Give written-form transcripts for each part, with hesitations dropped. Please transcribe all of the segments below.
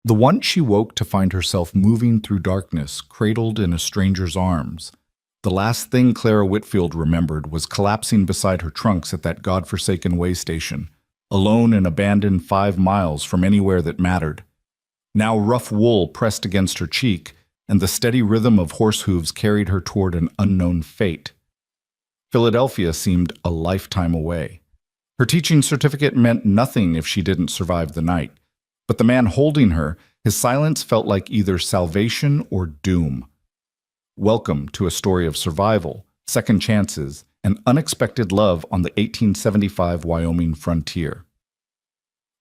The one she woke to find herself moving through darkness, cradled in a stranger's arms. The last thing Clara Whitfield remembered was collapsing beside her trunks at that godforsaken way station, alone and abandoned 5 miles from anywhere that mattered. Now rough wool pressed against her cheek, and the steady rhythm of horse hooves carried her toward an unknown fate. Philadelphia seemed a lifetime away. Her teaching certificate meant nothing if she didn't survive the night. But the man holding her, his silence felt like either salvation or doom. Welcome to a story of survival, second chances, and unexpected love on the 1875 Wyoming frontier.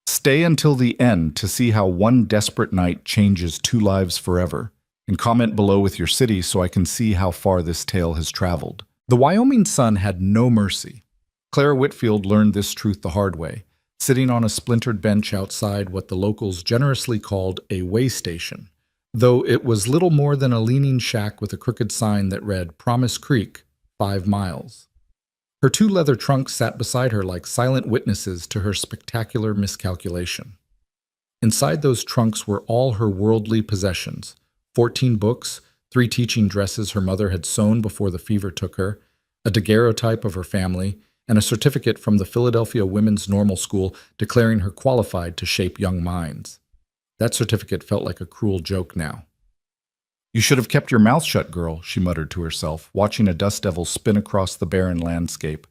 Stay until the end to see how one desperate night changes 2 lives forever, and comment below with your city so I can see how far this tale has traveled. The Wyoming sun had no mercy. Clara Whitfield learned this truth the hard way, sitting on a splintered bench outside what the locals generously called a way station, though it was little more than a leaning shack with a crooked sign that read Promise Creek, 5 miles. Her 2 leather trunks sat beside her like silent witnesses to her spectacular miscalculation. Inside those trunks were all her worldly possessions, 14 books, 3 teaching dresses her mother had sewn before the fever took her, a daguerreotype of her family, and a certificate from the Philadelphia Women's Normal School declaring her qualified to shape young minds. That certificate felt like a cruel joke now. "You should have kept your mouth shut, girl," she muttered to herself, watching a dust devil spin across the barren landscape.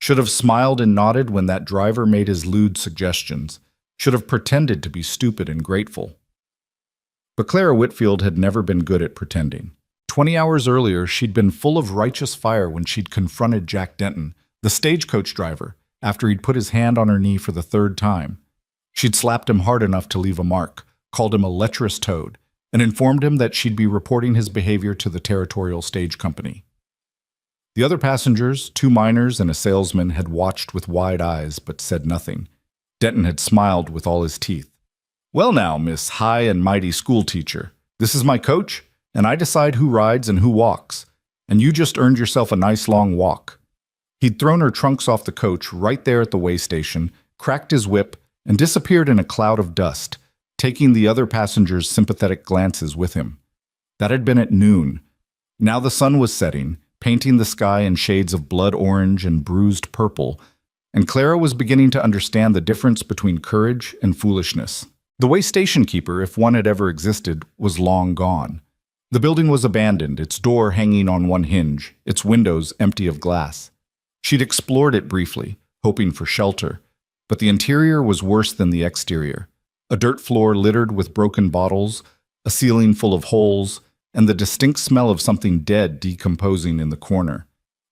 "Should have smiled and nodded when that driver made his lewd suggestions. Should have pretended to be stupid and grateful." But Clara Whitfield had never been good at pretending. 20 hours earlier, she'd been full of righteous fire when she'd confronted Jack Denton, the stagecoach driver, after he'd put his hand on her knee for the 3rd time. She'd slapped him hard enough to leave a mark, called him a lecherous toad, and informed him that she'd be reporting his behavior to the territorial stage company. The other passengers, 2 miners and a salesman, had watched with wide eyes but said nothing. Denton had smiled with all his teeth. "Well now, Miss High and Mighty Schoolteacher, this is my coach, and I decide who rides and who walks, and you just earned yourself a nice long walk." He'd thrown her trunks off the coach right there at the way station, cracked his whip, and disappeared in a cloud of dust, taking the other passengers' sympathetic glances with him. That had been at noon. Now the sun was setting, painting the sky in shades of blood orange and bruised purple, and Clara was beginning to understand the difference between courage and foolishness. The way station keeper, if one had ever existed, was long gone. The building was abandoned, its door hanging on one hinge, its windows empty of glass. She'd explored it briefly, hoping for shelter, but the interior was worse than the exterior. A dirt floor littered with broken bottles, a ceiling full of holes, and the distinct smell of something dead decomposing in the corner.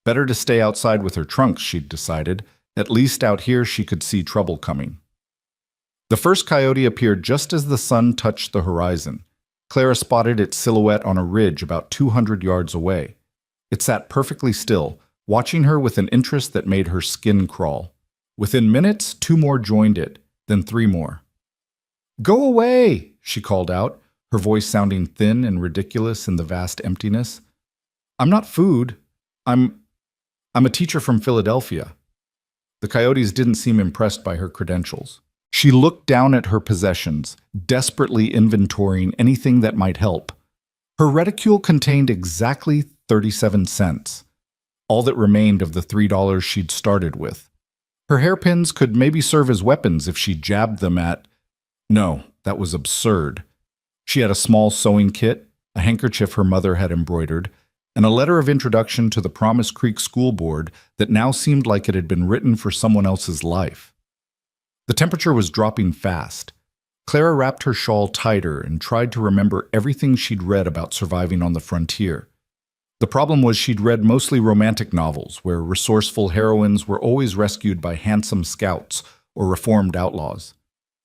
Better to stay outside with her trunks, she'd decided. At least out here she could see trouble coming. The first coyote appeared just as the sun touched the horizon. Clara spotted its silhouette on a ridge about 200 yards away. It sat perfectly still, watching her with an interest that made her skin crawl. Within minutes, 2 more joined it, then 3 more. "Go away!" she called out, her voice sounding thin and ridiculous in the vast emptiness. "I'm not food. I'm a teacher from Philadelphia." The coyotes didn't seem impressed by her credentials. She looked down at her possessions, desperately inventorying anything that might help. Her reticule contained exactly 37 cents, all that remained of the $3 she'd started with. Her hairpins could maybe serve as weapons if she jabbed them at... No, that was absurd. She had a small sewing kit, a handkerchief her mother had embroidered, and a letter of introduction to the Promise Creek School Board that now seemed like it had been written for someone else's life. The temperature was dropping fast. Clara wrapped her shawl tighter and tried to remember everything she'd read about surviving on the frontier. The problem was she'd read mostly romantic novels where resourceful heroines were always rescued by handsome scouts or reformed outlaws.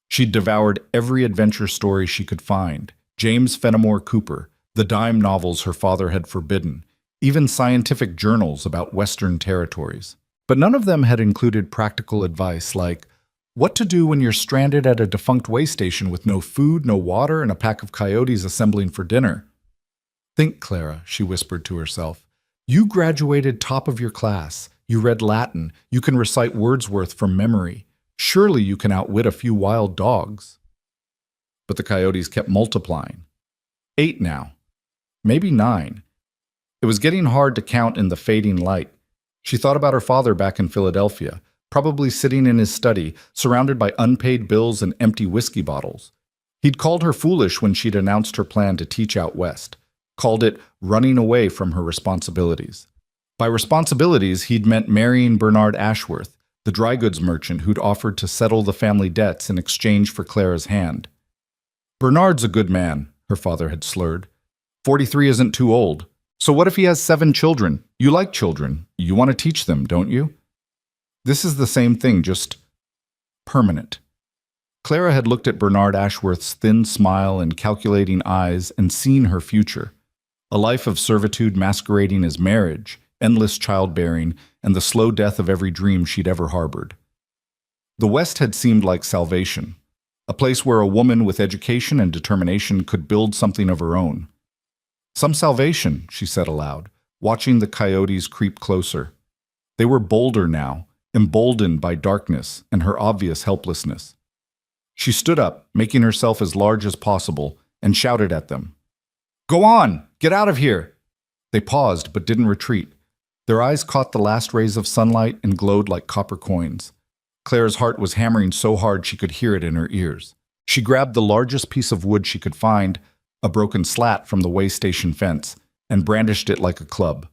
She'd devoured every adventure story she could find, James Fenimore Cooper, the dime novels her father had forbidden, even scientific journals about Western territories. But none of them had included practical advice like what to do when you're stranded at a defunct way station with no food, no water, and a pack of coyotes assembling for dinner. "Think, Clara," she whispered to herself. "You graduated top of your class. You read Latin. You can recite Wordsworth from memory. Surely you can outwit a few wild dogs." but the coyotes kept multiplying. 8 now. Maybe 9. It was getting hard to count in the fading light. She thought about her father back in Philadelphia, probably sitting in his study, surrounded by unpaid bills and empty whiskey bottles. He'd called her foolish when she'd announced her plan to teach out west, called it running away from her responsibilities. By responsibilities, he'd meant marrying Bernard Ashworth, the dry goods merchant who'd offered to settle the family debts in exchange for Clara's hand. Bernard's a good man, her father had slurred. 43 isn't too old. So what if he has 7 children? You like children. You want to teach them, don't you? This is the same thing, just permanent. Clara had looked at Bernard Ashworth's thin smile and calculating eyes and seen her future. A life of servitude masquerading as marriage, endless childbearing, and the slow death of every dream she'd ever harbored. The West had seemed like salvation, a place where a woman with education and determination could build something of her own. Some salvation, she said aloud, watching the coyotes creep closer. They were bolder now, emboldened by darkness and her obvious helplessness. She stood up, making herself as large as possible, and shouted at them. "Go on! Get out of here!" They paused but didn't retreat. Their eyes caught the last rays of sunlight and glowed like copper coins. Clara's heart was hammering so hard she could hear it in her ears. She grabbed the largest piece of wood she could find, a broken slat from the way station fence, and brandished it like a club.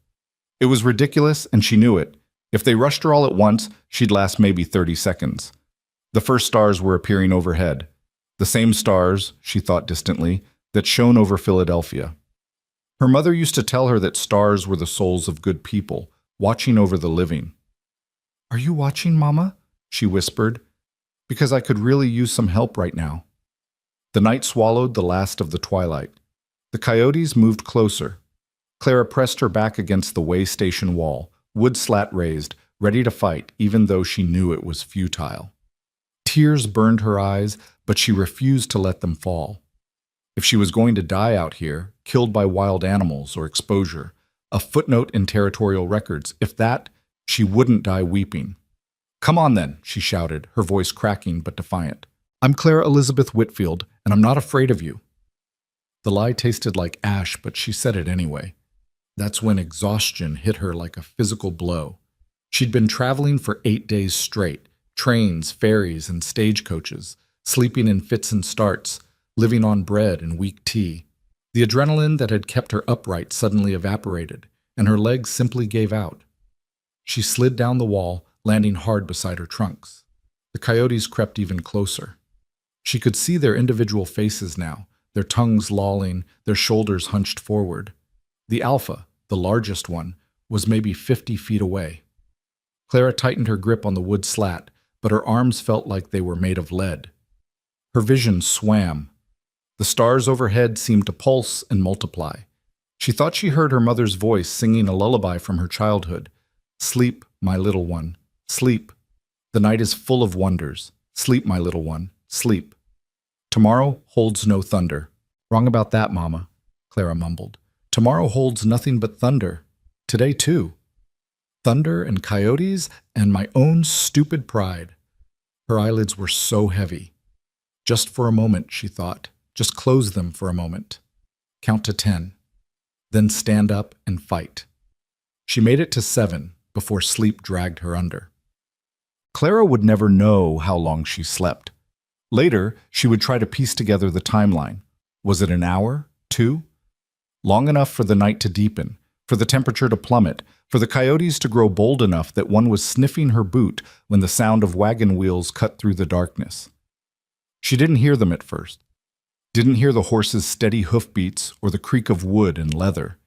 It was ridiculous, and she knew it. If they rushed her all at once, she'd last maybe 30 seconds. The first stars were appearing overhead. The same stars, she thought distantly, that shone over Philadelphia. Her mother used to tell her that stars were the souls of good people, watching over the living. "Are you watching, Mama?" she whispered. "Because I could really use some help right now." The night swallowed the last of the twilight. The coyotes moved closer. Clara pressed her back against the way station wall, wood slat raised, ready to fight, even though she knew it was futile. Tears burned her eyes, but she refused to let them fall. If she was going to die out here, killed by wild animals or exposure, a footnote in territorial records, if that, she wouldn't die weeping. "Come on then," she shouted, her voice cracking but defiant. "I'm Clara Elizabeth Whitfield, and I'm not afraid of you." The lie tasted like ash, but she said it anyway. That's when exhaustion hit her like a physical blow. She'd been traveling for 8 days straight, trains, ferries, and stagecoaches, sleeping in fits and starts, living on bread and weak tea. The adrenaline that had kept her upright suddenly evaporated, and her legs simply gave out. She slid down the wall, landing hard beside her trunks. The coyotes crept even closer. She could see their individual faces now, their tongues lolling, their shoulders hunched forward. The alpha, the largest one, was maybe 50 feet away. Clara tightened her grip on the wood slat, but her arms felt like they were made of lead. Her vision swam. The stars overhead seemed to pulse and multiply. She thought she heard her mother's voice singing a lullaby from her childhood. "Sleep, my little one, sleep. The night is full of wonders. Sleep, my little one, sleep. Tomorrow holds no thunder." "Wrong about that, Mama," Clara mumbled. "Tomorrow holds nothing but thunder. Today, too. Thunder and coyotes and my own stupid pride." Her eyelids were so heavy. Just for a moment, she thought. Just close them for a moment. Count to 10. Then stand up and fight. She made it to 7 before sleep dragged her under. Clara would never know how long she slept. Later, she would try to piece together the timeline. Was it an hour? 2? Long enough for the night to deepen, for the temperature to plummet, for the coyotes to grow bold enough that one was sniffing her boot when the sound of wagon wheels cut through the darkness. She didn't hear them at first. Didn't hear the horse's steady hoofbeats or the creak of wood and leather.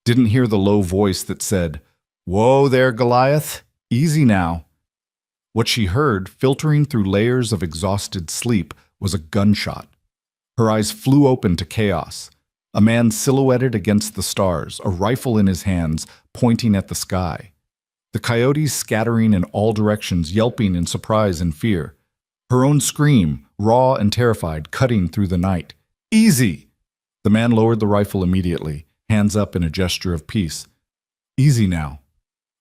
Didn't hear the low voice that said, "Whoa there, Goliath, easy now." What she heard, filtering through layers of exhausted sleep, was a gunshot. Her eyes flew open to chaos. A man silhouetted against the stars, a rifle in his hands, pointing at the sky. The coyotes scattering in all directions, yelping in surprise and fear. Her own scream, raw and terrified, cutting through the night. "Easy!" The man lowered the rifle immediately, hands up in a gesture of peace. "Easy now.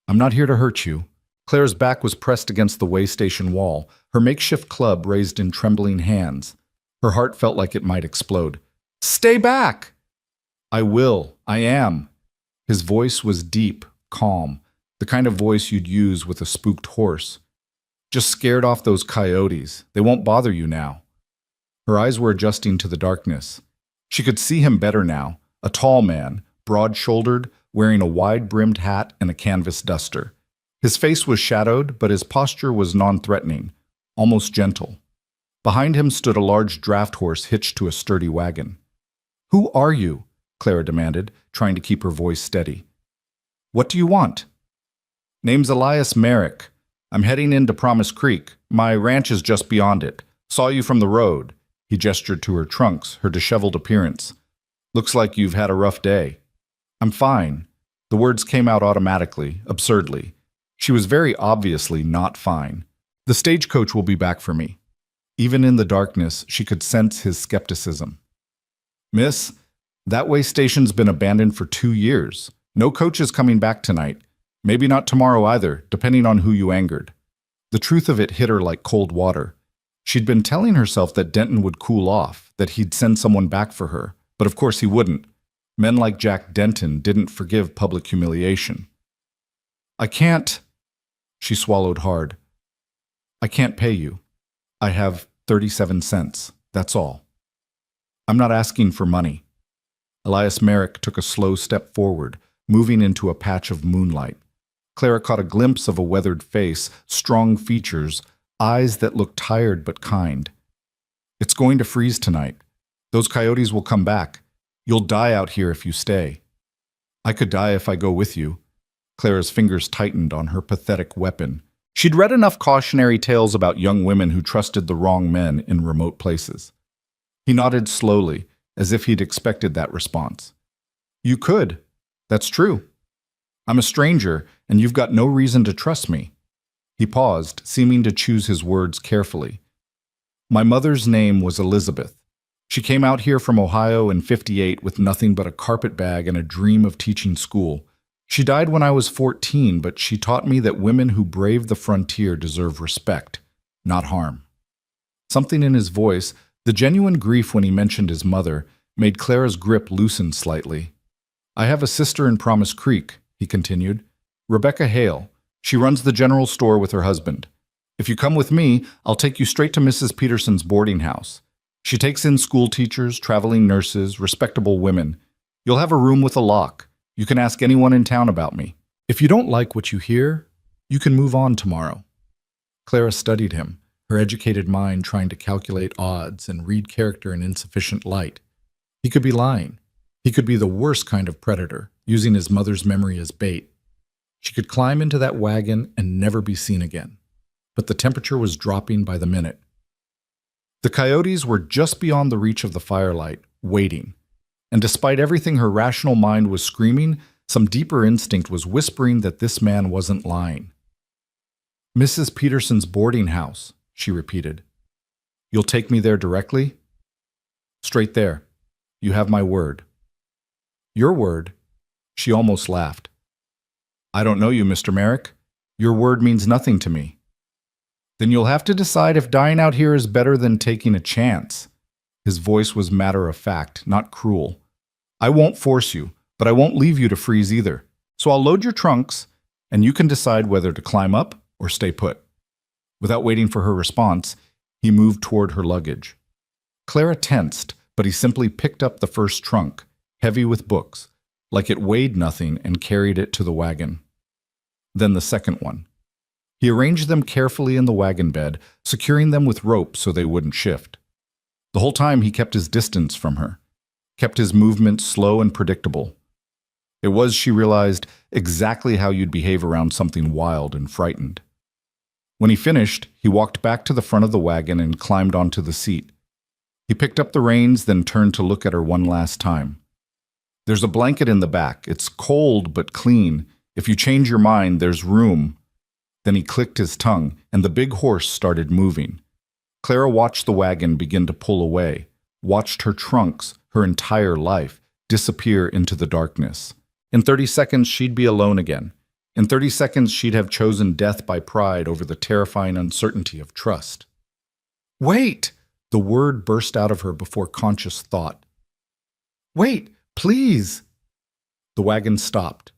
I'm not here to hurt you." Claire's back was pressed against the way station wall, her makeshift club raised in trembling hands. Her heart felt like it might explode. "Stay back!" "I will. I am." His voice was deep, calm, the kind of voice you'd use with a spooked horse. "Just scared off those coyotes. They won't bother you now." Her eyes were adjusting to the darkness. She could see him better now, a tall man, broad-shouldered, wearing a wide-brimmed hat and a canvas duster. His face was shadowed, but his posture was non-threatening, almost gentle. Behind him stood a large draft horse hitched to a sturdy wagon. "Who are you?" Clara demanded, trying to keep her voice steady. "What do you want?" "Name's Elias Merrick. I'm heading into Promise Creek. My ranch is just beyond it. Saw you from the road." He gestured to her trunks, her disheveled appearance. "Looks like you've had a rough day." "I'm fine." The words came out automatically, absurdly. She was very obviously not fine. "The stagecoach will be back for me." Even in the darkness, she could sense his skepticism. "Miss, that way station's been abandoned for 2 years. No coach is coming back tonight. Maybe not tomorrow either, depending on who you angered." The truth of it hit her like cold water. She'd been telling herself that Denton would cool off, that he'd send someone back for her, but of course he wouldn't. Men like Jack Denton didn't forgive public humiliation. "I can't." She swallowed hard. "I can't pay you. I have 37 cents, that's all." "I'm not asking for money." Elias Merrick took a slow step forward, moving into a patch of moonlight. Clara caught a glimpse of a weathered face, strong features, eyes that looked tired but kind. "It's going to freeze tonight. Those coyotes will come back. You'll die out here if you stay." "I could die if I go with you." Clara's fingers tightened on her pathetic weapon. She'd read enough cautionary tales about young women who trusted the wrong men in remote places. He nodded slowly, as if he'd expected that response. "You could. That's true. I'm a stranger, and you've got no reason to trust me." He paused, seeming to choose his words carefully. "My mother's name was Elizabeth. She came out here from Ohio in '58 with nothing but a carpet bag and a dream of teaching school. She died when I was 14, but she taught me that women who brave the frontier deserve respect, not harm." Something in his voice, the genuine grief when he mentioned his mother, made Clara's grip loosen slightly. "I have a sister in Promise Creek," he continued. "Rebecca Hale. She runs the general store with her husband. If you come with me, I'll take you straight to Mrs. Peterson's boarding house. She takes in school teachers, traveling nurses, respectable women. You'll have a room with a lock. You can ask anyone in town about me. If you don't like what you hear, you can move on tomorrow." Clara studied him, her educated mind trying to calculate odds and read character in insufficient light. He could be lying. He could be the worst kind of predator, using his mother's memory as bait. She could climb into that wagon and never be seen again. But the temperature was dropping by the minute. The coyotes were just beyond the reach of the firelight, waiting. And despite everything her rational mind was screaming, some deeper instinct was whispering that this man wasn't lying. "Mrs. Peterson's boarding house," she repeated. "You'll take me there directly?" "Straight there. You have my word." "Your word?" She almost laughed. "I don't know you, Mr. Merrick. Your word means nothing to me." "Then you'll have to decide if dying out here is better than taking a chance." His voice was matter-of-fact, not cruel. "I won't force you, but I won't leave you to freeze either. So I'll load your trunks, and you can decide whether to climb up or stay put." Without waiting for her response, he moved toward her luggage. Clara tensed, but he simply picked up the first trunk, heavy with books, like it weighed nothing, and carried it to the wagon. Then the second one. He arranged them carefully in the wagon bed, securing them with rope so they wouldn't shift. The whole time he kept his distance from her, kept his movements slow and predictable. It was, she realized, exactly how you'd behave around something wild and frightened. When he finished, he walked back to the front of the wagon and climbed onto the seat. He picked up the reins, then turned to look at her one last time. "There's a blanket in the back. It's cold but clean. If you change your mind, there's room." Then he clicked his tongue, and the big horse started moving. Clara watched the wagon begin to pull away, watched her trunks, her entire life, disappear into the darkness. In 30 seconds, she'd be alone again. In 30 seconds, she'd have chosen death by pride over the terrifying uncertainty of trust. "Wait!" The word burst out of her before conscious thought. "Wait, please!" The wagon stopped.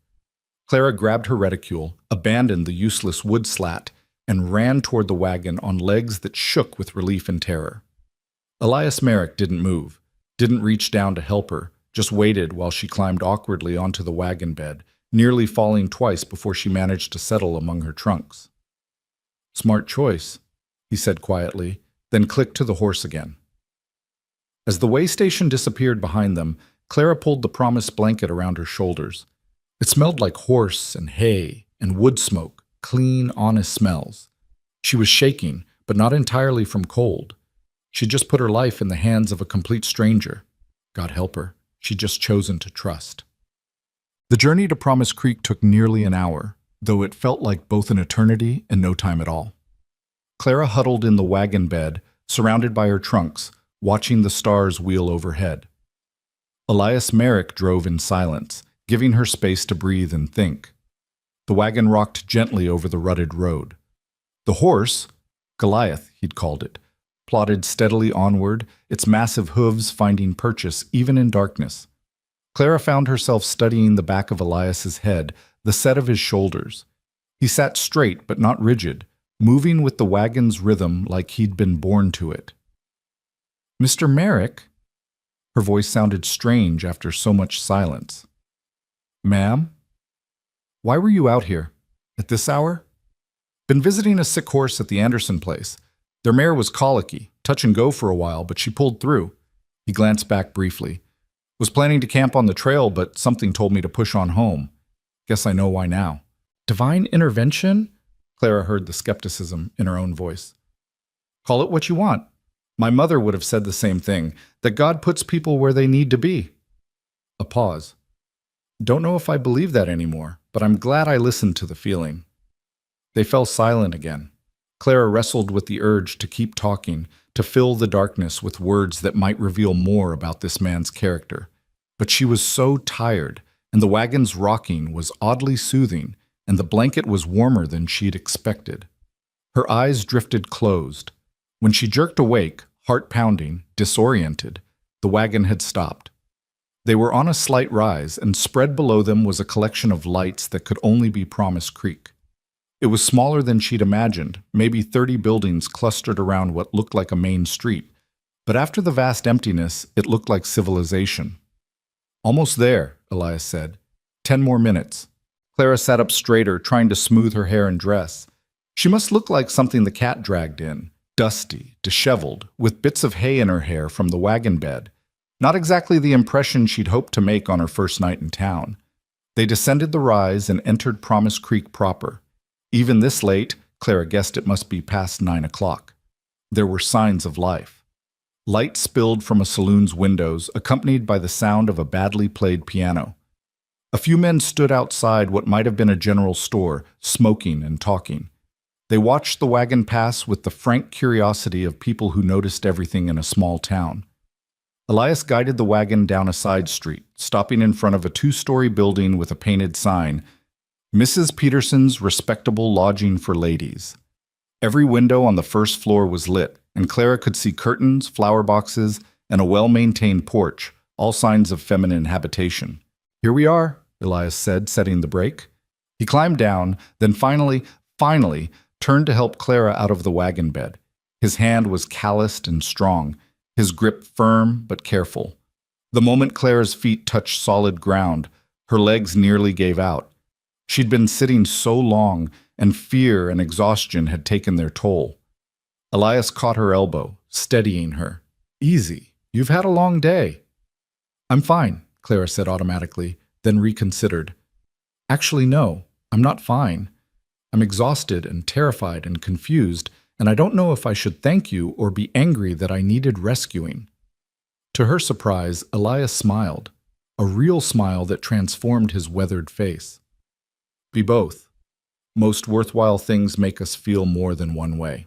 Clara grabbed her reticule, abandoned the useless wood slat, and ran toward the wagon on legs that shook with relief and terror. Elias Merrick didn't move, didn't reach down to help her, just waited while she climbed awkwardly onto the wagon bed, nearly falling twice before she managed to settle among her trunks. "Smart choice," he said quietly, then clicked to the horse again. As the way station disappeared behind them, Clara pulled the promised blanket around her shoulders. It smelled like horse and hay and wood smoke, clean, honest smells. She was shaking, but not entirely from cold. She'd just put her life in the hands of a complete stranger. God help her, she'd just chosen to trust. The journey to Promise Creek took nearly an hour, though it felt like both an eternity and no time at all. Clara huddled in the wagon bed, surrounded by her trunks, watching the stars wheel overhead. Elias Merrick drove in silence, giving her space to breathe and think. The wagon rocked gently over the rutted road. The horse, Goliath he'd called it, plodded steadily onward, its massive hooves finding purchase even in darkness. Clara found herself studying the back of Elias's head, the set of his shoulders. He sat straight but not rigid, moving with the wagon's rhythm like he'd been born to it. "Mr. Merrick?" Her voice sounded strange after so much silence. "Ma'am? Why were you out here? At this hour?" "Been visiting a sick horse at the Anderson place. Their mare was colicky, touch and go for a while, but she pulled through." He glanced back briefly. "Was planning to camp on the trail, but something told me to push on home. Guess I know why now." "Divine intervention?" Clara heard the skepticism in her own voice. "Call it what you want. My mother would have said the same thing, that God puts people where they need to be." A pause. "Don't know if I believe that anymore, but I'm glad I listened to the feeling." They fell silent again. Clara wrestled with the urge to keep talking, to fill the darkness with words that might reveal more about this man's character. But she was so tired, and the wagon's rocking was oddly soothing, and the blanket was warmer than she'd expected. Her eyes drifted closed. When she jerked awake, heart pounding, disoriented, the wagon had stopped. They were on a slight rise, and spread below them was a collection of lights that could only be Promise Creek. It was smaller than she'd imagined, maybe 30 buildings clustered around what looked like a main street, but after the vast emptiness, it looked like civilization. "Almost there," Elias said. 10 more minutes." Clara sat up straighter, trying to smooth her hair and dress. She must look like something the cat dragged in, dusty, disheveled, with bits of hay in her hair from the wagon bed. Not exactly the impression she'd hoped to make on her first night in town. They descended the rise and entered Promise Creek proper. Even this late, Clara guessed it must be past 9 o'clock. There were signs of life. Light spilled from a saloon's windows, accompanied by the sound of a badly played piano. A few men stood outside what might have been a general store, smoking and talking. They watched the wagon pass with the frank curiosity of people who noticed everything in a small town. Elias guided the wagon down a side street, stopping in front of a 2-story building with a painted sign, "Mrs. Peterson's Respectable Lodging for Ladies." Every window on the first floor was lit, and Clara could see curtains, flower boxes, and a well-maintained porch, all signs of feminine habitation. "Here we are," Elias said, setting the brake. He climbed down, then finally turned to help Clara out of the wagon bed. His hand was calloused and strong, his grip firm but careful. The moment Clara's feet touched solid ground, her legs nearly gave out. She'd been sitting so long, and fear and exhaustion had taken their toll. Elias caught her elbow, steadying her. "Easy. You've had a long day." "I'm fine," Clara said automatically, then reconsidered. "Actually, no, I'm not fine. I'm exhausted and terrified and confused, and I don't know if I should thank you or be angry that I needed rescuing." To her surprise, Elias smiled, a real smile that transformed his weathered face. "Be both. Most worthwhile things make us feel more than one way."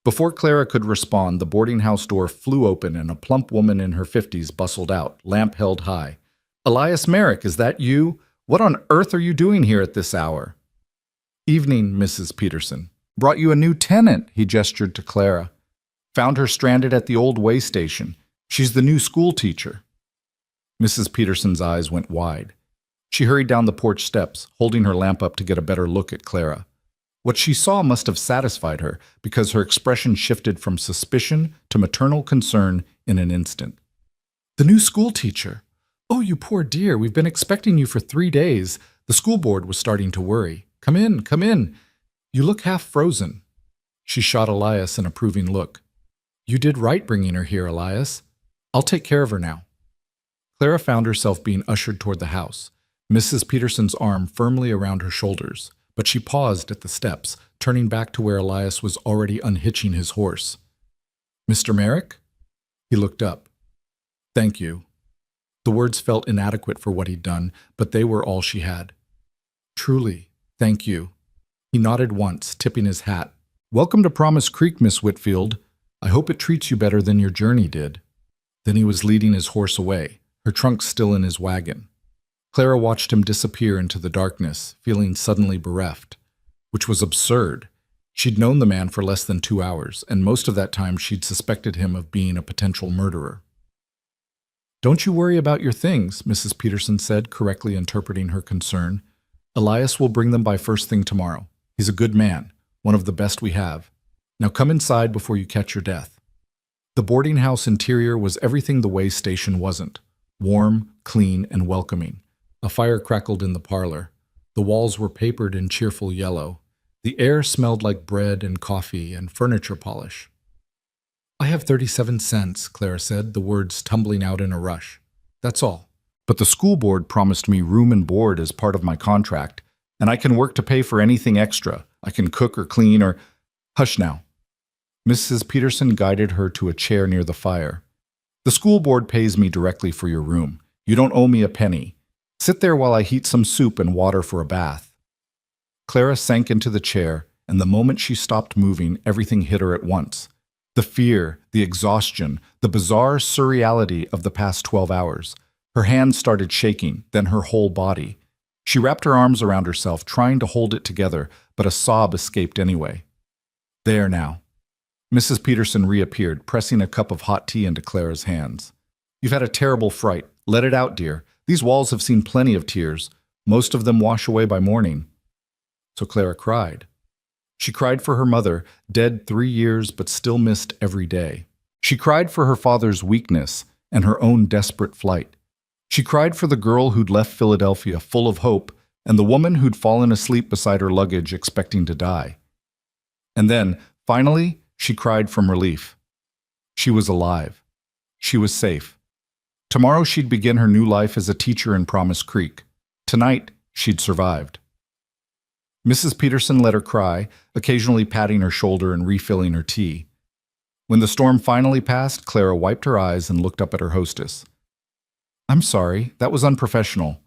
Before Clara could respond, the boarding house door flew open and a plump woman in her 50s bustled out, lamp held high. "Elias Merrick, is that you? What on earth are you doing here at this hour?" "Evening, Mrs. Peterson. Brought you a new tenant," he gestured to Clara. Found her stranded at the old way station. She's the new school teacher." Mrs. Peterson's eyes went wide. She hurried down the porch steps, holding her lamp up to get a better look at Clara. What she saw must have satisfied her, because her expression shifted from suspicion to maternal concern in an instant. "The new school teacher? Oh, you poor dear, we've been expecting you for 3 days. The school board was starting to worry. Come in, come in. You look half frozen." She shot Elias an approving look. "You did right bringing her here, Elias. I'll take care of her now." Clara found herself being ushered toward the house, Mrs. Peterson's arm firmly around her shoulders, but she paused at the steps, turning back to where Elias was already unhitching his horse. "Mr. Merrick?" He looked up. "Thank you." The words felt inadequate for what he'd done, but they were all she had. "Truly, thank you." He nodded once, tipping his hat. "Welcome to Promise Creek, Miss Whitfield. I hope it treats you better than your journey did." Then he was leading his horse away, her trunk still in his wagon. Clara watched him disappear into the darkness, feeling suddenly bereft, which was absurd. She'd known the man for less than 2 hours, and most of that time she'd suspected him of being a potential murderer. "Don't you worry about your things," Mrs. Peterson said, correctly interpreting her concern. "Elias will bring them by first thing tomorrow. He's a good man, one of the best we have. Now come inside before you catch your death." The boarding house interior was everything the way station wasn't: warm, clean, and welcoming. A fire crackled in the parlor. The walls were papered in cheerful yellow. The air smelled like bread and coffee and furniture polish. "I have 37 cents, Clara said, the words tumbling out in a rush. "That's all. But the school board promised me room and board as part of my contract, and I can work to pay for anything extra. I can cook or clean or—" "Hush now." Mrs. Peterson guided her to a chair near the fire. "The school board pays me directly for your room. You don't owe me a penny. Sit there while I heat some soup and water for a bath." Clara sank into the chair, and the moment she stopped moving, everything hit her at once. The fear, the exhaustion, the bizarre surreality of the past 12 hours. Her hands started shaking, then her whole body. She wrapped her arms around herself, trying to hold it together, but a sob escaped anyway. "There now." Mrs. Peterson reappeared, pressing a cup of hot tea into Clara's hands. "You've had a terrible fright. Let it out, dear. These walls have seen plenty of tears. Most of them wash away by morning." So Clara cried. She cried for her mother, dead 3 years but still missed every day. She cried for her father's weakness and her own desperate flight. She cried for the girl who'd left Philadelphia full of hope and the woman who'd fallen asleep beside her luggage expecting to die. And then, finally, she cried from relief. She was alive. She was safe. Tomorrow she'd begin her new life as a teacher in Promise Creek. Tonight, she'd survived. Mrs. Peterson let her cry, occasionally patting her shoulder and refilling her tea. When the storm finally passed, Clara wiped her eyes and looked up at her hostess. "I'm sorry, that was unprofessional."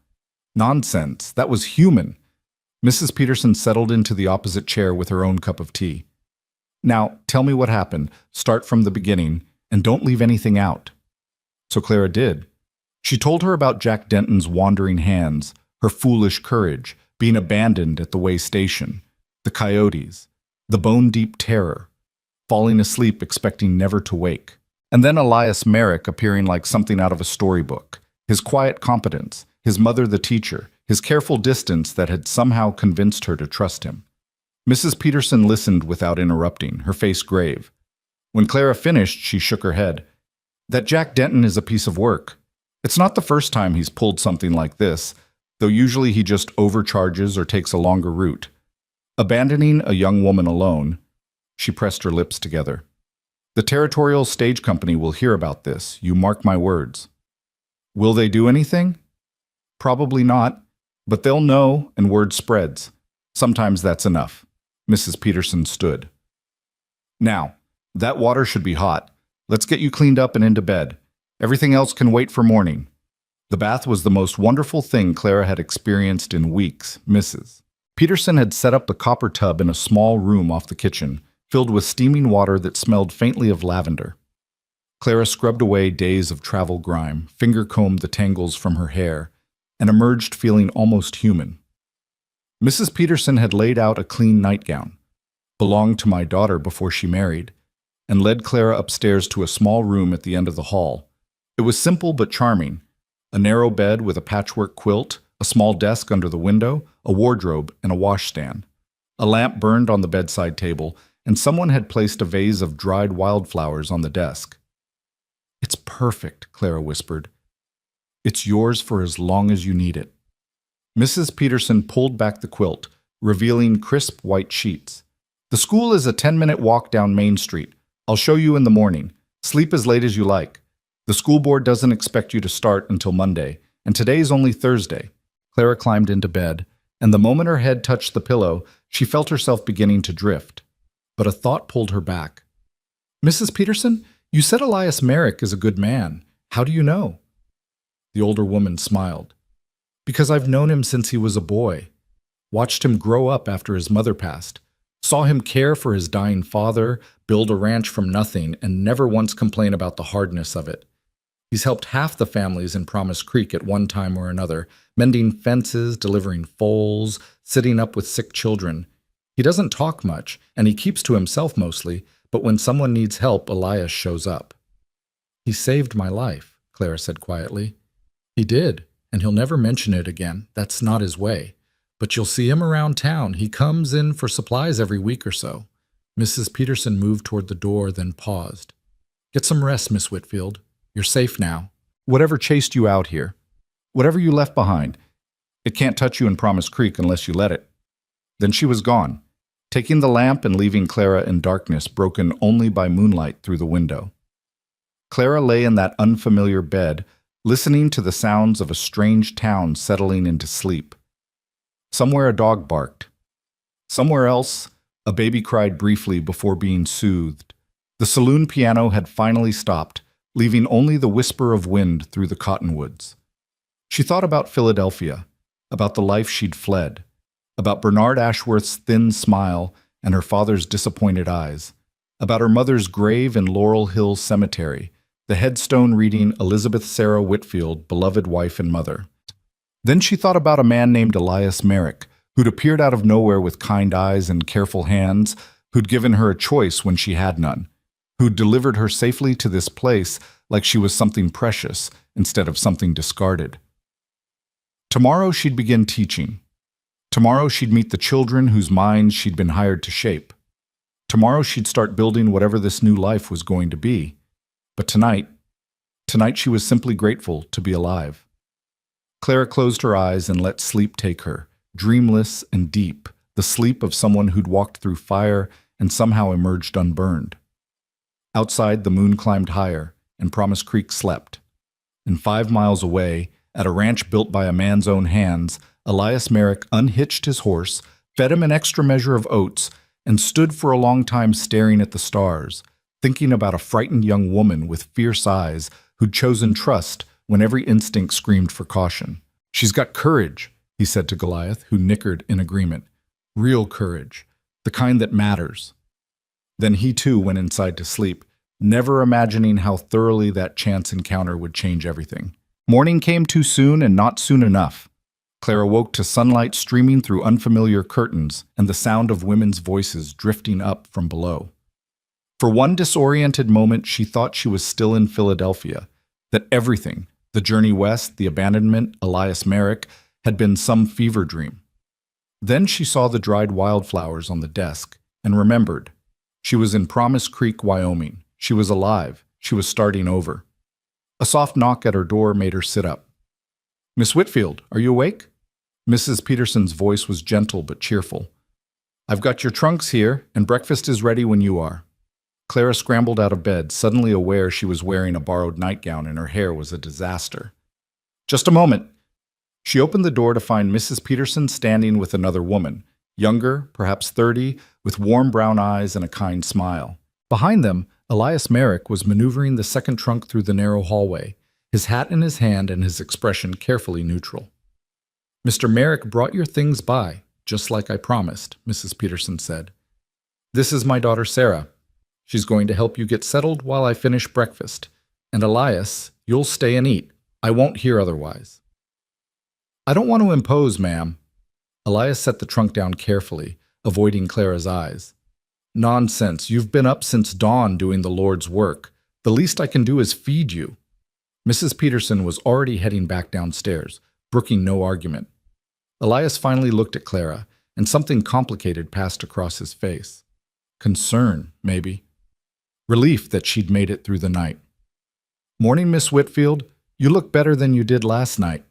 "Nonsense, that was human." Mrs. Peterson settled into the opposite chair with her own cup of tea. "Now, tell me what happened. Start from the beginning, and don't leave anything out." So Clara did. She told her about Jack Denton's wandering hands, her foolish courage, being abandoned at the way station, the coyotes, the bone-deep terror, falling asleep expecting never to wake. And then Elias Merrick appearing like something out of a storybook, his quiet competence, his mother the teacher, his careful distance that had somehow convinced her to trust him. Mrs. Peterson listened without interrupting, her face grave. When Clara finished, she shook her head. "That Jack Denton is a piece of work. It's not the first time he's pulled something like this, though usually he just overcharges or takes a longer route. Abandoning a young woman alone." She pressed her lips together. "The territorial stage company will hear about this, you mark my words." "Will they do anything?" "Probably not, but they'll know and word spreads. Sometimes that's enough." Mrs. Peterson stood. "Now, that water should be hot. Let's get you cleaned up and into bed. Everything else can wait for morning." The bath was the most wonderful thing Clara had experienced in weeks, Mrs. Peterson had set up the copper tub in a small room off the kitchen, filled with steaming water that smelled faintly of lavender. Clara scrubbed away days of travel grime, finger-combed the tangles from her hair, and emerged feeling almost human. Mrs. Peterson had laid out a clean nightgown. "Belonged to my daughter before she married. and led Clara upstairs to a small room at the end of the hall. It was simple but charming. A narrow bed with a patchwork quilt, a small desk under the window, a wardrobe, and a washstand. A lamp burned on the bedside table, and someone had placed a vase of dried wildflowers on the desk. "It's perfect," Clara whispered. "It's yours for as long as you need it." Mrs. Peterson pulled back the quilt, revealing crisp white sheets. "The school is a 10-minute walk down Main Street. I'll show you in the morning. Sleep as late as you like. The school board doesn't expect you to start until Monday, and today's only Thursday." Clara climbed into bed, and the moment her head touched the pillow, she felt herself beginning to drift. But a thought pulled her back. "Mrs. Peterson, you said Elias Merrick is a good man. How do you know?" The older woman smiled. "Because I've known him since he was a boy. Watched him grow up after his mother passed. Saw him care for his dying father, build a ranch from nothing, and never once complain about the hardness of it. He's helped half the families in Promise Creek at one time or another, mending fences, delivering foals, sitting up with sick children. He doesn't talk much, and he keeps to himself mostly, but when someone needs help, Elias shows up." "He saved my life," Clara said quietly. "He did, and he'll never mention it again. That's not his way. But you'll see him around town. He comes in for supplies every week or so." Mrs. Peterson moved toward the door, then paused. "Get some rest, Miss Whitfield. You're safe now. Whatever chased you out here, whatever you left behind, it can't touch you in Promise Creek unless you let it." Then she was gone, taking the lamp and leaving Clara in darkness broken only by moonlight through the window. Clara lay in that unfamiliar bed, listening to the sounds of a strange town settling into sleep. Somewhere a dog barked. Somewhere else, a baby cried briefly before being soothed. The saloon piano had finally stopped, leaving only the whisper of wind through the cottonwoods. She thought about Philadelphia, about the life she'd fled, about Bernard Ashworth's thin smile and her father's disappointed eyes, about her mother's grave in Laurel Hill Cemetery, the headstone reading Elizabeth Sarah Whitfield, beloved wife and mother. Then she thought about a man named Elias Merrick, who'd appeared out of nowhere with kind eyes and careful hands, who'd given her a choice when she had none, who'd delivered her safely to this place like she was something precious instead of something discarded. Tomorrow she'd begin teaching. Tomorrow she'd meet the children whose minds she'd been hired to shape. Tomorrow she'd start building whatever this new life was going to be. But tonight she was simply grateful to be alive. Clara closed her eyes and let sleep take her, dreamless and deep, the sleep of someone who'd walked through fire and somehow emerged unburned. Outside, the moon climbed higher, and Promise Creek slept. And 5 miles away, at a ranch built by a man's own hands, Elias Merrick unhitched his horse, fed him an extra measure of oats, and stood for a long time staring at the stars, thinking about a frightened young woman with fierce eyes who'd chosen trust when every instinct screamed for caution. "She's got courage," he said to Goliath, who nickered in agreement. "Real courage, the kind that matters." Then he too went inside to sleep, never imagining how thoroughly that chance encounter would change everything. Morning came too soon and not soon enough. Clara woke to sunlight streaming through unfamiliar curtains and the sound of women's voices drifting up from below. For one disoriented moment, she thought she was still in Philadelphia, that everything, the journey west, the abandonment, Elias Merrick, had been some fever dream. Then she saw the dried wildflowers on the desk and remembered. She was in Promise Creek, Wyoming. She was alive. She was starting over. A soft knock at her door made her sit up. "Miss Whitfield, are you awake?" Mrs. Peterson's voice was gentle but cheerful. "I've got your trunks here, and breakfast is ready when you are." Clara scrambled out of bed, suddenly aware she was wearing a borrowed nightgown and her hair was a disaster. "Just a moment." She opened the door to find Mrs. Peterson standing with another woman, younger, perhaps 30, with warm brown eyes and a kind smile. Behind them, Elias Merrick was maneuvering the second trunk through the narrow hallway, his hat in his hand and his expression carefully neutral. "Mr. Merrick brought your things by, just like I promised," Mrs. Peterson said. "This is my daughter Sarah. She's going to help you get settled while I finish breakfast. And Elias, you'll stay and eat. I won't hear otherwise." "I don't want to impose, ma'am." Elias set the trunk down carefully, avoiding Clara's eyes. Nonsense. You've been up since dawn doing the Lord's work. The least I can do is feed you. Mrs. Peterson was already heading back downstairs, brooking no argument. Elias finally looked at Clara, and something complicated passed across his face. Concern, maybe. Relief that she'd made it through the night. "Morning, Miss Whitfield. You look better than you did last night."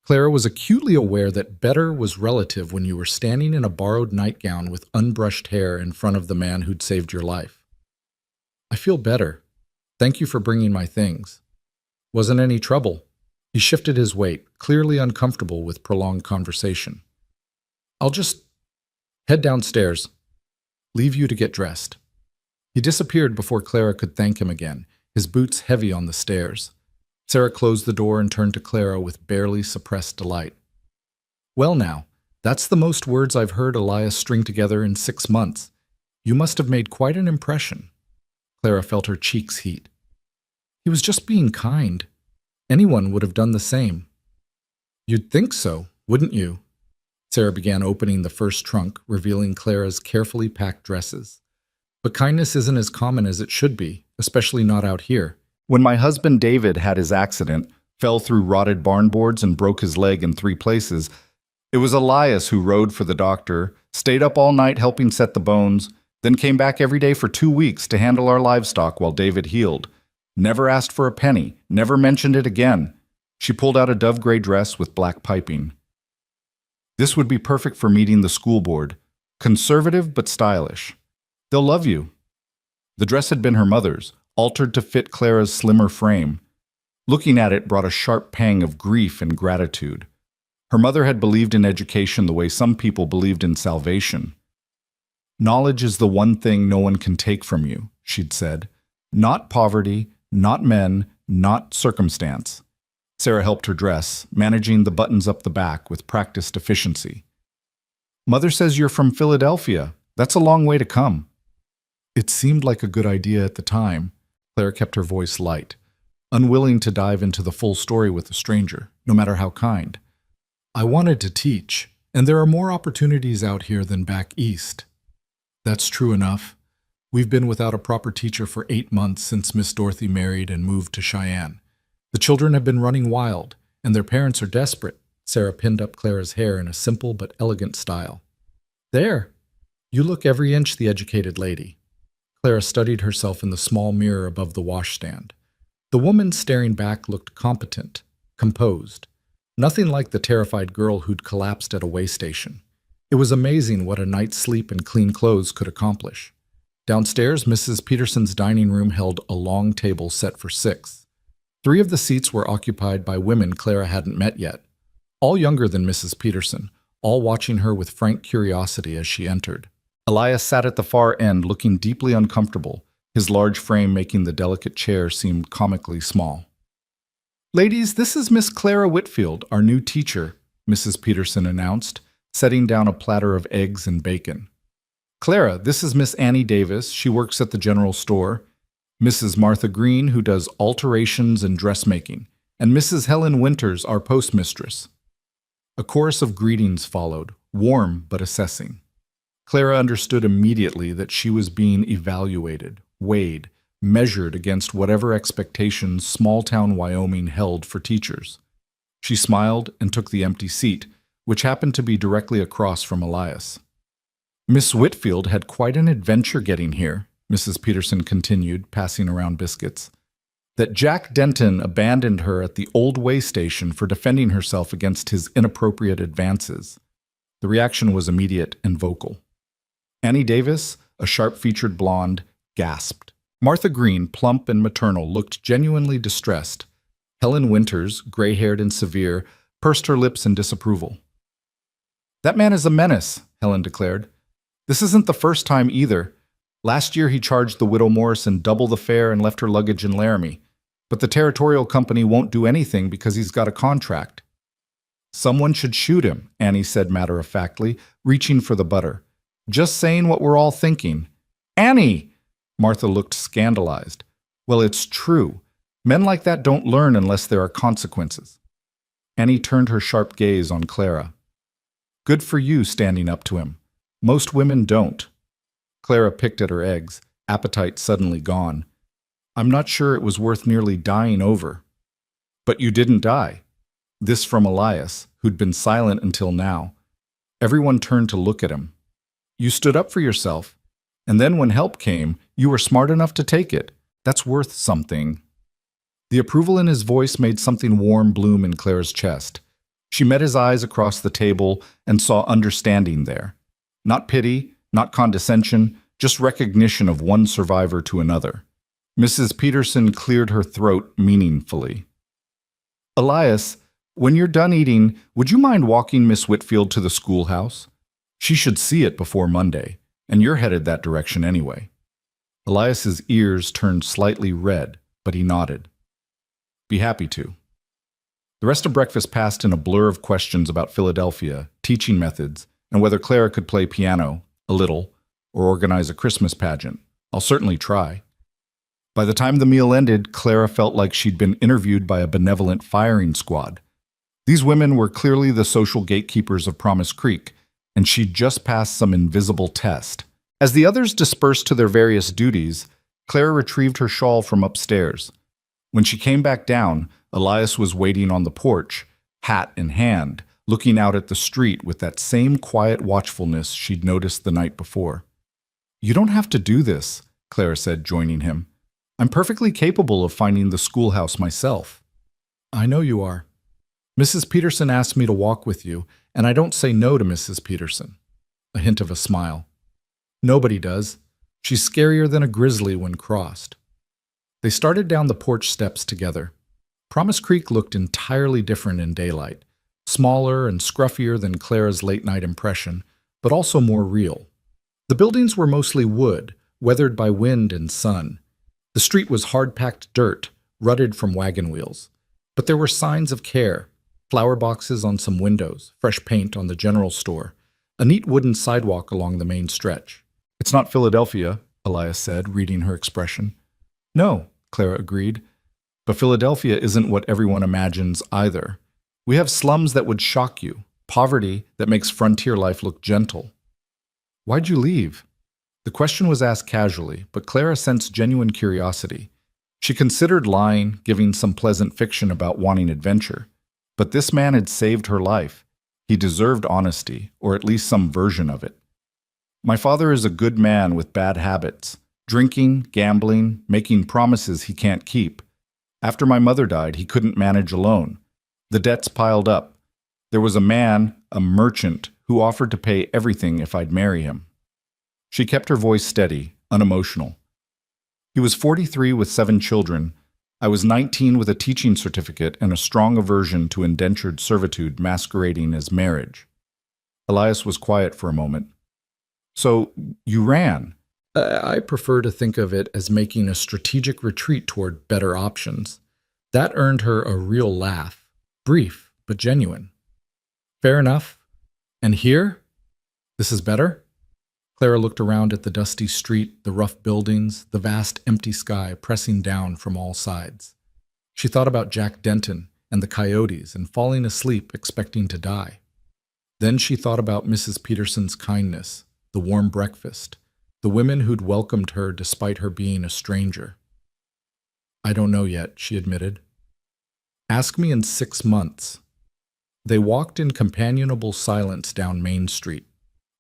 Clara was acutely aware that better was relative when you were standing in a borrowed nightgown with unbrushed hair in front of the man who'd saved your life. "I feel better. Thank you for bringing my things." "Wasn't any trouble." He shifted his weight, clearly uncomfortable with prolonged conversation. "I'll just head downstairs. Leave you to get dressed." He disappeared before Clara could thank him again, his boots heavy on the stairs. Sarah closed the door and turned to Clara with barely suppressed delight. "Well now, that's the most words I've heard Elias string together in 6 months. You must have made quite an impression." Clara felt her cheeks heat. "He was just being kind. Anyone would have done the same." "You'd think so, wouldn't you?" Sarah began opening the first trunk, revealing Clara's carefully packed dresses. "But kindness isn't as common as it should be, especially not out here. When my husband David had his accident, fell through rotted barn boards and broke his leg in 3 places, it was Elias who rode for the doctor, stayed up all night helping set the bones, then came back every day for 2 weeks to handle our livestock while David healed. Never asked for a penny, never mentioned it again." She pulled out a dove-gray dress with black piping. "This would be perfect for meeting the school board. Conservative but stylish. They'll love you." The dress had been her mother's, altered to fit Clara's slimmer frame. Looking at it brought a sharp pang of grief and gratitude. Her mother had believed in education the way some people believed in salvation. "Knowledge is the one thing no one can take from you," she'd said. "Not poverty, not men, not circumstance." Sarah helped her dress, managing the buttons up the back with practiced efficiency. "Mother says you're from Philadelphia. That's a long way to come." It seemed like a good idea at the time. Clara kept her voice light, unwilling to dive into the full story with a stranger, no matter how kind. "I wanted to teach, and there are more opportunities out here than back east." "That's true enough. We've been without a proper teacher for 8 months since Miss Dorothy married and moved to Cheyenne. The children have been running wild, and their parents are desperate." Sarah pinned up Clara's hair in a simple but elegant style. "There! You look every inch the educated lady." Clara studied herself in the small mirror above the washstand. The woman staring back looked competent, composed. Nothing like the terrified girl who'd collapsed at a way station. It was amazing what a night's sleep and clean clothes could accomplish. Downstairs, Mrs. Peterson's dining room held a long table set for 6. 3 of the seats were occupied by women Clara hadn't met yet, all younger than Mrs. Peterson, all watching her with frank curiosity as she entered. Elias sat at the far end, looking deeply uncomfortable, his large frame making the delicate chair seem comically small. "Ladies, this is Miss Clara Whitfield, our new teacher," Mrs. Peterson announced, setting down a platter of eggs and bacon. "Clara, this is Miss Annie Davis. She works at the general store. Mrs. Martha Green, who does alterations and dressmaking, and Mrs. Helen Winters, our postmistress." A chorus of greetings followed, warm but assessing. Clara understood immediately that she was being evaluated, weighed, measured against whatever expectations small-town Wyoming held for teachers. She smiled and took the empty seat, which happened to be directly across from Elias. "Miss Whitfield had quite an adventure getting here," Mrs. Peterson continued, passing around biscuits. "That Jack Denton abandoned her at the old way station for defending herself against his inappropriate advances." The reaction was immediate and vocal. Annie Davis, a sharp-featured blonde, gasped. Martha Green, plump and maternal, looked genuinely distressed. Helen Winters, gray-haired and severe, pursed her lips in disapproval. "That man is a menace," Helen declared. "This isn't the first time either. Last year he charged the widow Morrison double the fare and left her luggage in Laramie. But the territorial company won't do anything because he's got a contract." "Someone should shoot him," Annie said matter-of-factly, reaching for the butter. "Just saying what we're all thinking." "Annie!" Martha looked scandalized. "Well, it's true. Men like that don't learn unless there are consequences." Annie turned her sharp gaze on Clara. "Good for you standing up to him. Most women don't." Clara picked at her eggs, appetite suddenly gone. I'm not sure it was worth nearly dying over. But you didn't die. This from Elias, who'd been silent until now. Everyone turned to look at him. You stood up for yourself. And then when help came, you were smart enough to take it. That's worth something. The approval in his voice made something warm bloom in Clara's chest. She met his eyes across the table and saw understanding there. Not pity, not condescension, just recognition of one survivor to another. Mrs. Peterson cleared her throat meaningfully. Elias, when you're done eating, would you mind walking Miss Whitfield to the schoolhouse? She should see it before Monday, and you're headed that direction anyway. Elias's ears turned slightly red, but he nodded. Be happy to. The rest of breakfast passed in a blur of questions about Philadelphia, teaching methods, and whether Clara could play piano, a little, or organize a Christmas pageant. I'll certainly try. By the time the meal ended, Clara felt like she'd been interviewed by a benevolent firing squad. These women were clearly the social gatekeepers of Promise Creek, and she'd just passed some invisible test. As the others dispersed to their various duties, Clara retrieved her shawl from upstairs. When she came back down, Elias was waiting on the porch, hat in hand, looking out at the street with that same quiet watchfulness she'd noticed the night before. You don't have to do this, Clara said, joining him. I'm perfectly capable of finding the schoolhouse myself. I know you are. Mrs. Peterson asked me to walk with you, and I don't say no to Mrs. Peterson. A hint of a smile. Nobody does. She's scarier than a grizzly when crossed. They started down the porch steps together. Promise Creek looked entirely different in daylight, smaller and scruffier than Clara's late-night impression, but also more real. The buildings were mostly wood, weathered by wind and sun. The street was hard-packed dirt, rutted from wagon wheels. But there were signs of care, flower boxes on some windows, fresh paint on the general store, a neat wooden sidewalk along the main stretch. It's not Philadelphia, Elias said, reading her expression. No, Clara agreed. But Philadelphia isn't what everyone imagines either. We have slums that would shock you, poverty that makes frontier life look gentle. Why'd you leave? The question was asked casually, but Clara sensed genuine curiosity. She considered lying, giving some pleasant fiction about wanting adventure. But this man had saved her life. He deserved honesty, or at least some version of it. My father is a good man with bad habits. Drinking, gambling, making promises he can't keep. After my mother died, he couldn't manage alone. The debts piled up. There was a man, a merchant, who offered to pay everything if I'd marry him. She kept her voice steady, unemotional. He was 43 with 7 children. I was 19 with a teaching certificate and a strong aversion to indentured servitude masquerading as marriage. Elias was quiet for a moment. So, you ran? I prefer to think of it as making a strategic retreat toward better options. That earned her a real laugh, brief but genuine. Fair enough. And here? This is better? Clara looked around at the dusty street, the rough buildings, the vast empty sky pressing down from all sides. She thought about Jack Denton and the coyotes and falling asleep expecting to die. Then she thought about Mrs. Peterson's kindness, the warm breakfast, the women who'd welcomed her despite her being a stranger. I don't know yet, she admitted. Ask me in 6 months. They walked in companionable silence down Main Street.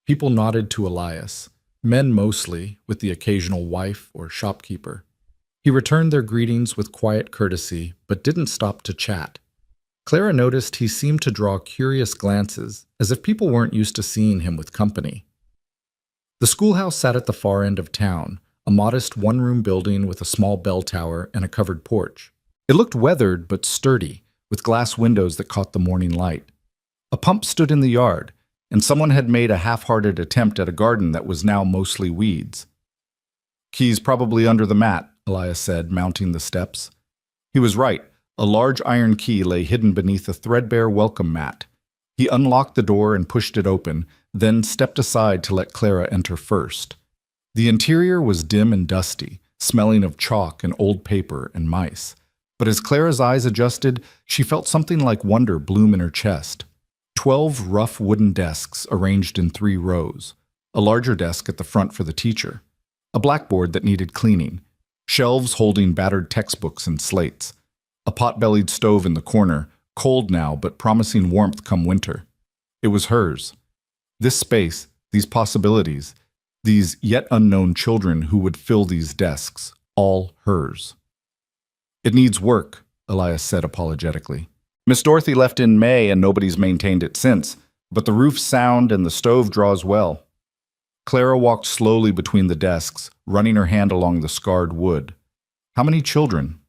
People nodded to Elias, men mostly, with the occasional wife or shopkeeper. He returned their greetings with quiet courtesy, but didn't stop to chat. Clara noticed he seemed to draw curious glances, as if people weren't used to seeing him with company. The schoolhouse sat at the far end of town, a modest one-room building with a small bell tower and a covered porch. It looked weathered but sturdy, with glass windows that caught the morning light. A pump stood in the yard, and someone had made a half-hearted attempt at a garden that was now mostly weeds. Keys probably under the mat, Elias said, mounting the steps. He was right. A large iron key lay hidden beneath a threadbare welcome mat. He unlocked the door and pushed it open, then stepped aside to let Clara enter first. The interior was dim and dusty, smelling of chalk and old paper and mice. But as Clara's eyes adjusted, she felt something like wonder bloom in her chest. 12 rough wooden desks arranged in 3 rows. a larger desk at the front for the teacher, a blackboard that needed cleaning, shelves holding battered textbooks and slates, a pot-bellied stove in the corner, cold now but promising warmth come winter. It was hers. This space, these possibilities, these yet unknown children who would fill these desks, all hers. It needs work, Elias said apologetically. Miss Dorothy left in May and nobody's maintained it since, but the roof's sound and the stove draws well. Clara walked slowly between the desks, running her hand along the scarred wood. How many children?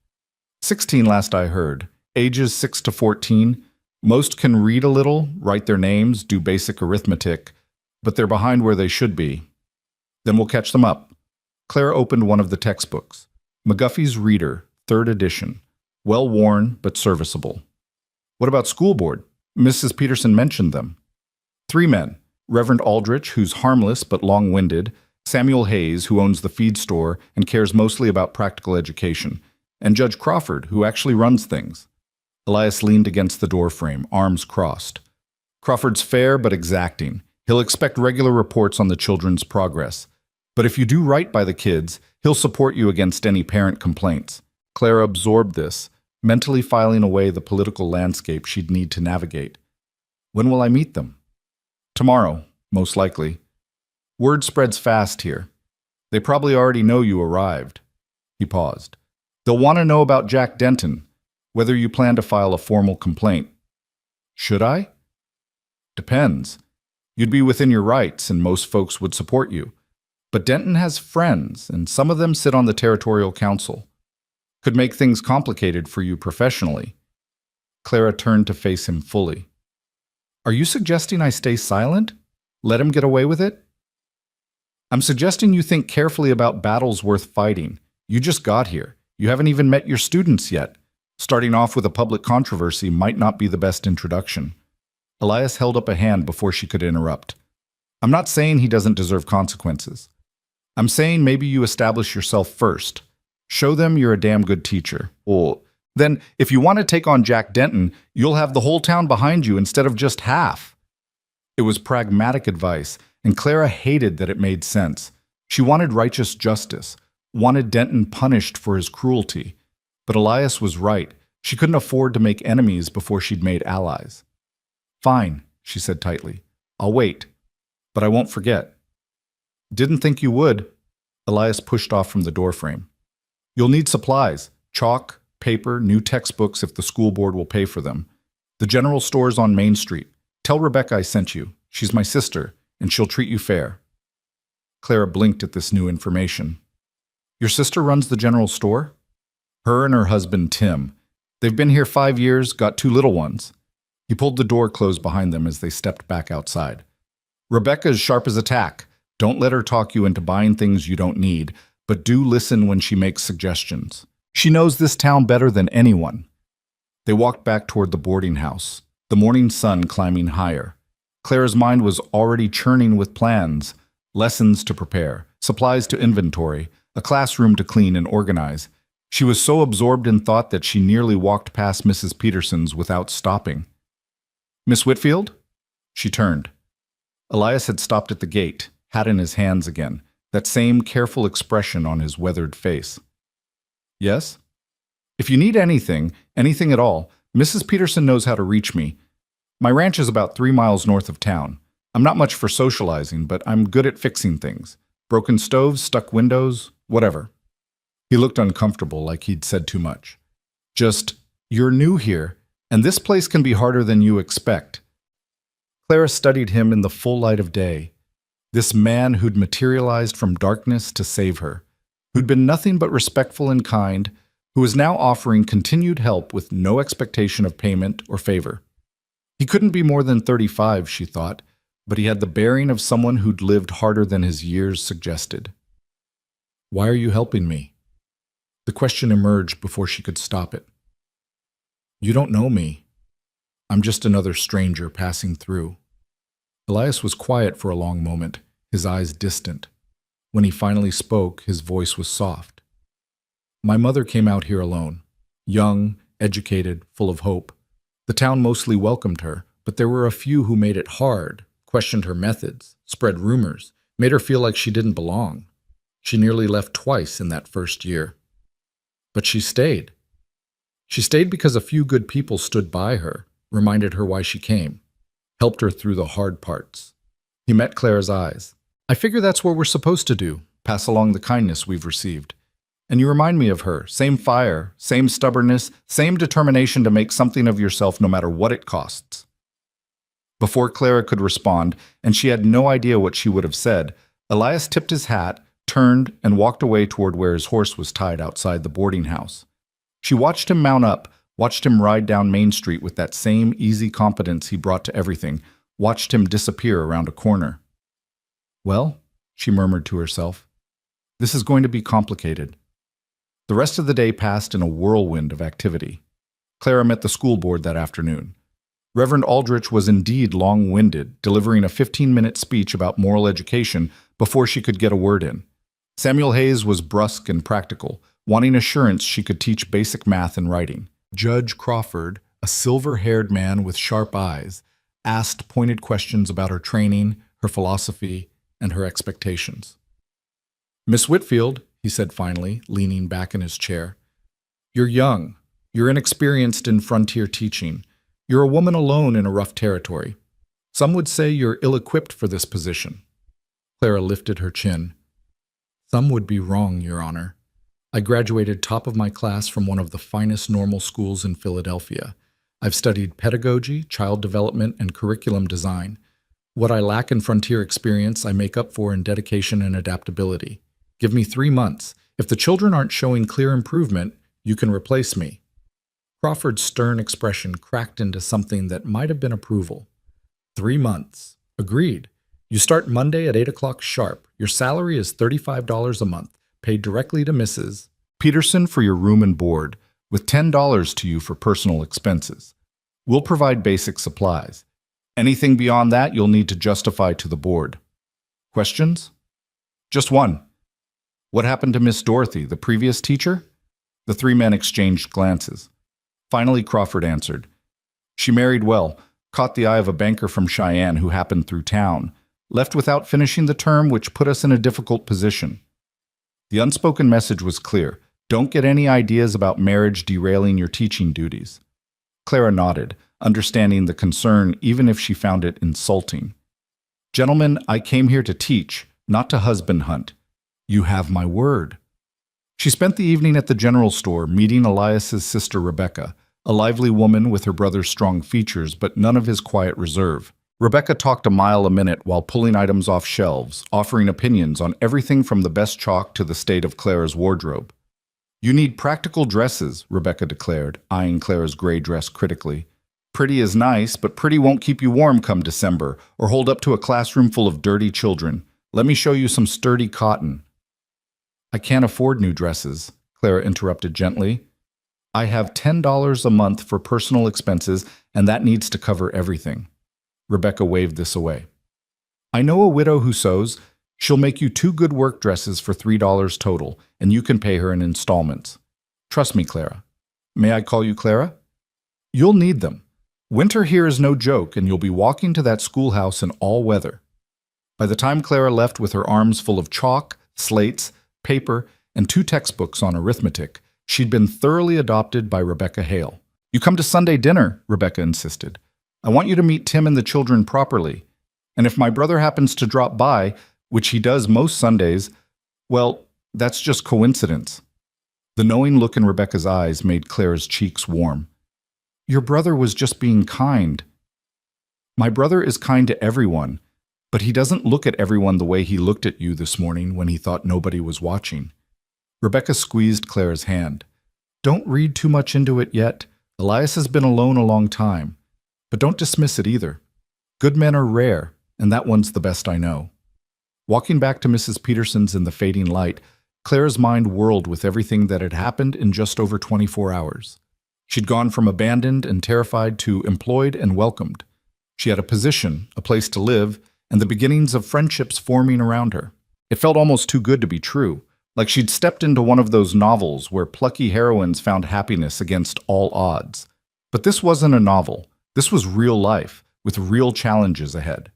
16 last I heard, ages 6 to 14. Most can read a little, write their names, do basic arithmetic, but they're behind where they should be. Then we'll catch them up. Clara opened one of the textbooks. McGuffey's Reader, 3rd edition. Well-worn, but serviceable. What about school board? Mrs. Peterson mentioned them. 3 men. Reverend Aldrich, who's harmless but long-winded, Samuel Hayes, who owns the feed store and cares mostly about practical education, and Judge Crawford, who actually runs things. Elias leaned against the doorframe, arms crossed. Crawford's fair but exacting. He'll expect regular reports on the children's progress. But if you do right by the kids, he'll support you against any parent complaints. Clara absorbed this, mentally filing away the political landscape she'd need to navigate. When will I meet them? Tomorrow, most likely. Word spreads fast here. They probably already know you arrived. He paused. They'll want to know about Jack Denton, whether you plan to file a formal complaint. Should I? Depends. You'd be within your rights, and most folks would support you. But Denton has friends, and some of them sit on the territorial council. Could make things complicated for you professionally. Clara turned to face him fully. Are you suggesting I stay silent? Let him get away with it? I'm suggesting you think carefully about battles worth fighting. You just got here. You haven't even met your students yet. Starting off with a public controversy might not be the best introduction. Elias held up a hand before she could interrupt. I'm not saying he doesn't deserve consequences. I'm saying maybe you establish yourself first. Show them you're a damn good teacher. Well, then, if you want to take on Jack Denton, you'll have the whole town behind you instead of just half. It was pragmatic advice, and Clara hated that it made sense. She wanted righteous justice, wanted Denton punished for his cruelty. But Elias was right. She couldn't afford to make enemies before she'd made allies. Fine, she said tightly. I'll wait. But I won't forget. Didn't think you would. Elias pushed off from the doorframe. You'll need supplies, chalk, paper, new textbooks if the school board will pay for them. The general store's on Main Street. Tell Rebecca I sent you. She's my sister, and she'll treat you fair. Clara blinked at this new information. Your sister runs the general store? Her and her husband, Tim. They've been here 5 years, got 2 little ones. He pulled the door closed behind them as they stepped back outside. Rebecca's sharp as a tack. Don't let her talk you into buying things you don't need, but do listen when she makes suggestions. She knows this town better than anyone. They walked back toward the boarding house, the morning sun climbing higher. Clara's mind was already churning with plans, lessons to prepare, supplies to inventory, a classroom to clean and organize. She was so absorbed in thought that she nearly walked past Mrs. Peterson's without stopping. Miss Whitfield? She turned. Elias had stopped at the gate, hat in his hands again, that same careful expression on his weathered face. Yes? If you need anything at all, Mrs. Peterson knows how to reach me. My ranch is about 3 miles north of town. I'm not much for socializing, but I'm good at fixing things. Broken stoves, stuck windows, whatever. He looked uncomfortable, like he'd said too much. Just, you're new here, and this place can be harder than you expect. Clara studied him in the full light of day. This man who'd materialized from darkness to save her, who'd been nothing but respectful and kind, who was now offering continued help with no expectation of payment or favor. He couldn't be more than 35, she thought, but he had the bearing of someone who'd lived harder than his years suggested. Why are you helping me? The question emerged before she could stop it. You don't know me. I'm just another stranger passing through. Elias was quiet for a long moment, his eyes distant. When he finally spoke, his voice was soft. My mother came out here alone, young, educated, full of hope. The town mostly welcomed her, but there were a few who made it hard, questioned her methods, spread rumors, Made her feel like she didn't belong. She nearly left twice in that first year. But she stayed. She stayed because a few good people stood by her, reminded her why she came, helped her through the hard parts. He met Clara's eyes. I figure that's what we're supposed to do, pass along the kindness we've received. And you remind me of her, same fire, same stubbornness, same determination to make something of yourself no matter what it costs. Before Clara could respond, and she had no idea what she would have said, Elias tipped his hat, turned, and walked away toward where his horse was tied outside the boarding house. She watched him mount up, watched him ride down Main Street with that same easy competence he brought to everything, watched him disappear around a corner. Well, she murmured to herself, this is going to be complicated. The rest of the day passed in a whirlwind of activity. Clara met the school board that afternoon. Reverend Aldrich was indeed long-winded, delivering a 15-minute speech about moral education before she could get a word in. Samuel Hayes was brusque and practical, wanting assurance she could teach basic math and writing. Judge Crawford, a silver-haired man with sharp eyes, asked pointed questions about her training, her philosophy, and her expectations. Miss Whitfield, he said finally, leaning back in his chair, you're young. You're inexperienced in frontier teaching. You're a woman alone in a rough territory. Some would say you're ill-equipped for this position. Clara lifted her chin. Some would be wrong, Your Honor. I graduated top of my class from one of the finest normal schools in Philadelphia. I've studied pedagogy, child development, and curriculum design. What I lack in frontier experience, I make up for in dedication and adaptability. Give me 3 months. If the children aren't showing clear improvement, you can replace me. Crawford's stern expression cracked into something that might have been approval. 3 months. Agreed. You start Monday at 8 o'clock sharp. Your salary is $35 a month, paid directly to Mrs. Peterson for your room and board, with $10 to you for personal expenses. We'll provide basic supplies. Anything beyond that you'll need to justify to the board. Questions? Just one. What happened to Miss Dorothy, the previous teacher? The three men exchanged glances. Finally, Crawford answered. She married well, caught the eye of a banker from Cheyenne who happened through town, left without finishing the term, which put us in a difficult position. The unspoken message was clear. Don't get any ideas about marriage derailing your teaching duties. Clara nodded, understanding the concern even if she found it insulting. Gentlemen, I came here to teach, not to husband hunt. You have my word. She spent the evening at the general store meeting Elias's sister Rebecca, a lively woman with her brother's strong features but none of his quiet reserve. Rebecca talked a mile a minute while pulling items off shelves, offering opinions on everything from the best chalk to the state of Clara's wardrobe. You need practical dresses, Rebecca declared, eyeing Clara's gray dress critically. Pretty is nice, but pretty won't keep you warm come December or hold up to a classroom full of dirty children. Let me show you some sturdy cotton. I can't afford new dresses, Clara interrupted gently. I have $10 a month for personal expenses, and that needs to cover everything. Rebecca waved this away. I know a widow who sews. She'll make you 2 good work dresses for $3 total, and you can pay her in installments. Trust me, Clara. May I call you Clara? You'll need them. Winter here is no joke, and you'll be walking to that schoolhouse in all weather. By the time Clara left with her arms full of chalk, slates, paper, and 2 textbooks on arithmetic, she'd been thoroughly adopted by Rebecca Hale. You come to Sunday dinner, Rebecca insisted. I want you to meet Tim and the children properly. And if my brother happens to drop by, which he does most Sundays, well, that's just coincidence. The knowing look in Rebecca's eyes made Clara's cheeks warm. Your brother was just being kind. My brother is kind to everyone, but he doesn't look at everyone the way he looked at you this morning when he thought nobody was watching. Rebecca squeezed Clara's hand. Don't read too much into it yet. Elias has been alone a long time. But don't dismiss it either. Good men are rare, and that one's the best I know. Walking back to Mrs. Peterson's in the fading light, Clara's mind whirled with everything that had happened in just over 24 hours. She'd gone from abandoned and terrified to employed and welcomed. She had a position, a place to live, and the beginnings of friendships forming around her. It felt almost too good to be true, like she'd stepped into one of those novels where plucky heroines found happiness against all odds. But this wasn't a novel. This was real life, with real challenges ahead.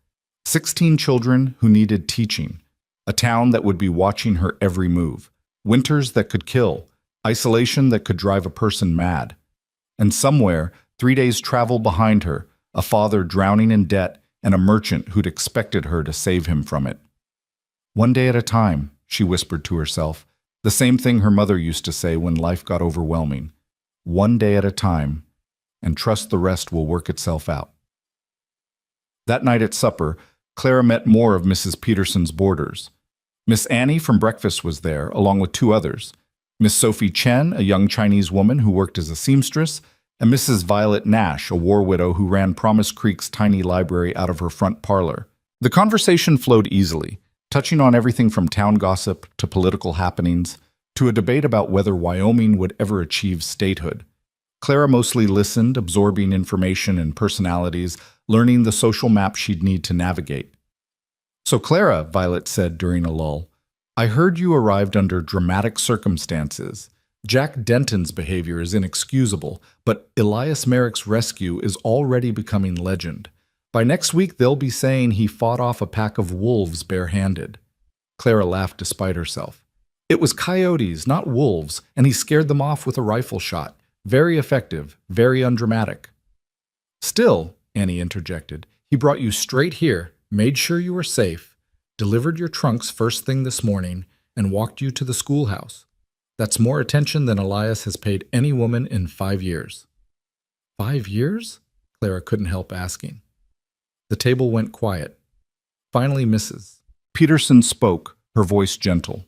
16 children who needed teaching, A town that would be watching her every move. Winters that could kill. Isolation that could drive a person mad. And somewhere, 3 days' travel behind her, a father drowning in debt and a merchant who'd expected her to save him from it. One day at a time, she whispered to herself, the same thing her mother used to say when life got overwhelming. One day at a time, and trust the rest will work itself out. That night at supper, Clara met more of Mrs. Peterson's boarders. Miss Annie from breakfast was there, along with 2 others. Miss Sophie Chen, a young Chinese woman who worked as a seamstress, and Mrs. Violet Nash, a war widow who ran Promise Creek's tiny library out of her front parlor. The conversation flowed easily, touching on everything from town gossip to political happenings to a debate about whether Wyoming would ever achieve statehood. Clara mostly listened, absorbing information and personalities, learning the social map she'd need to navigate. "So Clara," Violet said during a lull, "I heard you arrived under dramatic circumstances. Jack Denton's behavior is inexcusable, but Elias Merrick's rescue is already becoming legend. By next week they'll be saying he fought off a pack of wolves barehanded." Clara laughed despite herself. "It was coyotes, not wolves, and he scared them off with a rifle shot. Very effective, very undramatic." "Still," Annie interjected, "he brought you straight here, made sure you were safe, delivered your trunks first thing this morning, and walked you to the schoolhouse. That's more attention than Elias has paid any woman in 5 years." "5 years?" Clara couldn't help asking. The table went quiet. Finally, Mrs. Peterson spoke, her voice gentle.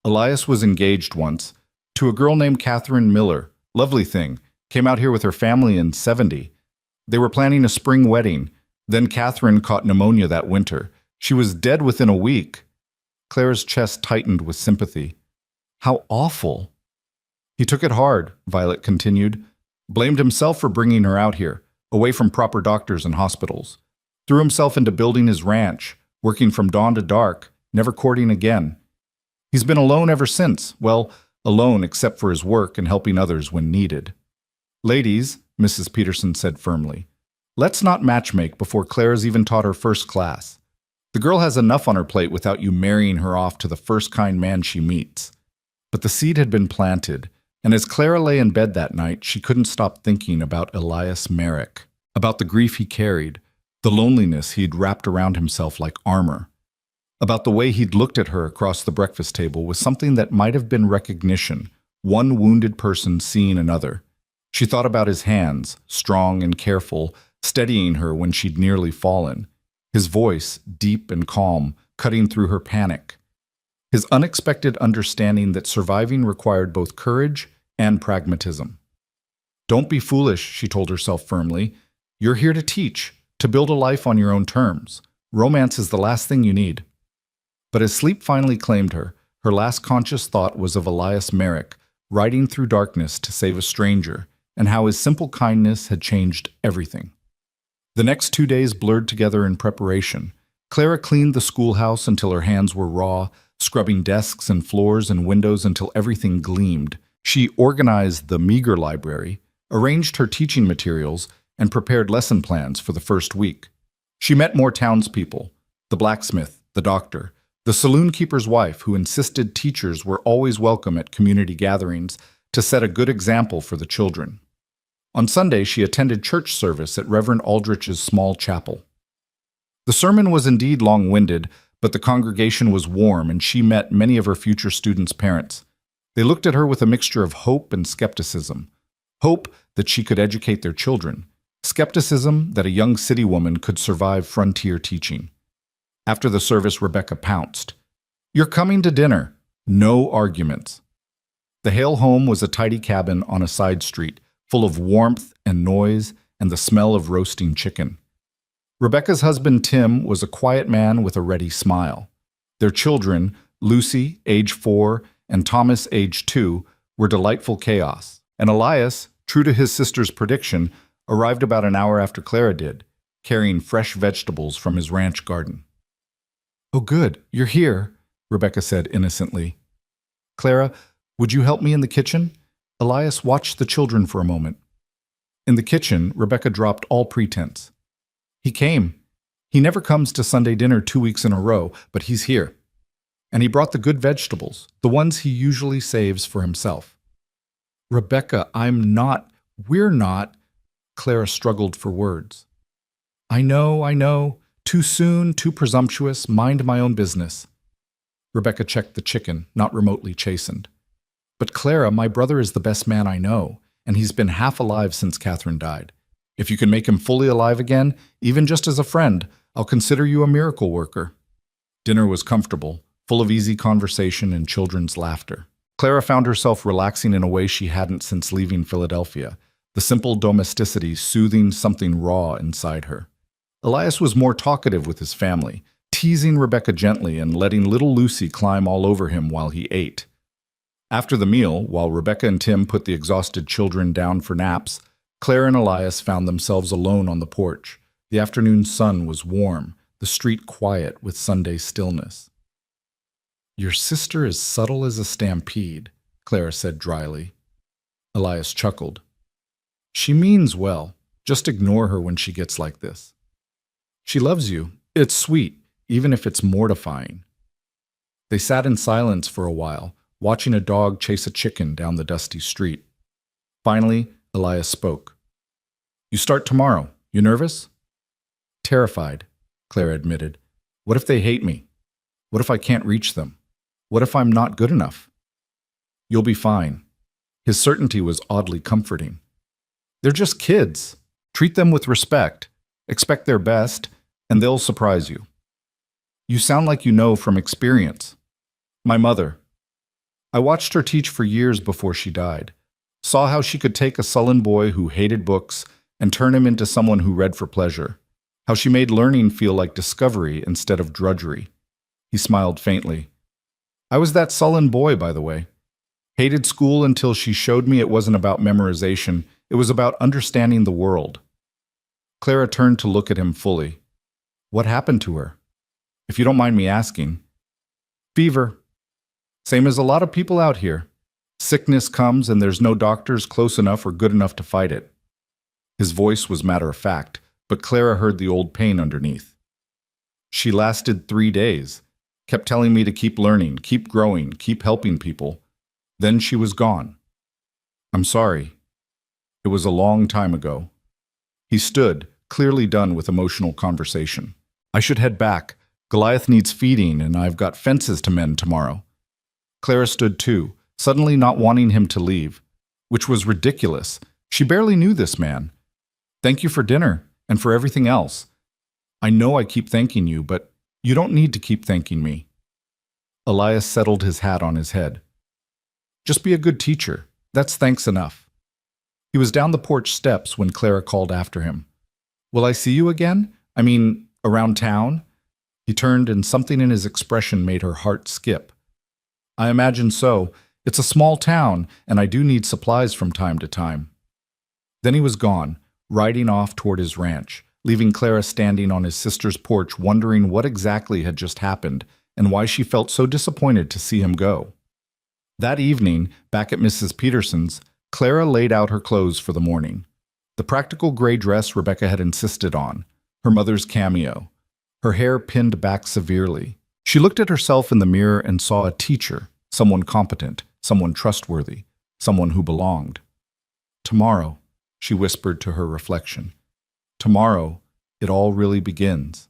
"Elias was engaged once, to a girl named Catherine Miller. Lovely thing. Came out here with her family in '70. They were planning a spring wedding. Then Catherine caught pneumonia that winter. She was dead within a week." Clara's chest tightened with sympathy. "How awful." "He took it hard," Violet continued. "Blamed himself for bringing her out here, away from proper doctors and hospitals. Threw himself into building his ranch, working from dawn to dark, never courting again. He's been alone ever since. Well, alone except for his work and helping others when needed." "Ladies," Mrs. Peterson said firmly, "let's not matchmake before Clara's even taught her first class. The girl has enough on her plate without you marrying her off to the first kind man she meets." But the seed had been planted, and as Clara lay in bed that night, she couldn't stop thinking about Elias Merrick, about the grief he carried, the loneliness he'd wrapped around himself like armor, about the way he'd looked at her across the breakfast table with something that might have been recognition, one wounded person seeing another. She thought about his hands, strong and careful, steadying her when she'd nearly fallen. His voice, deep and calm, cutting through her panic. His unexpected understanding that surviving required both courage and pragmatism. "Don't be foolish," she told herself firmly. "You're here to teach, to build a life on your own terms. Romance is the last thing you need." But as sleep finally claimed her, her last conscious thought was of Elias Merrick, riding through darkness to save a stranger, and how his simple kindness had changed everything. The next 2 days blurred together in preparation. Clara cleaned the schoolhouse until her hands were raw, scrubbing desks and floors and windows until everything gleamed. She organized the meager library, arranged her teaching materials, and prepared lesson plans for the first week. She met more townspeople, the blacksmith, the doctor, the saloon keeper's wife who insisted teachers were always welcome at community gatherings to set a good example for the children. On Sunday, she attended church service at Reverend Aldrich's small chapel. The sermon was indeed long-winded, but the congregation was warm and she met many of her future students' parents. They looked at her with a mixture of hope and skepticism. Hope that she could educate their children. Skepticism that a young city woman could survive frontier teaching. After the service, Rebecca pounced. "You're coming to dinner. No arguments." The Hale home was a tidy cabin on a side street, full of warmth and noise and the smell of roasting chicken. Rebecca's husband Tim was a quiet man with a ready smile. Their children, Lucy, age 4, and Thomas, age 2, were delightful chaos. And Elias, true to his sister's prediction, arrived about an hour after Clara did, carrying fresh vegetables from his ranch garden. "Oh good, you're here," Rebecca said innocently. "Clara, would you help me in the kitchen?" Elias watched the children for a moment. In the kitchen, Rebecca dropped all pretense. "He came. He never comes to Sunday dinner 2 weeks in a row, but he's here." And he brought the good vegetables, the ones he usually saves for himself. Rebecca, we're not, Clara struggled for words. I know. Too soon, too presumptuous, mind my own business. Rebecca checked the chicken, not remotely chastened. But Clara, my brother is the best man I know, and he's been half alive since Catherine died. If you can make him fully alive again, even just as a friend, I'll consider you a miracle worker. Dinner was comfortable, full of easy conversation and children's laughter. Clara found herself relaxing in a way she hadn't since leaving Philadelphia, the simple domesticity soothing something raw inside her. Elias was more talkative with his family, teasing Rebecca gently and letting little Lucy climb all over him while he ate. After the meal, while Rebecca and Tim put the exhausted children down for naps, Claire and Elias found themselves alone on the porch. The afternoon sun was warm, the street quiet with Sunday stillness. Your sister is subtle as a stampede, Clara said dryly. Elias chuckled. She means well. Just ignore her when she gets like this. She loves you. It's sweet, even if it's mortifying. They sat in silence for a while, watching a dog chase a chicken down the dusty street. Finally, Elias spoke. You start tomorrow. You nervous? Terrified, Clara admitted. What if they hate me? What if I can't reach them? What if I'm not good enough? You'll be fine. His certainty was oddly comforting. They're just kids. Treat them with respect. Expect their best, and they'll surprise you. You sound like you know from experience. My mother. I watched her teach for years before she died. Saw how she could take a sullen boy who hated books and turn him into someone who read for pleasure. How she made learning feel like discovery instead of drudgery. He smiled faintly. I was that sullen boy, by the way. Hated school until she showed me it wasn't about memorization. It was about understanding the world. Clara turned to look at him fully. What happened to her? If you don't mind me asking. Fever. Same as a lot of people out here. Sickness comes and there's no doctors close enough or good enough to fight it. His voice was matter of fact, but Clara heard the old pain underneath. She lasted 3 days, kept telling me to keep learning, keep growing, keep helping people. Then she was gone. I'm sorry. It was a long time ago. He stood, clearly done with emotional conversation. I should head back. Goliath needs feeding, and I've got fences to mend tomorrow. Clara stood too, suddenly not wanting him to leave, which was ridiculous. She barely knew this man. Thank you for dinner, and for everything else. I know I keep thanking you, but you don't need to keep thanking me. Elias settled his hat on his head. Just be a good teacher. That's thanks enough. He was down the porch steps when Clara called after him. Will I see you again? I mean, around town? He turned and something in his expression made her heart skip. I imagine so. It's a small town, and I do need supplies from time to time. Then he was gone, riding off toward his ranch, leaving Clara standing on his sister's porch wondering what exactly had just happened and why she felt so disappointed to see him go. That evening, back at Mrs. Peterson's, Clara laid out her clothes for the morning. The practical gray dress Rebecca had insisted on, her mother's cameo, her hair pinned back severely. She looked at herself in the mirror and saw a teacher, someone competent, someone trustworthy, someone who belonged. Tomorrow, she whispered to her reflection. Tomorrow, it all really begins.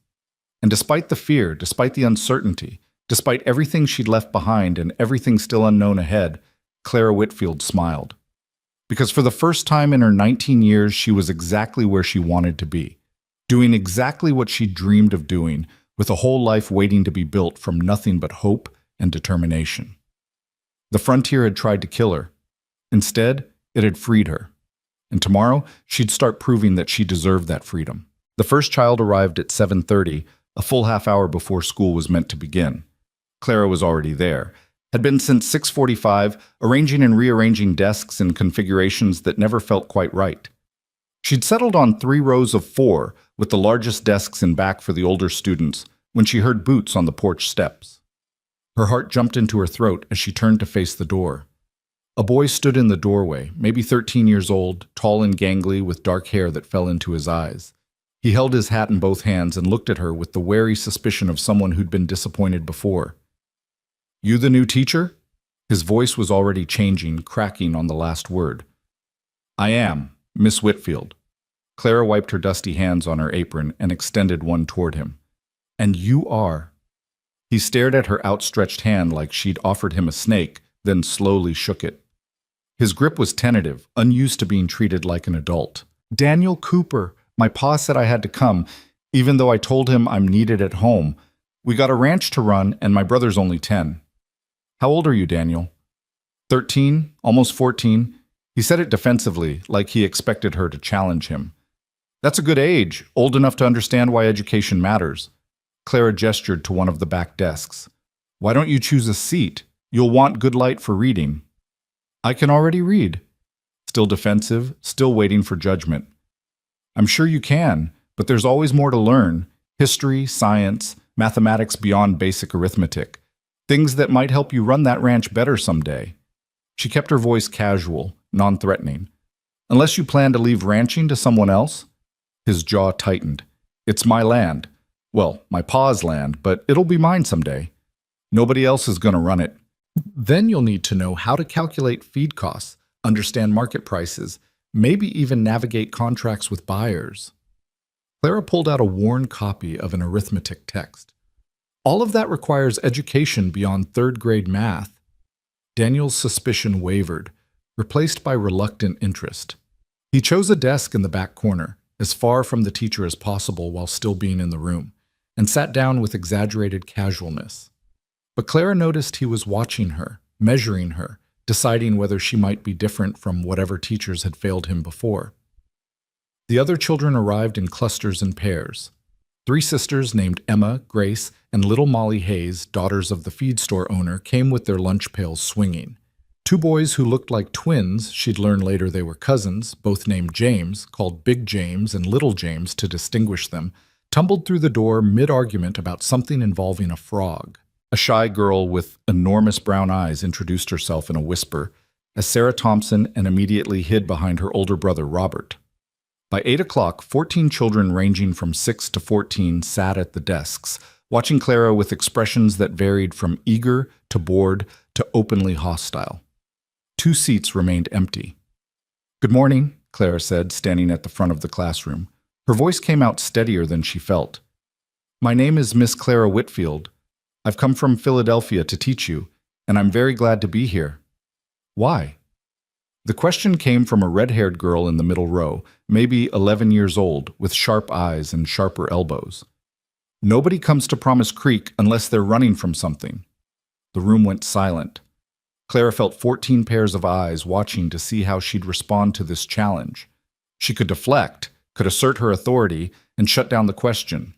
And despite the fear, despite the uncertainty, despite everything she'd left behind and everything still unknown ahead, Clara Whitfield smiled. Because for the first time in her 19 years, she was exactly where she wanted to be, doing exactly what she dreamed of doing, with a whole life waiting to be built from nothing but hope and determination. The frontier had tried to kill her. Instead, it had freed her. And tomorrow, she'd start proving that she deserved that freedom. The first child arrived at 7:30, a full half hour before school was meant to begin. Clara was already there, had been since 6:45, arranging and rearranging desks in configurations that never felt quite right. She'd settled on 3 rows of 4, with the largest desks in back for the older students, when she heard boots on the porch steps. Her heart jumped into her throat as she turned to face the door. A boy stood in the doorway, maybe 13 years old, tall and gangly, with dark hair that fell into his eyes. He held his hat in both hands and looked at her with the wary suspicion of someone who'd been disappointed before. You the new teacher? His voice was already changing, cracking on the last word. I am, Miss Whitfield. Clara wiped her dusty hands on her apron and extended one toward him. And you are. He stared at her outstretched hand like she'd offered him a snake, then slowly shook it. His grip was tentative, unused to being treated like an adult. Daniel Cooper. My pa said I had to come, even though I told him I'm needed at home. We got a ranch to run, and my brother's only 10. How old are you, Daniel? 13, almost 14. He said it defensively, like he expected her to challenge him. That's a good age, old enough to understand why education matters. Clara gestured to one of the back desks. Why don't you choose a seat? You'll want good light for reading. I can already read. Still defensive, still waiting for judgment. I'm sure you can, but there's always more to learn. History, science, mathematics beyond basic arithmetic. Things that might help you run that ranch better someday. She kept her voice casual, non-threatening. Unless you plan to leave ranching to someone else? His jaw tightened. It's my land. Well, my pa's land, but it'll be mine someday. Nobody else is going to run it. Then you'll need to know how to calculate feed costs, understand market prices, maybe even navigate contracts with buyers. Clara pulled out a worn copy of an arithmetic text. All of that requires education beyond third-grade math. Daniel's suspicion wavered, replaced by reluctant interest. He chose a desk in the back corner, as far from the teacher as possible while still being in the room, and sat down with exaggerated casualness. But Clara noticed he was watching her, measuring her, deciding whether she might be different from whatever teachers had failed him before. The other children arrived in clusters and pairs. 3 sisters named Emma, Grace, and little Molly Hayes, daughters of the feed store owner, came with their lunch pails swinging. 2 boys who looked like twins, she'd learn later they were cousins, both named James, called Big James and Little James to distinguish them, tumbled through the door mid-argument about something involving a frog. A shy girl with enormous brown eyes introduced herself in a whisper as Sarah Thompson and immediately hid behind her older brother Robert. By 8 o'clock, 14 children ranging from 6 to 14 sat at the desks, watching Clara with expressions that varied from eager to bored to openly hostile. 2 seats remained empty. Good morning, Clara said, standing at the front of the classroom. Her voice came out steadier than she felt. My name is Miss Clara Whitfield. I've come from Philadelphia to teach you, and I'm very glad to be here. Why? The question came from a red-haired girl in the middle row, maybe 11 years old, with sharp eyes and sharper elbows. Nobody comes to Promise Creek unless they're running from something. The room went silent. Clara felt 14 pairs of eyes watching to see how she'd respond to this challenge. She could deflect, could assert her authority, and shut down the question.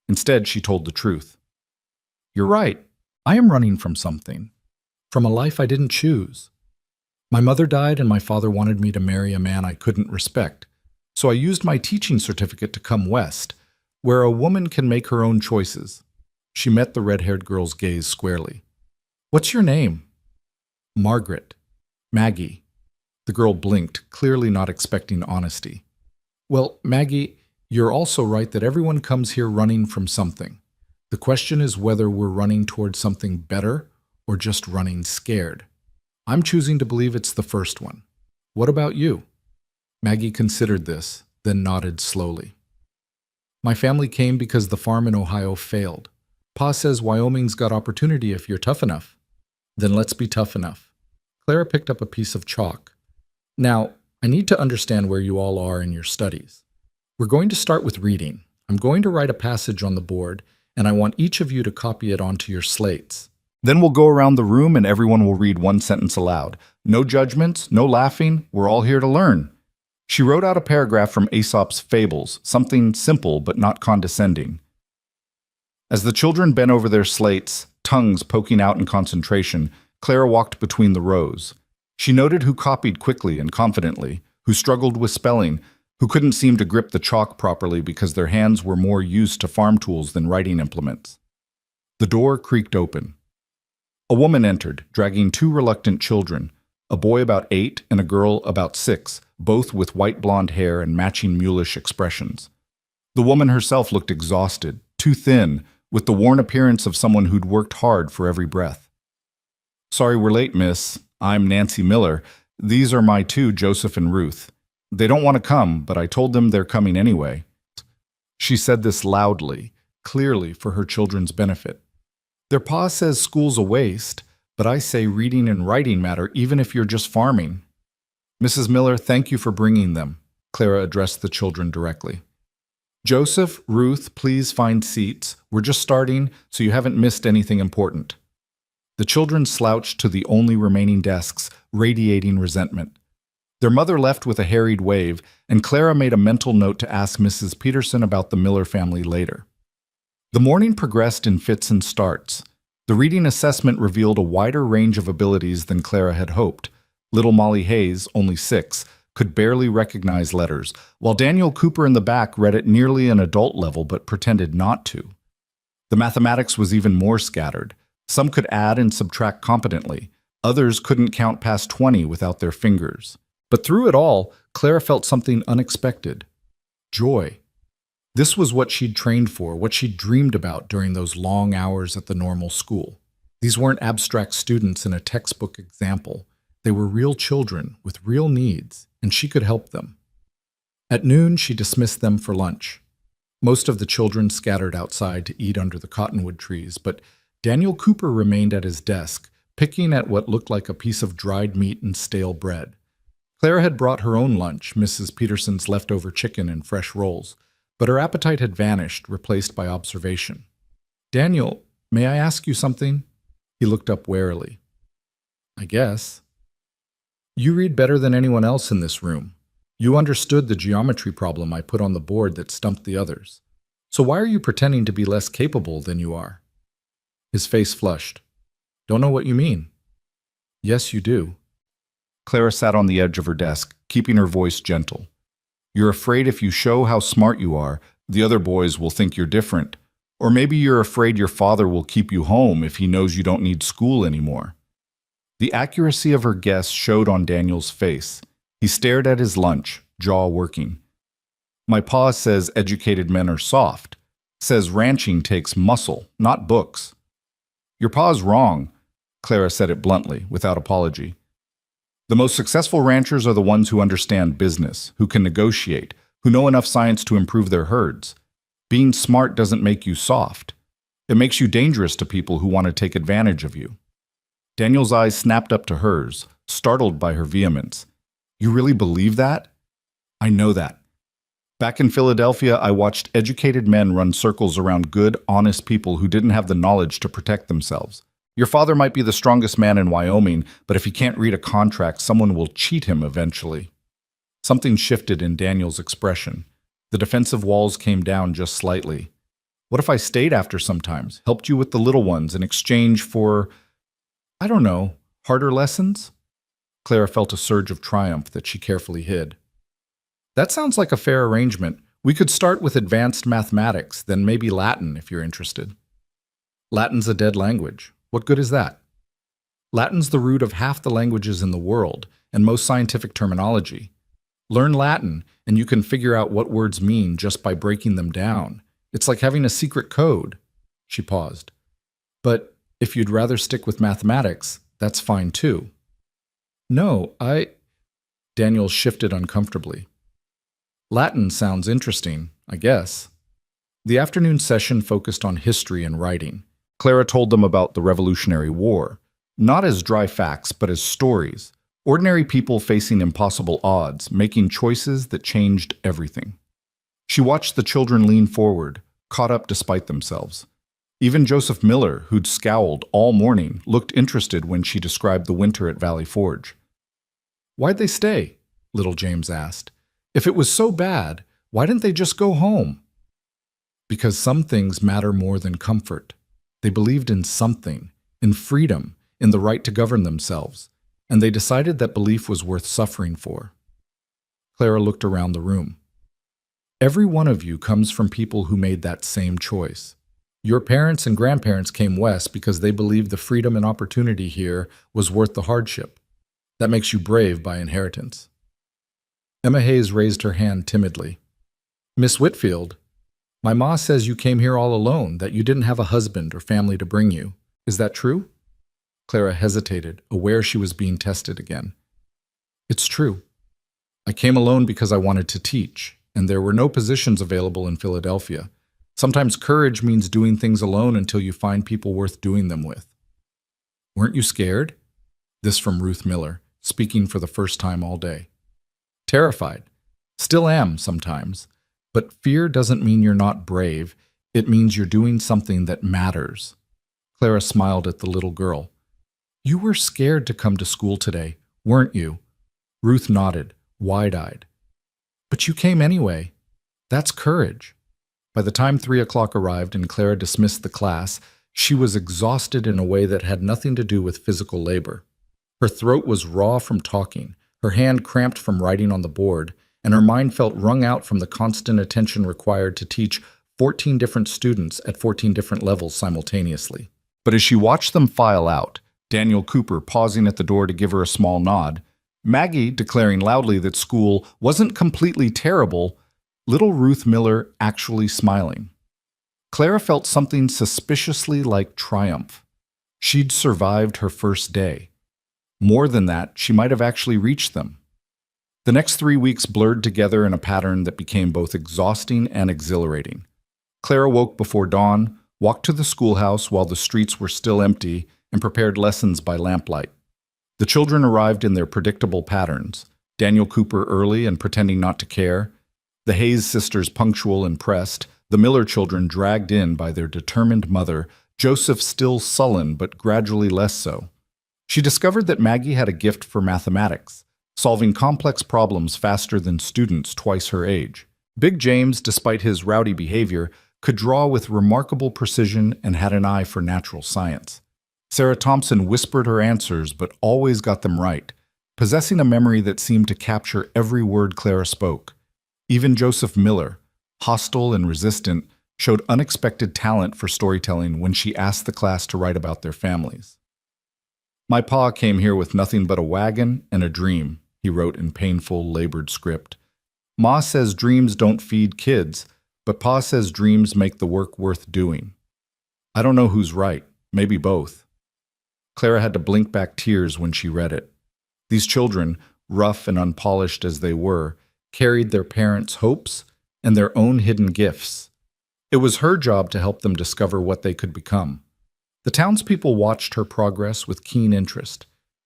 Instead, she told the truth. You're right. I am running from something. From a life I didn't choose. My mother died and my father wanted me to marry a man I couldn't respect. So I used my teaching certificate to come west, where a woman can make her own choices. She met the red-haired girl's gaze squarely. What's your name? Margaret. Maggie. The girl blinked, clearly not expecting honesty. Well, Maggie, you're also right that everyone comes here running from something. The question is whether we're running towards something better or just running scared. I'm choosing to believe it's the first one. What about you? Maggie considered this, then nodded slowly. My family came because the farm in Ohio failed. Pa says Wyoming's got opportunity if you're tough enough. Then let's be tough enough. Clara picked up a piece of chalk. Now, I need to understand where you all are in your studies. We're going to start with reading. I'm going to write a passage on the board, and I want each of you to copy it onto your slates. Then we'll go around the room and everyone will read one sentence aloud. No judgments, no laughing, we're all here to learn. She wrote out a paragraph from Aesop's Fables, something simple but not condescending. As the children bent over their slates, tongues poking out in concentration, Clara walked between the rows. She noted who copied quickly and confidently, who struggled with spelling, who couldn't seem to grip the chalk properly because their hands were more used to farm tools than writing implements. The door creaked open. A woman entered, dragging 2 reluctant children, a boy about 8 and a girl about 6, both with white blonde hair and matching mulish expressions. The woman herself looked exhausted, too thin, with the worn appearance of someone who'd worked hard for every breath. Sorry we're late, miss. I'm Nancy Miller. These are my two, Joseph and Ruth. They don't want to come, but I told them they're coming anyway. She said this loudly, clearly for her children's benefit. Their pa says school's a waste, but I say reading and writing matter even if you're just farming. Mrs. Miller, thank you for bringing them, Clara addressed the children directly. Joseph, Ruth, please find seats. We're just starting, so you haven't missed anything important. The children slouched to the only remaining desks, radiating resentment. Their mother left with a harried wave, and Clara made a mental note to ask Mrs. Peterson about the Miller family later. The morning progressed in fits and starts. The reading assessment revealed a wider range of abilities than Clara had hoped. Little Molly Hayes, only 6, could barely recognize letters, while Daniel Cooper in the back read at nearly an adult level but pretended not to. The mathematics was even more scattered. Some could add and subtract competently. Others couldn't count past 20 without their fingers. But through it all, Clara felt something unexpected. Joy. This was what she'd trained for, what she'd dreamed about during those long hours at the normal school. These weren't abstract students in a textbook example. They were real children with real needs, and she could help them. At noon, she dismissed them for lunch. Most of the children scattered outside to eat under the cottonwood trees, but Daniel Cooper remained at his desk, picking at what looked like a piece of dried meat and stale bread. Clara had brought her own lunch, Mrs. Peterson's leftover chicken and fresh rolls, but her appetite had vanished, replaced by observation. Daniel, may I ask you something? He looked up warily. I guess. You read better than anyone else in this room. You understood the geometry problem I put on the board that stumped the others. So why are you pretending to be less capable than you are? His face flushed. Don't know what you mean. Yes, you do. Clara sat on the edge of her desk, keeping her voice gentle. You're afraid if you show how smart you are, the other boys will think you're different. Or maybe you're afraid your father will keep you home if he knows you don't need school anymore. The accuracy of her guess showed on Daniel's face. He stared at his lunch, jaw working. My pa says educated men are soft. Says ranching takes muscle, not books. Your pa's wrong, Clara said it bluntly, without apology. The most successful ranchers are the ones who understand business, who can negotiate, who know enough science to improve their herds. Being smart doesn't make you soft. It makes you dangerous to people who want to take advantage of you. Daniel's eyes snapped up to hers, startled by her vehemence. You really believe that? I know that. Back in Philadelphia, I watched educated men run circles around good, honest people who didn't have the knowledge to protect themselves. Your father might be the strongest man in Wyoming, but if he can't read a contract, someone will cheat him eventually. Something shifted in Daniel's expression. The defensive walls came down just slightly. What if I stayed after sometimes, helped you with the little ones in exchange for, I don't know, harder lessons? Clara felt a surge of triumph that she carefully hid. That sounds like a fair arrangement. We could start with advanced mathematics, then maybe Latin if you're interested. Latin's a dead language. What good is that? Latin's the root of half the languages in the world and most scientific terminology. Learn Latin, and you can figure out what words mean just by breaking them down. It's like having a secret code. She paused. But if you'd rather stick with mathematics, that's fine too. No, Daniel shifted uncomfortably. Latin sounds interesting, I guess. The afternoon session focused on history and writing. Clara told them about the Revolutionary War, not as dry facts, but as stories. Ordinary people facing impossible odds, making choices that changed everything. She watched the children lean forward, caught up despite themselves. Even Joseph Miller, who'd scowled all morning, looked interested when she described the winter at Valley Forge. Why'd they stay? Little James asked. If it was so bad, why didn't they just go home? Because some things matter more than comfort. They believed in something, in freedom, in the right to govern themselves, and they decided that belief was worth suffering for. Clara looked around the room. Every one of you comes from people who made that same choice. Your parents and grandparents came west because they believed the freedom and opportunity here was worth the hardship. That makes you brave by inheritance. Emma Hayes raised her hand timidly. Miss Whitfield, my ma says you came here all alone, that you didn't have a husband or family to bring you. Is that true? Clara hesitated, aware she was being tested again. It's true. I came alone because I wanted to teach, and there were no positions available in Philadelphia. Sometimes courage means doing things alone until you find people worth doing them with. Weren't you scared? This from Ruth Miller, speaking for the first time all day. Terrified. Still am sometimes. But fear doesn't mean you're not brave. It means you're doing something that matters. Clara smiled at the little girl. You were scared to come to school today, weren't you? Ruth nodded, wide-eyed. But you came anyway. That's courage. By the time 3 o'clock arrived and Clara dismissed the class, she was exhausted in a way that had nothing to do with physical labor. Her throat was raw from talking, her hand cramped from writing on the board, and her mind felt wrung out from the constant attention required to teach 14 different students at 14 different levels simultaneously. But as she watched them file out, Daniel Cooper pausing at the door to give her a small nod, Maggie declaring loudly that school wasn't completely terrible, little Ruth Miller actually smiling. Clara felt something suspiciously like triumph. She'd survived her first day. More than that, she might have actually reached them. The next 3 weeks blurred together in a pattern that became both exhausting and exhilarating. Clara woke before dawn, walked to the schoolhouse while the streets were still empty, and prepared lessons by lamplight. The children arrived in their predictable patterns, Daniel Cooper early and pretending not to care, the Hayes sisters punctual and pressed, the Miller children dragged in by their determined mother, Joseph still sullen but gradually less so. She discovered that Maggie had a gift for mathematics, solving complex problems faster than students twice her age. Big James, despite his rowdy behavior, could draw with remarkable precision and had an eye for natural science. Sarah Thompson whispered her answers but always got them right, possessing a memory that seemed to capture every word Clara spoke. Even Joseph Miller, hostile and resistant, showed unexpected talent for storytelling when she asked the class to write about their families. My pa came here with nothing but a wagon and a dream, he wrote in painful, labored script. Ma says dreams don't feed kids, but Pa says dreams make the work worth doing. I don't know who's right, maybe both. Clara had to blink back tears when she read it. These children, rough and unpolished as they were, carried their parents' hopes and their own hidden gifts. It was her job to help them discover what they could become. The townspeople watched her progress with keen interest.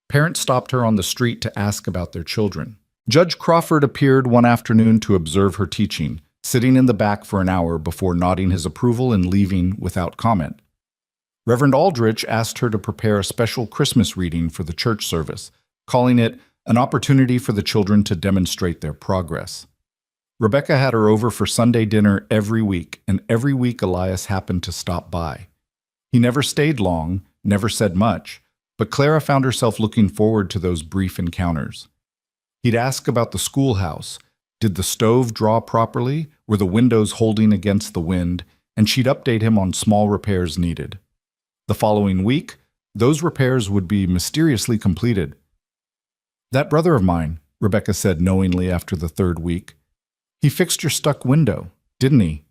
Parents stopped her on the street to ask about their children. Judge Crawford appeared one afternoon to observe her teaching, sitting in the back for an hour before nodding his approval and leaving without comment. Reverend Aldrich asked her to prepare a special Christmas reading for the church service, calling it an opportunity for the children to demonstrate their progress. Rebecca had her over for Sunday dinner every week, and every week Elias happened to stop by. He never stayed long, never said much, but Clara found herself looking forward to those brief encounters. He'd ask about the schoolhouse. Did the stove draw properly? Were the windows holding against the wind? And she'd update him on small repairs needed. The following week, those repairs would be mysteriously completed. That brother of mine, Rebecca said knowingly after the third week. He fixed your stuck window, didn't he?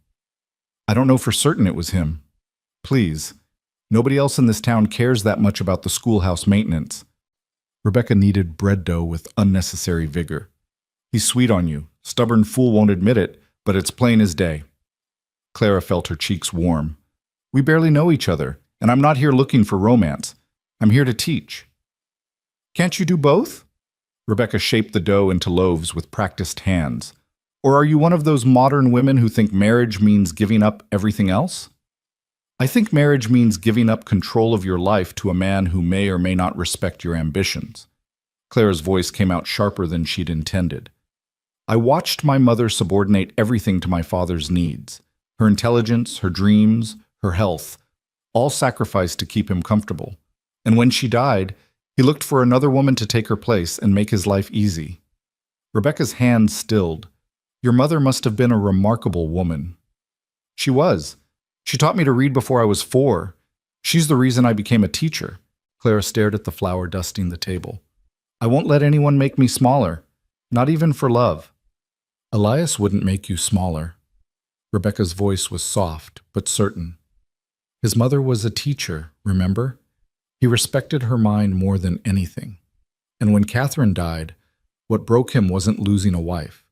I don't know for certain it was him. Please. Nobody else in this town cares that much about the schoolhouse maintenance. Rebecca kneaded bread dough with unnecessary vigor. He's sweet on you. Stubborn fool won't admit it, but it's plain as day. Clara felt her cheeks warm. We barely know each other, and I'm not here looking for romance. I'm here to teach. Can't you do both? Rebecca shaped the dough into loaves with practiced hands. Or are you one of those modern women who think marriage means giving up everything else? I think marriage means giving up control of your life to a man who may or may not respect your ambitions. Clara's voice came out sharper than she'd intended. I watched my mother subordinate everything to my father's needs. Her intelligence, her dreams, her health, all sacrificed to keep him comfortable. And when she died, he looked for another woman to take her place and make his life easy. Rebecca's hand stilled. Your mother must have been a remarkable woman. She was. She taught me to read before I was 4. She's the reason I became a teacher. Clara stared at the flour dusting the table. I won't let anyone make me smaller, not even for love. Elias wouldn't make you smaller. Rebecca's voice was soft but certain. His mother was a teacher, remember? He respected her mind more than anything. And when Catherine died, what broke him wasn't losing a wife.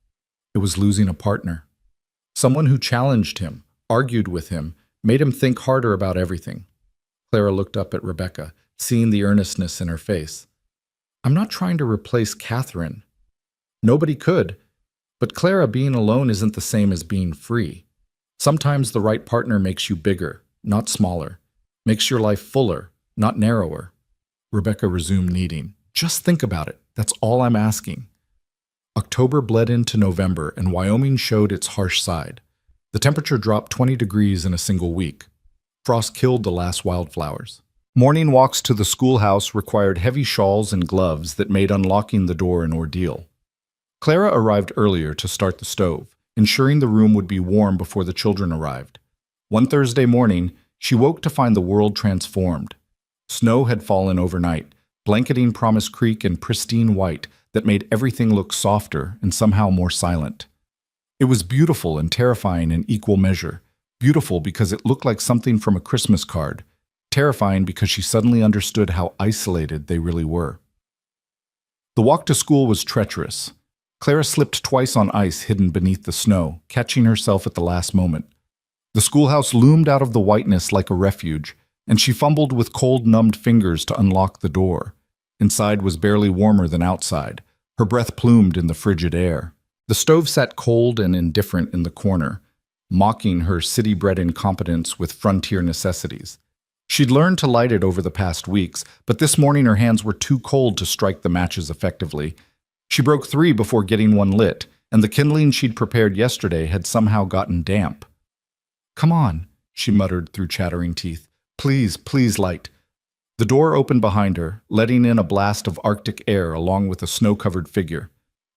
It was losing a partner. Someone who challenged him, argued with him, made him think harder about everything. Clara looked up at Rebecca, seeing the earnestness in her face. I'm not trying to replace Catherine. Nobody could. But Clara, being alone isn't the same as being free. Sometimes the right partner makes you bigger, not smaller. Makes your life fuller, not narrower. Rebecca resumed kneading. Just think about it. That's all I'm asking. October bled into November, and Wyoming showed its harsh side. The temperature dropped 20 degrees in a single week. Frost killed the last wildflowers. Morning walks to the schoolhouse required heavy shawls and gloves that made unlocking the door an ordeal. Clara arrived earlier to start the stove, ensuring the room would be warm before the children arrived. One Thursday morning, she woke to find the world transformed. Snow had fallen overnight, blanketing Promise Creek in pristine white that made everything look softer and somehow more silent. It was beautiful and terrifying in equal measure. Beautiful because it looked like something from a Christmas card. Terrifying because she suddenly understood how isolated they really were. The walk to school was treacherous. Clara slipped twice on ice hidden beneath the snow, catching herself at the last moment. The schoolhouse loomed out of the whiteness like a refuge, and she fumbled with cold, numbed fingers to unlock the door. Inside was barely warmer than outside. Her breath plumed in the frigid air. The stove sat cold and indifferent in the corner, mocking her city-bred incompetence with frontier necessities. She'd learned to light it over the past weeks, but this morning her hands were too cold to strike the matches effectively. She broke 3 before getting one lit, and the kindling she'd prepared yesterday had somehow gotten damp. Come on, she muttered through chattering teeth. Please, please light. The door opened behind her, letting in a blast of Arctic air along with a snow-covered figure.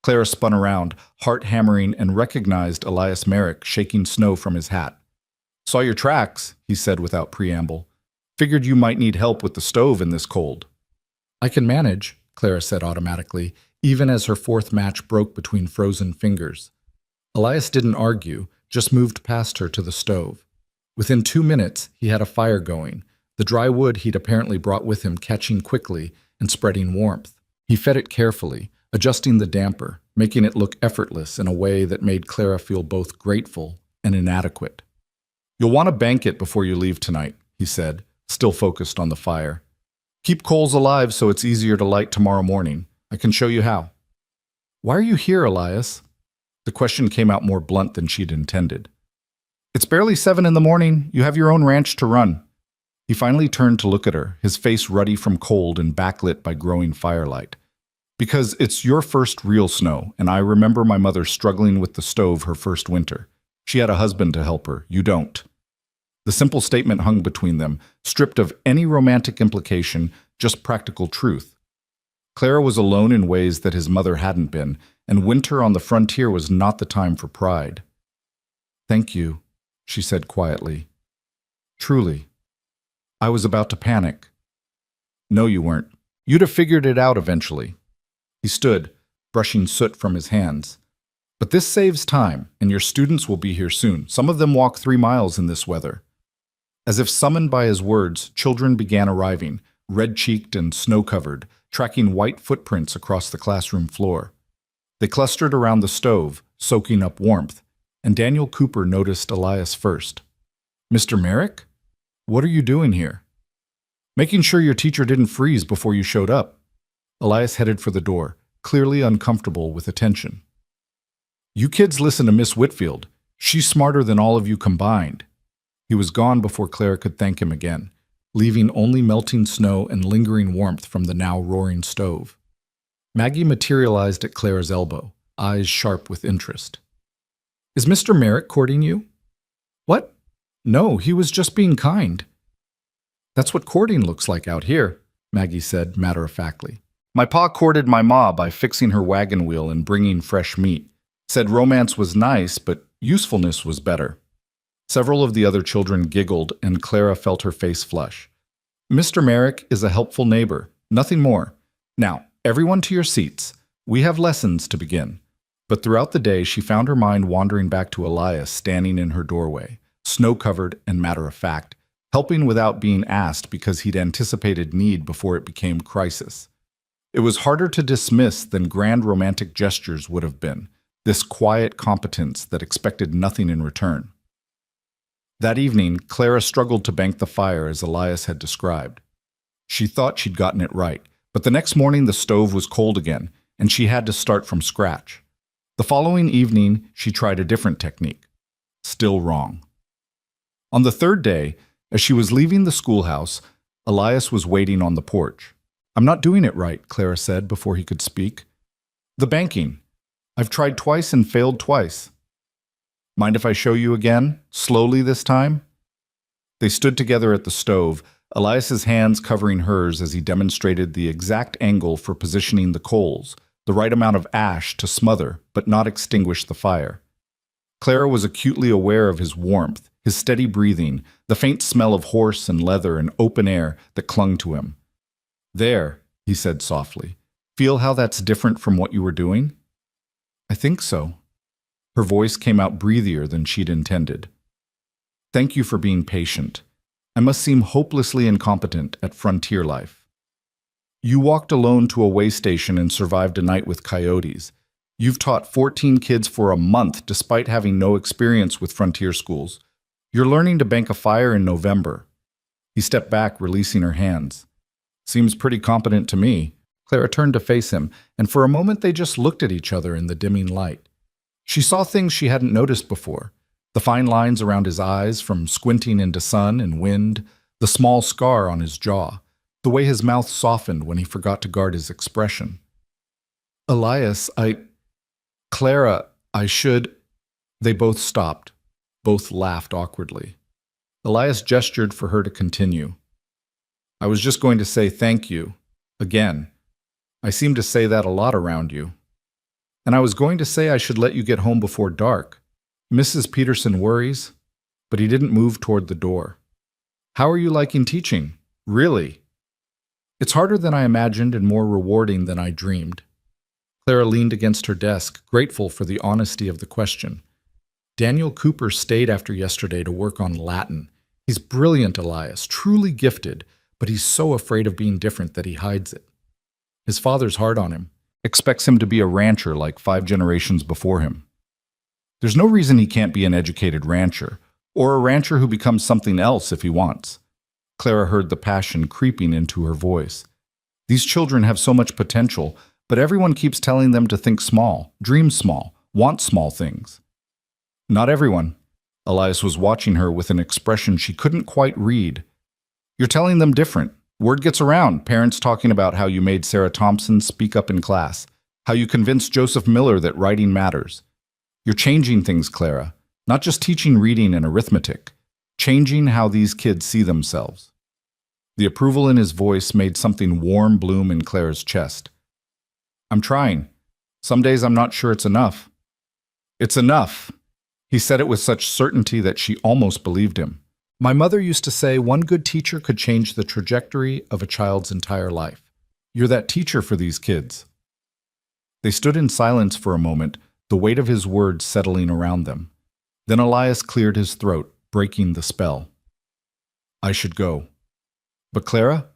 Clara spun around, heart hammering, and recognized Elias Merrick shaking snow from his hat. Saw your tracks, he said without preamble. Figured you might need help with the stove in this cold. I can manage, Clara said automatically, even as her 4th match broke between frozen fingers. Elias didn't argue, just moved past her to the stove. Within 2 minutes, he had a fire going, the dry wood he'd apparently brought with him catching quickly and spreading warmth. He fed it carefully, adjusting the damper, making it look effortless in a way that made Clara feel both grateful and inadequate. You'll want to bank it before you leave tonight, he said, still focused on the fire. Keep coals alive so it's easier to light tomorrow morning. I can show you how. Why are you here, Elias? The question came out more blunt than she'd intended. It's barely 7 in the morning. You have your own ranch to run. He finally turned to look at her, his face ruddy from cold and backlit by growing firelight. Because it's your first real snow, and I remember my mother struggling with the stove her first winter. She had a husband to help her. You don't. The simple statement hung between them, stripped of any romantic implication, just practical truth. Clara was alone in ways that his mother hadn't been, and winter on the frontier was not the time for pride. Thank you, she said quietly. Truly. I was about to panic. No, you weren't. You'd have figured it out eventually. He stood, brushing soot from his hands. But this saves time, and your students will be here soon. Some of them walk 3 miles in this weather. As if summoned by his words, children began arriving, red-cheeked and snow-covered, tracking white footprints across the classroom floor. They clustered around the stove, soaking up warmth, and Daniel Cooper noticed Elias first. Mr. Merrick? What are you doing here? Making sure your teacher didn't freeze before you showed up. Elias headed for the door, clearly uncomfortable with attention. You kids listen to Miss Whitfield. She's smarter than all of you combined. He was gone before Clara could thank him again, leaving only melting snow and lingering warmth from the now roaring stove. Maggie materialized at Clara's elbow, eyes sharp with interest. Is Mr. Merrick courting you? What? No, he was just being kind. That's what courting looks like out here, Maggie said matter-of-factly. My pa courted my ma by fixing her wagon wheel and bringing fresh meat. Said romance was nice, but usefulness was better. Several of the other children giggled, and Clara felt her face flush. Mr. Merrick is a helpful neighbor, nothing more. Now, everyone to your seats. We have lessons to begin. But throughout the day, she found her mind wandering back to Elias standing in her doorway, snow-covered and matter-of-fact, helping without being asked because he'd anticipated need before it became crisis. It was harder to dismiss than grand romantic gestures would have been, this quiet competence that expected nothing in return. That evening, Clara struggled to bank the fire as Elias had described. She thought she'd gotten it right, but the next morning the stove was cold again, and she had to start from scratch. The following evening, she tried a different technique. Still wrong. On the third day, as she was leaving the schoolhouse, Elias was waiting on the porch. "I'm not doing it right," Clara said before he could speak. "The banking. I've tried twice and failed twice." "Mind if I show you again? Slowly this time?" They stood together at the stove, Elias's hands covering hers as he demonstrated the exact angle for positioning the coals, the right amount of ash to smother but not extinguish the fire. Clara was acutely aware of his warmth, his steady breathing, the faint smell of horse and leather and open air that clung to him. "There," he said softly. "Feel how that's different from what you were doing?" "I think so." Her voice came out breathier than she'd intended. "Thank you for being patient. I must seem hopelessly incompetent at frontier life. You walked alone to a way station and survived a night with coyotes. You've taught 14 kids for a month despite having no experience with frontier schools. You're learning to bank a fire in November." He stepped back, releasing her hands. "Seems pretty competent to me." Clara turned to face him, and for a moment they just looked at each other in the dimming light. She saw things she hadn't noticed before. The fine lines around his eyes from squinting into sun and wind, the small scar on his jaw, the way his mouth softened when he forgot to guard his expression. "Elias, Clara, I should—" They both stopped. Both laughed awkwardly. Elias gestured for her to continue. "I was just going to say thank you. Again. I seem to say that a lot around you. And I was going to say I should let you get home before dark. Mrs. Peterson worries." But he didn't move toward the door. "How are you liking teaching? Really?" "It's harder than I imagined and more rewarding than I dreamed." Clara leaned against her desk, grateful for the honesty of the question. "Daniel Cooper stayed after yesterday to work on Latin. He's brilliant, Elias, truly gifted, but he's so afraid of being different that he hides it. His father's hard on him, expects him to be a rancher like 5 generations before him. There's no reason he can't be an educated rancher, or a rancher who becomes something else if he wants." Clara heard the passion creeping into her voice. "These children have so much potential, but everyone keeps telling them to think small, dream small, want small things." "Not everyone." Elias was watching her with an expression she couldn't quite read. "You're telling them different. Word gets around, parents talking about how you made Sarah Thompson speak up in class, how you convinced Joseph Miller that writing matters. You're changing things, Clara, not just teaching reading and arithmetic, changing how these kids see themselves." The approval in his voice made something warm bloom in Clara's chest. "I'm trying. Some days I'm not sure it's enough." "It's enough." He said it with such certainty that she almost believed him. "My mother used to say one good teacher could change the trajectory of a child's entire life. You're that teacher for these kids." They stood in silence for a moment, the weight of his words settling around them. Then Elias cleared his throat, breaking the spell. "I should go. But Clara,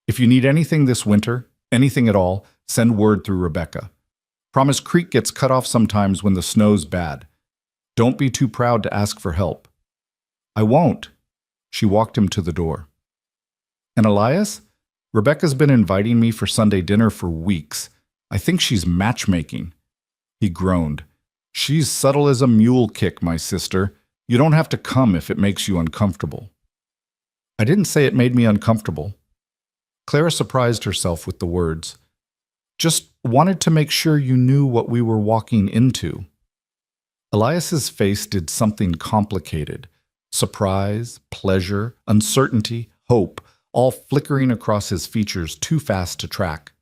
if you need anything this winter, anything at all, send word through Rebecca. Promise Creek gets cut off sometimes when the snow's bad. Don't be too proud to ask for help." "I won't." She walked him to the door. "And Elias, Rebecca's been inviting me for Sunday dinner for weeks. I think she's matchmaking." He groaned. "She's subtle as a mule kick, my sister. You don't have to come if it makes you uncomfortable." "I didn't say it made me uncomfortable." Clara surprised herself with the words. "Just wanted to make sure you knew what we were walking into." Elias's face did something complicated. Surprise, pleasure, uncertainty, hope, all flickering across his features too fast to track.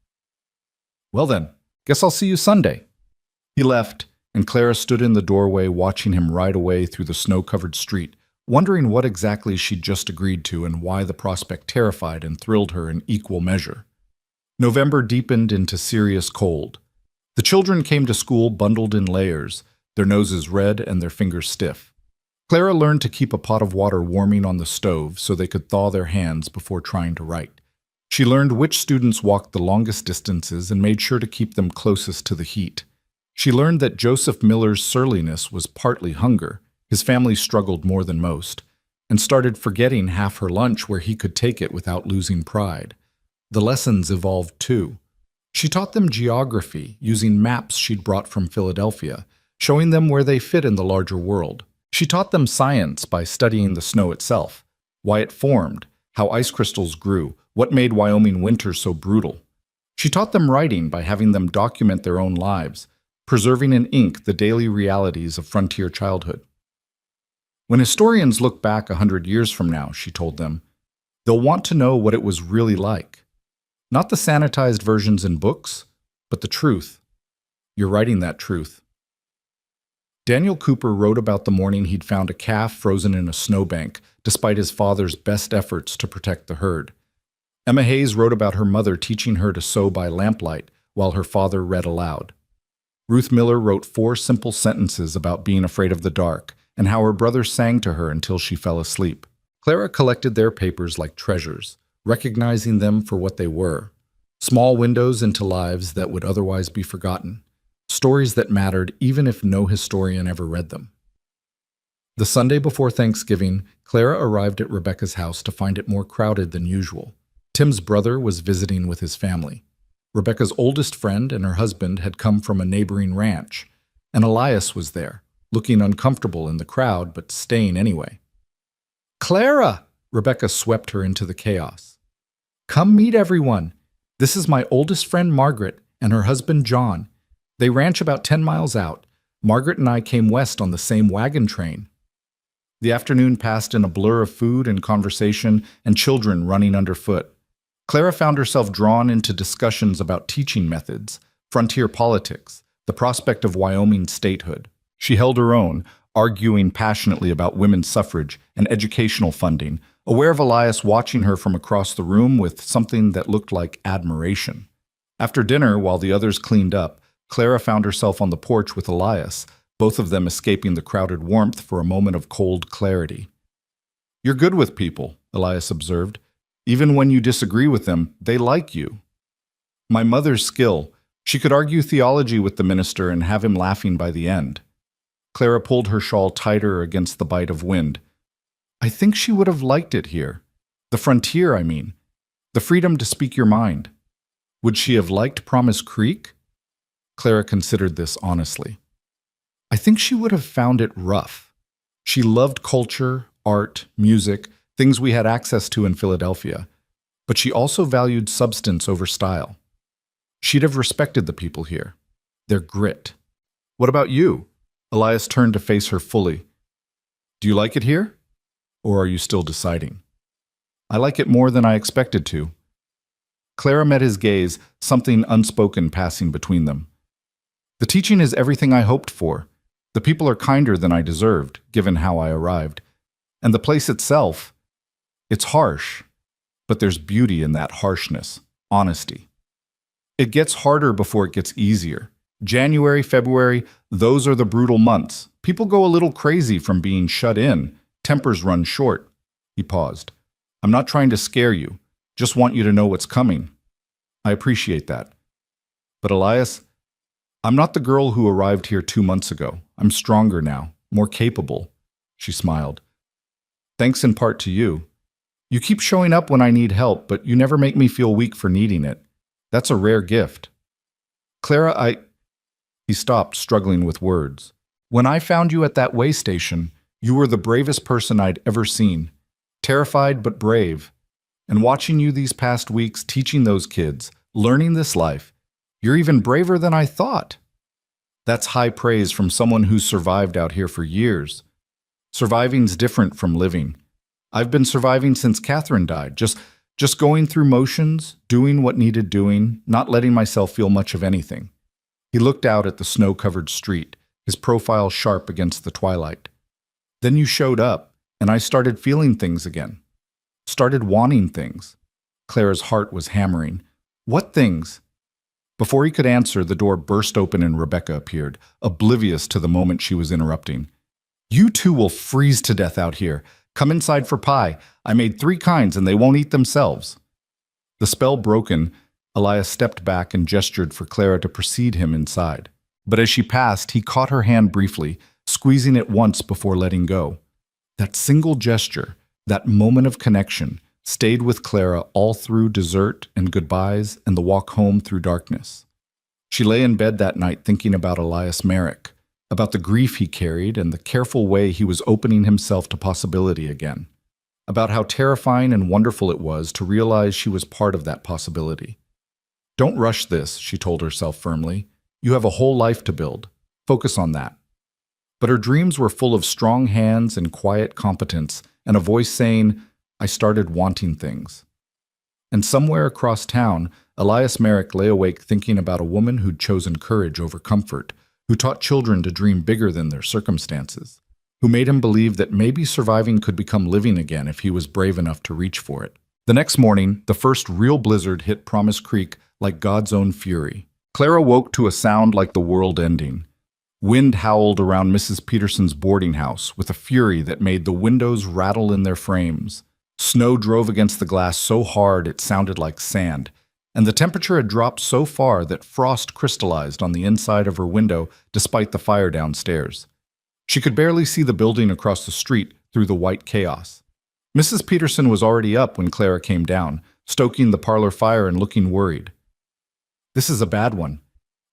"Well then, guess I'll see you Sunday." He left, and Clara stood in the doorway watching him ride away through the snow-covered street, wondering what exactly she'd just agreed to and why the prospect terrified and thrilled her in equal measure. November deepened into serious cold. The children came to school bundled in layers, their noses red and their fingers stiff. Clara learned to keep a pot of water warming on the stove so they could thaw their hands before trying to write. She learned which students walked the longest distances and made sure to keep them closest to the heat. She learned that Joseph Miller's surliness was partly hunger. His family struggled more than most, and started forgetting half her lunch where he could take it without losing pride. The lessons evolved too. She taught them geography using maps she'd brought from Philadelphia, showing them where they fit in the larger world. She taught them science by studying the snow itself, why it formed, how ice crystals grew, what made Wyoming winter so brutal. She taught them writing by having them document their own lives, preserving in ink the daily realities of frontier childhood. When historians look back 100 years from now, she told them, they'll want to know what it was really like. Not the sanitized versions in books, but the truth. You're writing that truth. Daniel Cooper wrote about the morning he'd found a calf frozen in a snowbank, despite his father's best efforts to protect the herd. Emma Hayes wrote about her mother teaching her to sew by lamplight while her father read aloud. Ruth Miller wrote 4 simple sentences about being afraid of the dark and how her brother sang to her until she fell asleep. Clara collected their papers like treasures, recognizing them for what they were, small windows into lives that would otherwise be forgotten. Stories that mattered even if no historian ever read them. The Sunday before Thanksgiving, Clara arrived at Rebecca's house to find it more crowded than usual. Tim's brother was visiting with his family. Rebecca's oldest friend and her husband had come from a neighboring ranch, and Elias was there, looking uncomfortable in the crowd but staying anyway. "Clara!" Rebecca swept her into the chaos. "Come meet everyone. This is my oldest friend Margaret and her husband John. They ranch about 10 miles out. Margaret and I came west on the same wagon train." The afternoon passed in a blur of food and conversation and children running underfoot. Clara found herself drawn into discussions about teaching methods, frontier politics, the prospect of Wyoming statehood. She held her own, arguing passionately about women's suffrage and educational funding, aware of Elias watching her from across the room with something that looked like admiration. After dinner, while the others cleaned up, Clara found herself on the porch with Elias, both of them escaping the crowded warmth for a moment of cold clarity. "You're good with people," Elias observed. "Even when you disagree with them, they like you." "My mother's skill. She could argue theology with the minister and have him laughing by the end." Clara pulled her shawl tighter against the bite of wind. "I think she would have liked it here. The frontier, I mean. The freedom to speak your mind. Would she have liked Promise Creek?" Clara considered this honestly. "I think she would have found it rough. She loved culture, art, music, things we had access to in Philadelphia, but she also valued substance over style. She'd have respected the people here, their grit." "What about you?" Elias turned to face her fully. "Do you like it here? Or are you still deciding?" "I like it more than I expected to." Clara met his gaze, something unspoken passing between them. "The teaching is everything I hoped for. The people are kinder than I deserved, given how I arrived. And the place itself, it's harsh, but there's beauty in that harshness, honesty. It gets harder before it gets easier. January, February, those are the brutal months. People go a little crazy from being shut in. Tempers run short." He paused. "I'm not trying to scare you. Just want you to know what's coming." "I appreciate that. But Elias, I'm not the girl who arrived here 2 months ago. I'm stronger now, more capable." She smiled. "Thanks in part to you. You keep showing up when I need help, but you never make me feel weak for needing it. That's a rare gift." "Clara, He stopped, struggling with words. "When I found you at that way station, you were the bravest person I'd ever seen. Terrified but brave. And watching you these past weeks, teaching those kids, learning this life, you're even braver than I thought." That's high praise from someone who's survived out here for years. Surviving's different from living. I've been surviving since Catherine died, just going through motions, doing what needed doing, not letting myself feel much of anything. He looked out at the snow-covered street, his profile sharp against the twilight. "Then you showed up, and I started feeling things again. Started wanting things." Clara's heart was hammering. "What things?" Before he could answer, the door burst open and Rebecca appeared, oblivious to the moment she was interrupting. You two will freeze to death out here. Come inside for pie. I made 3 kinds and they won't eat themselves." The spell broken, Elias stepped back and gestured for Clara to precede him inside. But as she passed, he caught her hand briefly, squeezing it once before letting go. That single gesture, that moment of connection, stayed with Clara all through dessert and goodbyes and the walk home through darkness. She lay in bed that night thinking about Elias Merrick, about the grief he carried and the careful way he was opening himself to possibility again, about how terrifying and wonderful it was to realize she was part of that possibility. "Don't rush this," she told herself firmly. "You have a whole life to build. Focus on that." But her dreams were full of strong hands and quiet competence, and a voice saying, "I started wanting things." And somewhere across town, Elias Merrick lay awake thinking about a woman who'd chosen courage over comfort, who taught children to dream bigger than their circumstances, who made him believe that maybe surviving could become living again if he was brave enough to reach for it. The next morning, the first real blizzard hit Promise Creek like God's own fury. Clara woke to a sound like the world ending. Wind howled around Mrs. Peterson's boarding house with a fury that made the windows rattle in their frames. Snow drove against the glass so hard it sounded like sand, and the temperature had dropped so far that frost crystallized on the inside of her window despite the fire downstairs. She could barely see the building across the street through the white chaos. Mrs. Peterson was already up when Clara came down, stoking the parlor fire and looking worried. "This is a bad one.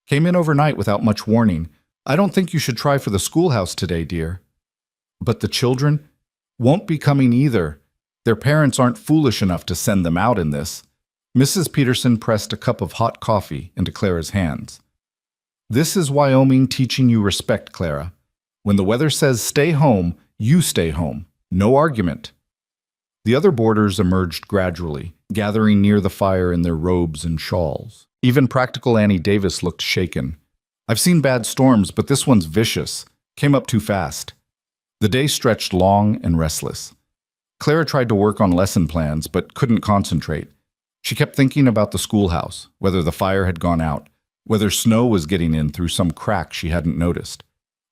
Came in overnight without much warning. I don't think you should try for the schoolhouse today, dear." "But the children won't be coming either. Their parents aren't foolish enough to send them out in this." Mrs. Peterson pressed a cup of hot coffee into Clara's hands. "This is Wyoming teaching you respect, Clara. When the weather says stay home, you stay home. No argument." The other boarders emerged gradually, gathering near the fire in their robes and shawls. Even practical Annie Davis looked shaken. "I've seen bad storms, but this one's vicious. Came up too fast." The day stretched long and restless. Clara tried to work on lesson plans, but couldn't concentrate. She kept thinking about the schoolhouse, whether the fire had gone out, whether snow was getting in through some crack she hadn't noticed.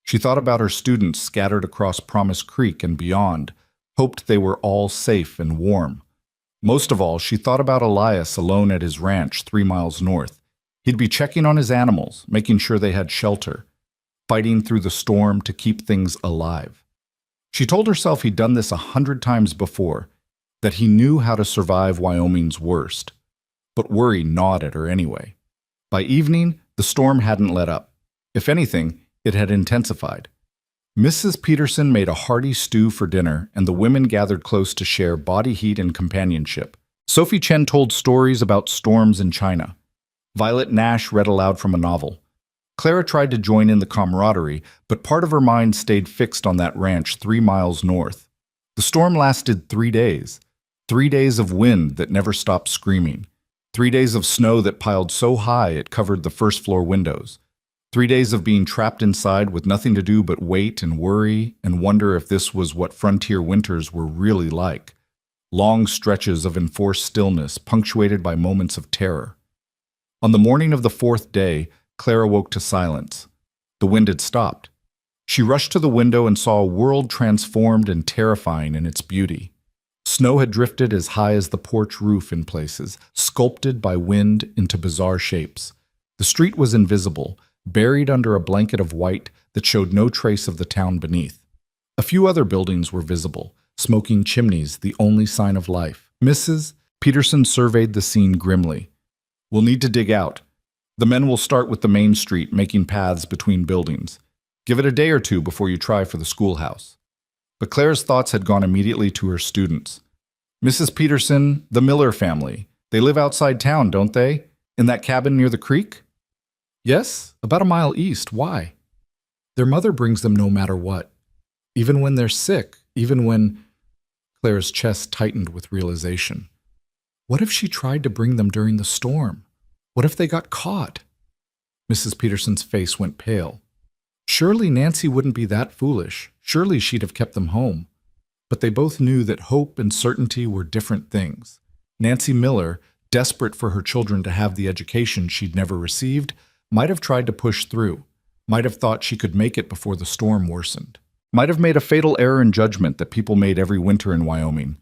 She thought about her students scattered across Promise Creek and beyond, hoped they were all safe and warm. Most of all, she thought about Elias alone at his ranch 3 miles north. He'd be checking on his animals, making sure they had shelter, fighting through the storm to keep things alive. She told herself he'd done this 100 times before, that he knew how to survive Wyoming's worst. But worry gnawed at her anyway. By evening, the storm hadn't let up. If anything, it had intensified. Mrs. Peterson made a hearty stew for dinner, and the women gathered close to share body heat and companionship. Sophie Chen told stories about storms in China. Violet Nash read aloud from a novel. Clara tried to join in the camaraderie, but part of her mind stayed fixed on that ranch 3 miles north. The storm lasted 3 days. 3 days of wind that never stopped screaming. 3 days of snow that piled so high it covered the first-floor windows. 3 days of being trapped inside with nothing to do but wait and worry and wonder if this was what frontier winters were really like. Long stretches of enforced stillness punctuated by moments of terror. On the morning of the 4th day, Clara woke to silence. The wind had stopped. She rushed to the window and saw a world transformed and terrifying in its beauty. Snow had drifted as high as the porch roof in places, sculpted by wind into bizarre shapes. The street was invisible, buried under a blanket of white that showed no trace of the town beneath. A few other buildings were visible, smoking chimneys, the only sign of life. Mrs. Peterson surveyed the scene grimly. "We'll need to dig out. The men will start with the main street, making paths between buildings. Give it a day or 2 before you try for the schoolhouse." But Clara's thoughts had gone immediately to her students. "Mrs. Peterson, the Miller family. They live outside town, don't they? In that cabin near the creek?" "Yes, about a mile east. Why?" "Their mother brings them no matter what. Even when they're sick, even when—" Clara's chest tightened with realization. What if she tried to bring them during the storm? What if they got caught? Mrs. Peterson's face went pale. Surely Nancy wouldn't be that foolish. Surely she'd have kept them home. But they both knew that hope and certainty were different things. Nancy Miller, desperate for her children to have the education she'd never received, might have tried to push through, might have thought she could make it before the storm worsened. Might have made a fatal error in judgment that people made every winter in Wyoming.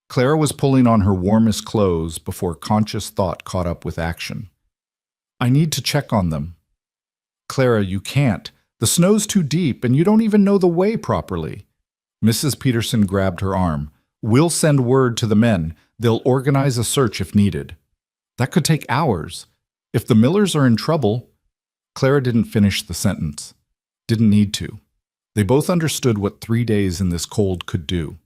Clara was pulling on her warmest clothes before conscious thought caught up with action. I need to check on them. Clara, you can't. The snow's too deep and you don't even know the way properly. Mrs. Peterson grabbed her arm. We'll send word to the men. They'll organize a search if needed. That could take hours. If the Millers are in trouble... Clara didn't finish the sentence. Didn't need to. They both understood what 3 days in this cold could do.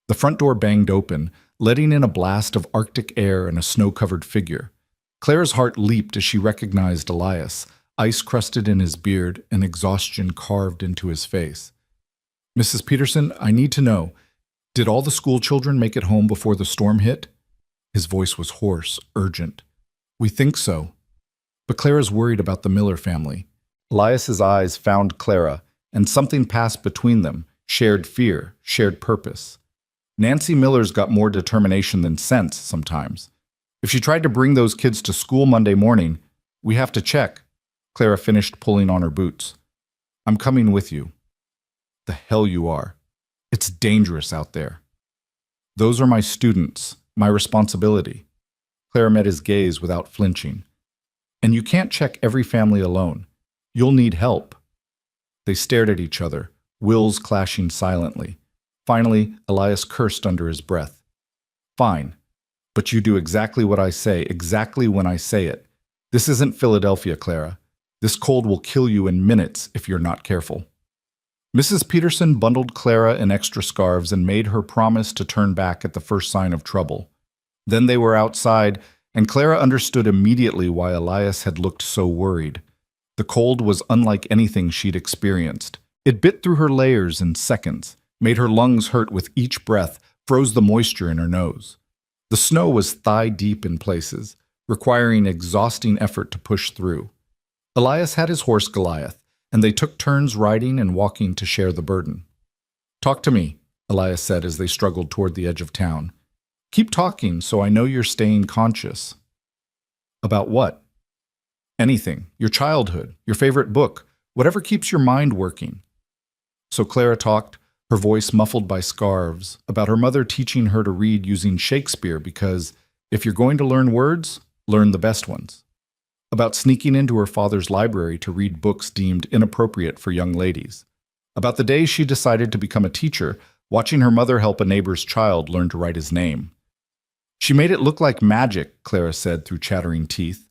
The front door banged open, letting in a blast of Arctic air and a snow-covered figure. Clara's heart leaped as she recognized Elias, ice crusted in his beard and exhaustion carved into his face. Mrs. Peterson, I need to know, did all the school children make it home before the storm hit? His voice was hoarse, urgent. We think so. But Clara's worried about the Miller family. Elias's eyes found Clara, and something passed between them, shared fear, shared purpose. Nancy Miller's got more determination than sense sometimes. If she tried to bring those kids to school Monday morning, we have to check. Clara finished pulling on her boots. I'm coming with you. The hell you are. It's dangerous out there. Those are my students, my responsibility. Clara met his gaze without flinching. And you can't check every family alone. You'll need help. They stared at each other, wills clashing silently. Finally, Elias cursed under his breath. Fine, but you do exactly what I say, exactly when I say it. This isn't Philadelphia, Clara. This cold will kill you in minutes if you're not careful. Mrs. Peterson bundled Clara in extra scarves and made her promise to turn back at the first sign of trouble. Then they were outside, and Clara understood immediately why Elias had looked so worried. The cold was unlike anything she'd experienced. It bit through her layers in seconds, made her lungs hurt with each breath, froze the moisture in her nose. The snow was thigh-deep in places, requiring exhausting effort to push through. Elias had his horse Goliath, and they took turns riding and walking to share the burden. Talk to me, Elias said as they struggled toward the edge of town. Keep talking so I know you're staying conscious. About what? Anything. Your childhood, your favorite book, whatever keeps your mind working. So Clara talked, her voice muffled by scarves, about her mother teaching her to read using Shakespeare because if you're going to learn words, learn the best ones. About sneaking into her father's library to read books deemed inappropriate for young ladies. About the day she decided to become a teacher, watching her mother help a neighbor's child learn to write his name. She made it look like magic, Clara said through chattering teeth.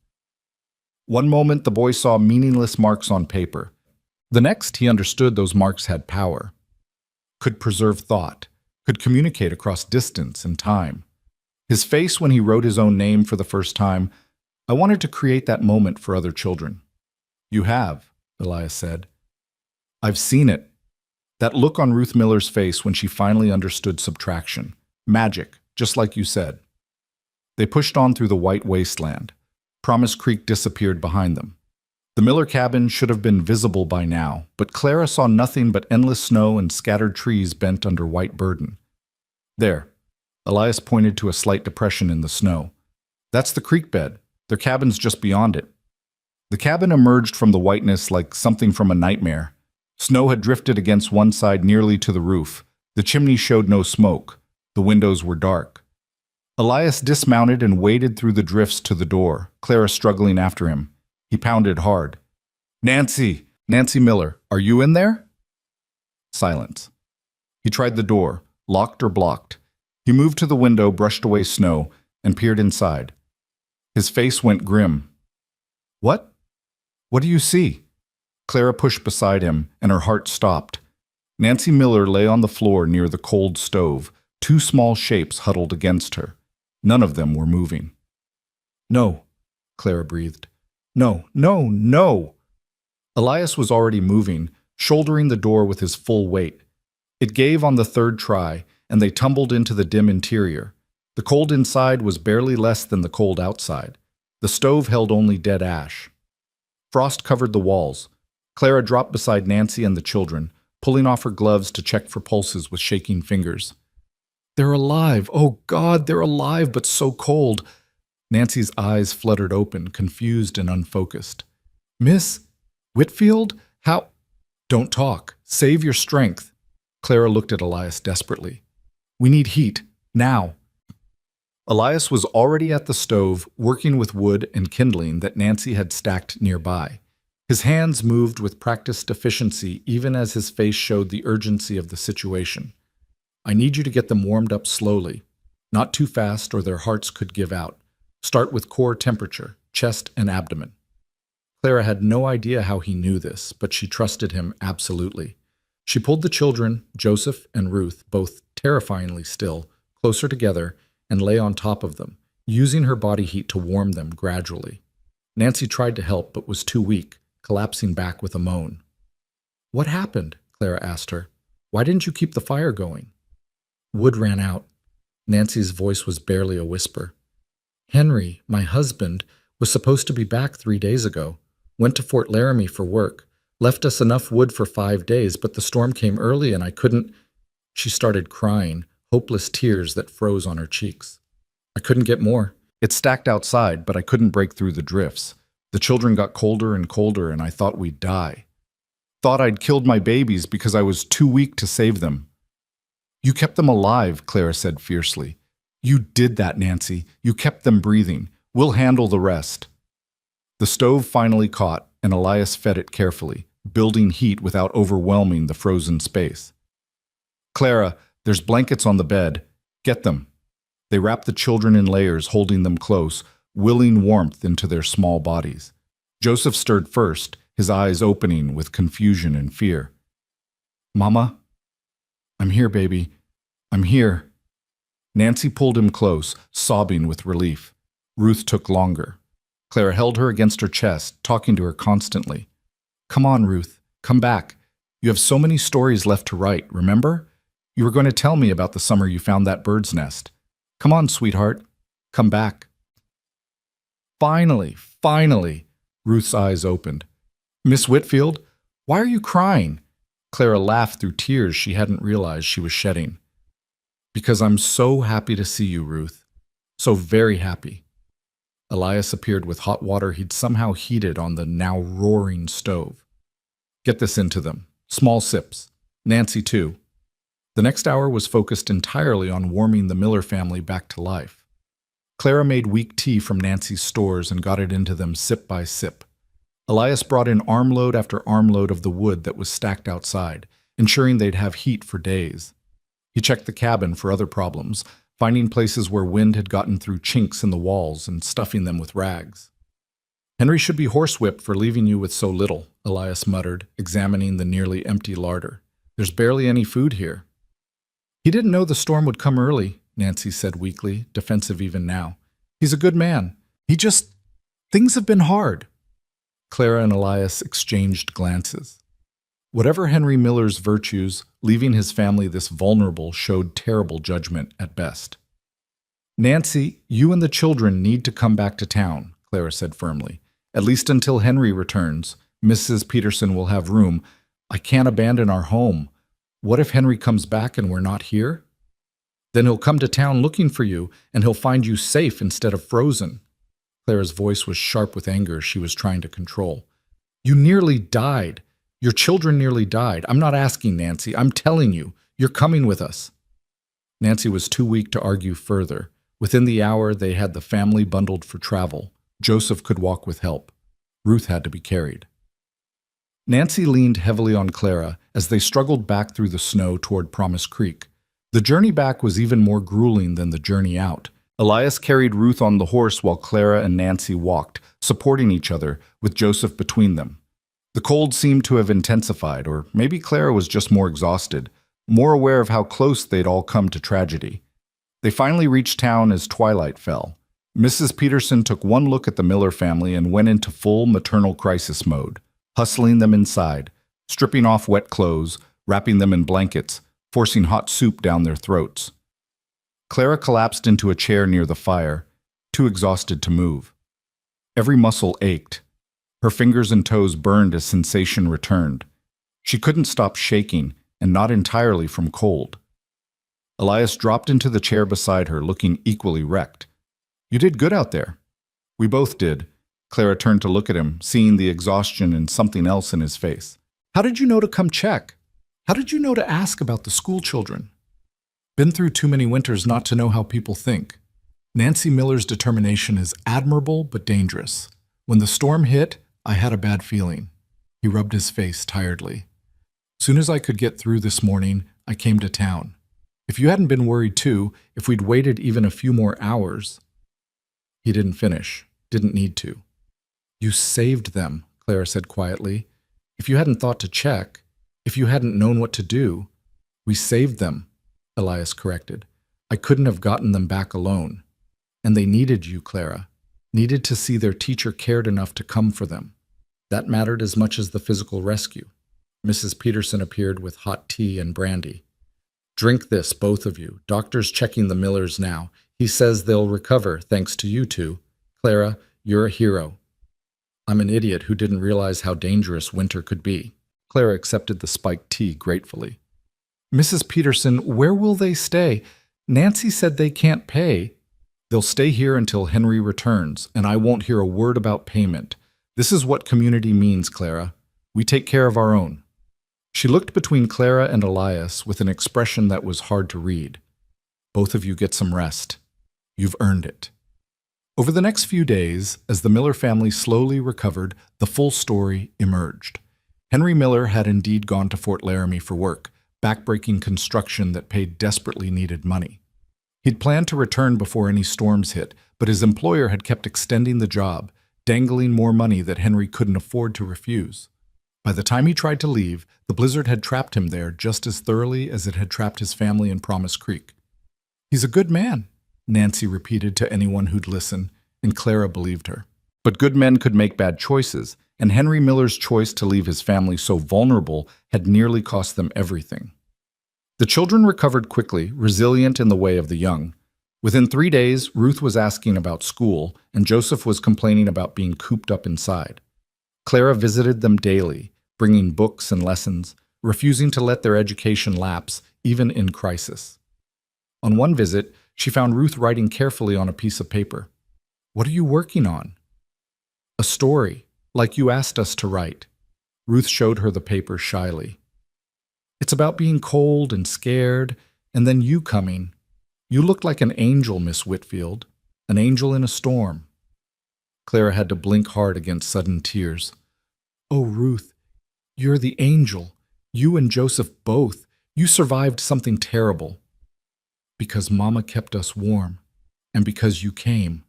One moment the boy saw meaningless marks on paper. The next he understood those marks had power. Could preserve thought, could communicate across distance and time. His face when he wrote his own name for the first time, I wanted to create that moment for other children. You have, Elias said. I've seen it. That look on Ruth Miller's face when she finally understood subtraction. Magic, just like you said. They pushed on through the white wasteland. Promise Creek disappeared behind them. The Miller cabin should have been visible by now, but Clara saw nothing but endless snow and scattered trees bent under white burden. There, Elias pointed to a slight depression in the snow. That's the creek bed. Their cabin's just beyond it. The cabin emerged from the whiteness like something from a nightmare. Snow had drifted against one side nearly to the roof. The chimney showed no smoke. The windows were dark. Elias dismounted and waded through the drifts to the door, Clara struggling after him. He pounded hard. Nancy! Nancy Miller, are you in there? Silence. He tried the door, locked or blocked. He moved to the window, brushed away snow, and peered inside. His face went grim. What? What do you see? Clara pushed beside him, and her heart stopped. Nancy Miller lay on the floor near the cold stove, two small shapes huddled against her. None of them were moving. No, Clara breathed. No, no, no! Elias was already moving, shouldering the door with his full weight. It gave on the third try, and they tumbled into the dim interior. The cold inside was barely less than the cold outside. The stove held only dead ash. Frost covered the walls. Clara dropped beside Nancy and the children, pulling off her gloves to check for pulses with shaking fingers. They're alive! Oh, God, they're alive, but so cold! Nancy's eyes fluttered open, confused and unfocused. Miss Whitfield? How? Don't talk. Save your strength. Clara looked at Elias desperately. We need heat, now. Elias was already at the stove, working with wood and kindling that Nancy had stacked nearby. His hands moved with practiced efficiency even as his face showed the urgency of the situation. I need you to get them warmed up slowly. Not too fast or their hearts could give out. Start with core temperature, chest and abdomen. Clara had no idea how he knew this, but she trusted him absolutely. She pulled the children, Joseph and Ruth, both terrifyingly still, closer together, and lay on top of them, using her body heat to warm them gradually. Nancy tried to help, but was too weak, collapsing back with a moan. What happened? Clara asked her. Why didn't you keep the fire going? Wood ran out. Nancy's voice was barely a whisper. Henry, my husband, was supposed to be back 3 days ago. Went to Fort Laramie for work. Left us enough wood for 5 days, but the storm came early and I couldn't... She started crying, hopeless tears that froze on her cheeks. I couldn't get more. It stacked outside, but I couldn't break through the drifts. The children got colder and colder, and I thought we'd die. Thought I'd killed my babies because I was too weak to save them. You kept them alive, Clara said fiercely. You did that, Nancy. You kept them breathing. We'll handle the rest. The stove finally caught, and Elias fed it carefully, building heat without overwhelming the frozen space. Clara, there's blankets on the bed. Get them. They wrapped the children in layers, holding them close, willing warmth into their small bodies. Joseph stirred first, his eyes opening with confusion and fear. Mama? I'm here, baby. I'm here. Nancy pulled him close, sobbing with relief. Ruth took longer. Clara held her against her chest, talking to her constantly. Come on, Ruth. Come back. You have so many stories left to write, remember? You were going to tell me about the summer you found that bird's nest. Come on, sweetheart. Come back. Finally, Ruth's eyes opened. Miss Whitfield, why are you crying? Clara laughed through tears she hadn't realized she was shedding. Because I'm so happy to see you, Ruth. So very happy. Elias appeared with hot water he'd somehow heated on the now roaring stove. Get this into them. Small sips. Nancy, too. The next hour was focused entirely on warming the Miller family back to life. Clara made weak tea from Nancy's stores and got it into them sip by sip. Elias brought in armload after armload of the wood that was stacked outside, ensuring they'd have heat for days. He checked the cabin for other problems, finding places where wind had gotten through chinks in the walls and stuffing them with rags. Henry should be horsewhipped for leaving you with so little, Elias muttered, examining the nearly empty larder. There's barely any food here. He didn't know the storm would come early, Nancy said weakly, defensive even now. He's a good man. Things have been hard. Clara and Elias exchanged glances. Whatever Henry Miller's virtues, leaving his family this vulnerable showed terrible judgment at best. Nancy, you and the children need to come back to town, Clara said firmly. At least until Henry returns. Mrs. Peterson will have room. I can't abandon our home. What if Henry comes back and we're not here? Then he'll come to town looking for you, and he'll find you safe instead of frozen. Clara's voice was sharp with anger she was trying to control. You nearly died. Your children nearly died. I'm not asking, Nancy. I'm telling you. You're coming with us. Nancy was too weak to argue further. Within the hour, they had the family bundled for travel. Joseph could walk with help. Ruth had to be carried. Nancy leaned heavily on Clara as they struggled back through the snow toward Promise Creek. The journey back was even more grueling than the journey out. Elias carried Ruth on the horse while Clara and Nancy walked, supporting each other, with Joseph between them. The cold seemed to have intensified, or maybe Clara was just more exhausted, more aware of how close they'd all come to tragedy. They finally reached town as twilight fell. Mrs. Peterson took one look at the Miller family and went into full maternal crisis mode, hustling them inside, stripping off wet clothes, wrapping them in blankets, forcing hot soup down their throats. Clara collapsed into a chair near the fire, too exhausted to move. Every muscle ached. Her fingers and toes burned as sensation returned. She couldn't stop shaking, and not entirely from cold. Elias dropped into the chair beside her, looking equally wrecked. You did good out there. We both did. Clara turned to look at him, seeing the exhaustion and something else in his face. How did you know to come check? How did you know to ask about the school children? Been through too many winters not to know how people think. Nancy Miller's determination is admirable but dangerous. When the storm hit, I had a bad feeling. He rubbed his face tiredly. Soon as I could get through this morning, I came to town. If you hadn't been worried too, if we'd waited even a few more hours. He didn't finish, didn't need to. You saved them, Clara said quietly. If you hadn't thought to check, if you hadn't known what to do, we saved them, Elias corrected. I couldn't have gotten them back alone. And they needed you, Clara. Needed to see their teacher cared enough to come for them. That mattered as much as the physical rescue. Mrs. Peterson appeared with hot tea and brandy. Drink this, both of you. Doctor's checking the Millers now. He says they'll recover, thanks to you two. Clara, you're a hero. I'm an idiot who didn't realize how dangerous winter could be. Clara accepted the spiked tea gratefully. Mrs. Peterson, where will they stay? Nancy said they can't pay. They'll stay here until Henry returns, and I won't hear a word about payment. This is what community means, Clara. We take care of our own. She looked between Clara and Elias with an expression that was hard to read. Both of you get some rest. You've earned it. Over the next few days, as the Miller family slowly recovered, the full story emerged. Henry Miller had indeed gone to Fort Laramie for work, backbreaking construction that paid desperately needed money. He'd planned to return before any storms hit, but his employer had kept extending the job, dangling more money that Henry couldn't afford to refuse. By the time he tried to leave, the blizzard had trapped him there just as thoroughly as it had trapped his family in Promise Creek. He's a good man, Nancy repeated to anyone who'd listen, and Clara believed her. But good men could make bad choices, and Henry Miller's choice to leave his family so vulnerable had nearly cost them everything. The children recovered quickly, resilient in the way of the young. Within 3 days, Ruth was asking about school, and Joseph was complaining about being cooped up inside. Clara visited them daily, bringing books and lessons, refusing to let their education lapse, even in crisis. On one visit, she found Ruth writing carefully on a piece of paper. What are you working on? A story, like you asked us to write. Ruth showed her the paper shyly. It's about being cold and scared, and then you coming. You looked like an angel, Miss Whitfield, an angel in a storm. Clara had to blink hard against sudden tears. Oh, Ruth, you're the angel. You and Joseph both. You survived something terrible. Because Mama kept us warm, and because you came.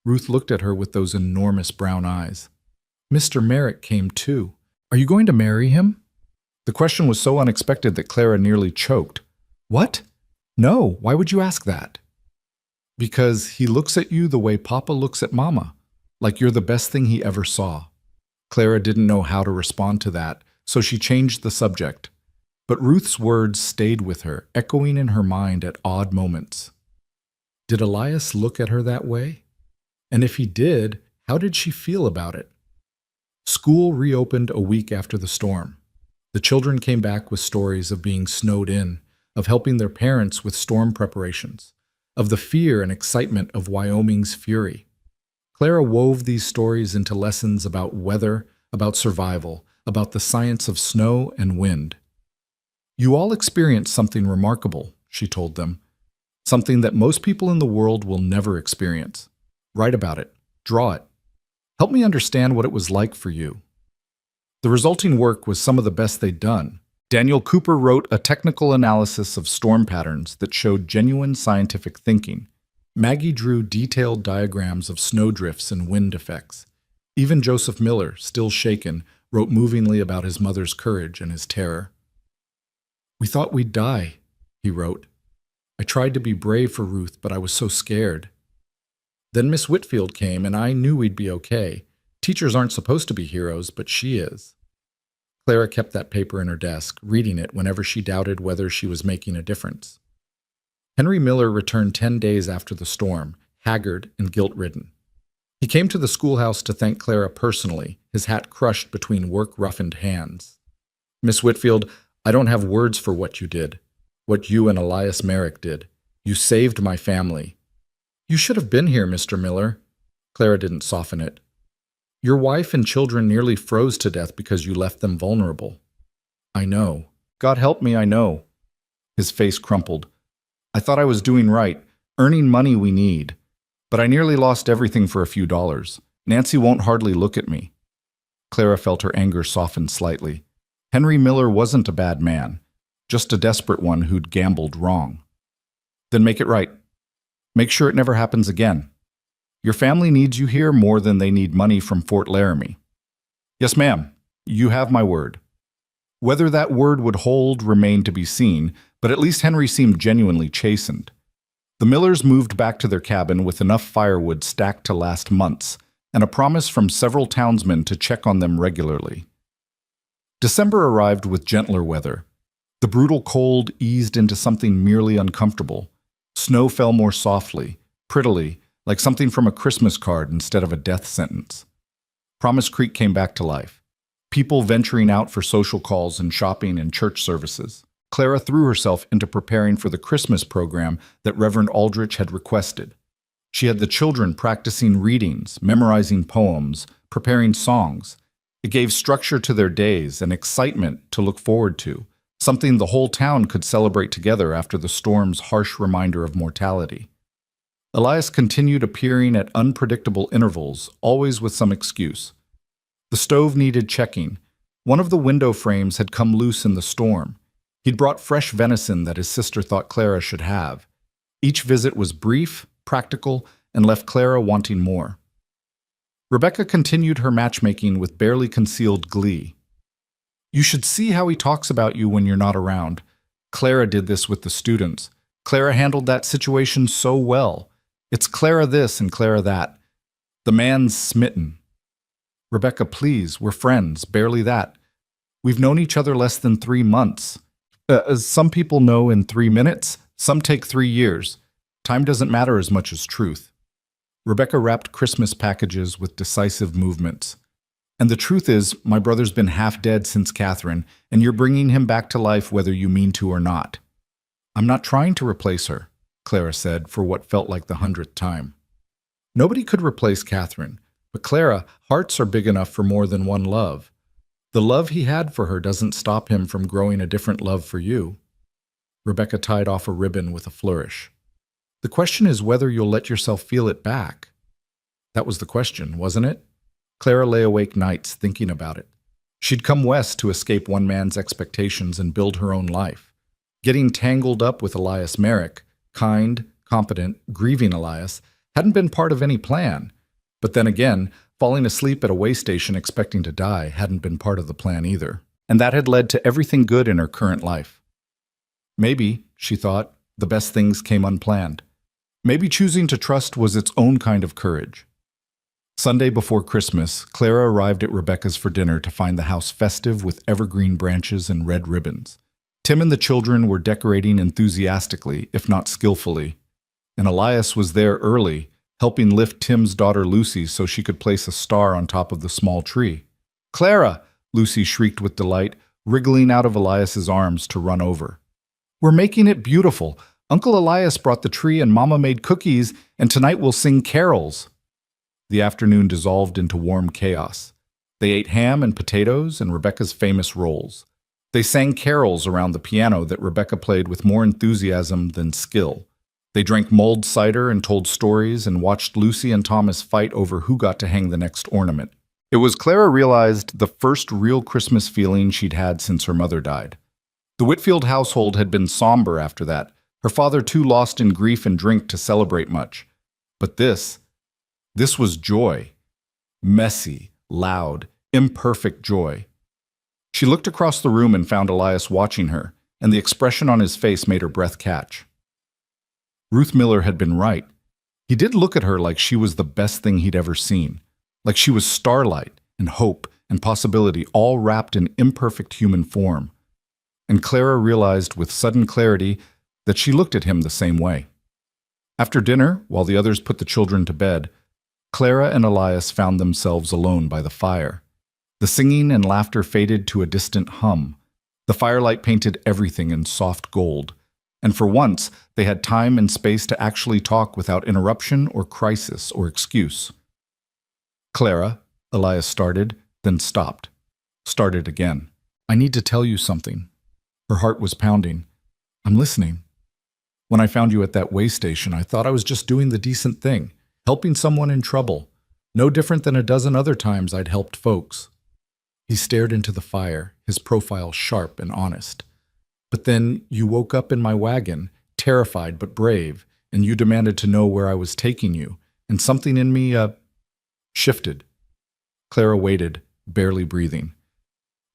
Ruth looked at her with those enormous brown eyes. Mr. Merrick came too. Are you going to marry him? The question was so unexpected that Clara nearly choked. What? No, why would you ask that? Because he looks at you the way Papa looks at Mama, like you're the best thing he ever saw. Clara didn't know how to respond to that, so she changed the subject. But Ruth's words stayed with her, echoing in her mind at odd moments. Did Elias look at her that way? And if he did, how did she feel about it? School reopened a week after the storm. The children came back with stories of being snowed in, of helping their parents with storm preparations, of the fear and excitement of Wyoming's fury. Clara wove these stories into lessons about weather, about survival, about the science of snow and wind. You all experienced something remarkable, she told them, something that most people in the world will never experience. Write about it. Draw it. Help me understand what it was like for you. The resulting work was some of the best they'd done. Daniel Cooper wrote a technical analysis of storm patterns that showed genuine scientific thinking. Maggie drew detailed diagrams of snowdrifts and wind effects. Even Joseph Miller, still shaken, wrote movingly about his mother's courage and his terror. We thought we'd die, he wrote. I tried to be brave for Ruth, but I was so scared. Then Miss Whitfield came, and I knew we'd be okay. Teachers aren't supposed to be heroes, but she is. Clara kept that paper in her desk, reading it whenever she doubted whether she was making a difference. Henry Miller returned 10 days after the storm, haggard and guilt-ridden. He came to the schoolhouse to thank Clara personally, his hat crushed between work-roughened hands. Miss Whitfield, I don't have words for what you did, what you and Elias Merrick did. You saved my family. You should have been here, Mr. Miller. Clara didn't soften it. Your wife and children nearly froze to death because you left them vulnerable. I know. God help me, I know. His face crumpled. I thought I was doing right, earning money we need. But I nearly lost everything for a few dollars. Nancy won't hardly look at me. Clara felt her anger soften slightly. Henry Miller wasn't a bad man, just a desperate one who'd gambled wrong. Then make it right. Make sure it never happens again. Your family needs you here more than they need money from Fort Laramie. Yes, ma'am. You have my word. Whether that word would hold remained to be seen, but at least Henry seemed genuinely chastened. The Millers moved back to their cabin with enough firewood stacked to last months, and a promise from several townsmen to check on them regularly. December arrived with gentler weather. The brutal cold eased into something merely uncomfortable. Snow fell more softly, prettily, like something from a Christmas card instead of a death sentence. Promise Creek came back to life. People venturing out for social calls and shopping and church services. Clara threw herself into preparing for the Christmas program that Reverend Aldrich had requested. She had the children practicing readings, memorizing poems, preparing songs. It gave structure to their days and excitement to look forward to, something the whole town could celebrate together after the storm's harsh reminder of mortality. Elias continued appearing at unpredictable intervals, always with some excuse. The stove needed checking. One of the window frames had come loose in the storm. He'd brought fresh venison that his sister thought Clara should have. Each visit was brief, practical, and left Clara wanting more. Rebecca continued her matchmaking with barely concealed glee. You should see how he talks about you when you're not around. Clara did this with the students. Clara handled that situation so well. It's Clara this and Clara that. The man's smitten. Rebecca, please, we're friends, barely that. We've known each other less than 3 months. Some people know in 3 minutes, some take 3 years. Time doesn't matter as much as truth. Rebecca wrapped Christmas packages with decisive movements. And the truth is, my brother's been half dead since Catherine, and you're bringing him back to life whether you mean to or not. I'm not trying to replace her, Clara said for what felt like the 100th time. Nobody could replace Catherine, but Clara, hearts are big enough for more than one love. The love he had for her doesn't stop him from growing a different love for you. Rebecca tied off a ribbon with a flourish. The question is whether you'll let yourself feel it back. That was the question, wasn't it? Clara lay awake nights thinking about it. She'd come west to escape one man's expectations and build her own life. Getting tangled up with Elias Merrick, kind, competent, grieving Elias, hadn't been part of any plan. But then again, falling asleep at a way station expecting to die hadn't been part of the plan either. And that had led to everything good in her current life. Maybe, she thought, the best things came unplanned. Maybe choosing to trust was its own kind of courage. Sunday before Christmas, Clara arrived at Rebecca's for dinner to find the house festive with evergreen branches and red ribbons. Tim and the children were decorating enthusiastically, if not skillfully. And Elias was there early, helping lift Tim's daughter Lucy so she could place a star on top of the small tree. Clara! Lucy shrieked with delight, wriggling out of Elias's arms to run over. We're making it beautiful. Uncle Elias brought the tree and Mama made cookies, and tonight we'll sing carols. The afternoon dissolved into warm chaos. They ate ham and potatoes and Rebecca's famous rolls. They sang carols around the piano that Rebecca played with more enthusiasm than skill. They drank mulled cider and told stories and watched Lucy and Thomas fight over who got to hang the next ornament. It was, Clara realized, the first real Christmas feeling she'd had since her mother died. The Whitfield household had been somber after that, her father too lost in grief and drink to celebrate much. But this was joy. Messy, loud, imperfect joy. She looked across the room and found Elias watching her, and the expression on his face made her breath catch. Ruth Miller had been right. He did look at her like she was the best thing he'd ever seen, like she was starlight and hope and possibility all wrapped in imperfect human form. And Clara realized with sudden clarity that she looked at him the same way. After dinner, while the others put the children to bed, Clara and Elias found themselves alone by the fire. The singing and laughter faded to a distant hum. The firelight painted everything in soft gold. And for once, they had time and space to actually talk without interruption or crisis or excuse. Clara, Elias started, then stopped. Started again. I need to tell you something. Her heart was pounding. I'm listening. When I found you at that way station, I thought I was just doing the decent thing, helping someone in trouble. No different than a dozen other times I'd helped folks. He stared into the fire, his profile sharp and honest. But then you woke up in my wagon, terrified but brave, and you demanded to know where I was taking you, and something in me, shifted. Clara waited, barely breathing.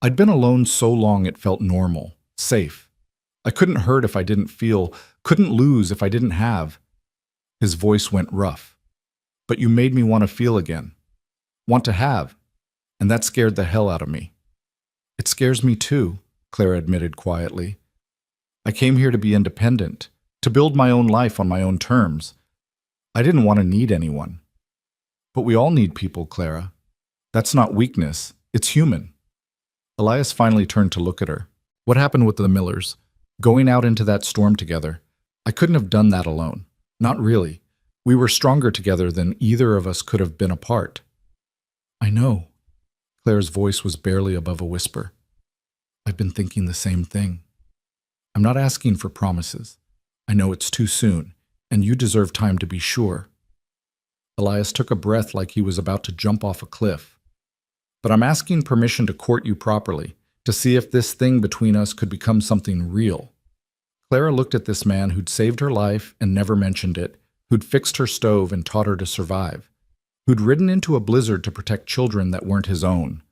I'd been alone so long it felt normal, safe. I couldn't hurt if I didn't feel, couldn't lose if I didn't have. His voice went rough. But you made me want to feel again. Want to have. And that scared the hell out of me. It scares me too, Clara admitted quietly. I came here to be independent, to build my own life on my own terms. I didn't want to need anyone. But we all need people, Clara. That's not weakness, it's human. Elias finally turned to look at her. What happened with the Millers? Going out into that storm together. I couldn't have done that alone. Not really. We were stronger together than either of us could have been apart. I know. Claire's voice was barely above a whisper. I've been thinking the same thing. I'm not asking for promises. I know it's too soon, and you deserve time to be sure. Elias took a breath like he was about to jump off a cliff. But I'm asking permission to court you properly, to see if this thing between us could become something real. Clara looked at this man who'd saved her life and never mentioned it, who'd fixed her stove and taught her to survive, who'd ridden into a blizzard to protect children that weren't his own.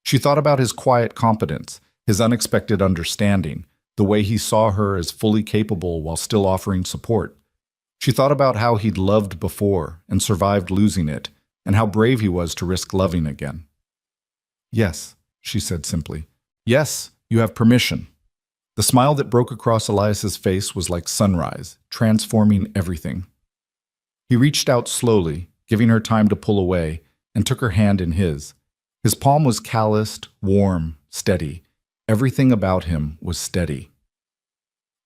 She thought about his quiet competence, his unexpected understanding, the way he saw her as fully capable while still offering support. She thought about how he'd loved before and survived losing it, and how brave he was to risk loving again. Yes, she said simply. Yes, you have permission. The smile that broke across Elias's face was like sunrise, transforming everything. He reached out slowly, giving her time to pull away, and took her hand in his. His palm was calloused, warm, steady. Everything about him was steady.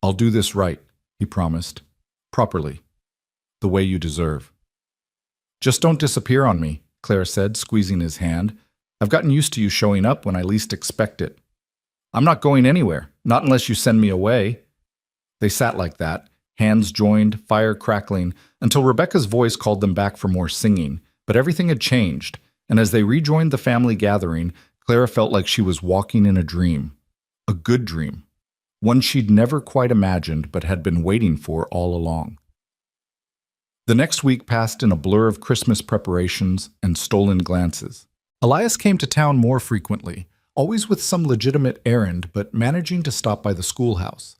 I'll do this right, he promised. Properly. The way you deserve. Just don't disappear on me, Clara said, squeezing his hand. I've gotten used to you showing up when I least expect it. I'm not going anywhere, not unless you send me away. They sat like that, hands joined, fire crackling, until Rebecca's voice called them back for more singing, but everything had changed, and as they rejoined the family gathering, Clara felt like she was walking in a dream. A good dream. One she'd never quite imagined but had been waiting for all along. The next week passed in a blur of Christmas preparations and stolen glances. Elias came to town more frequently, always with some legitimate errand but managing to stop by the schoolhouse.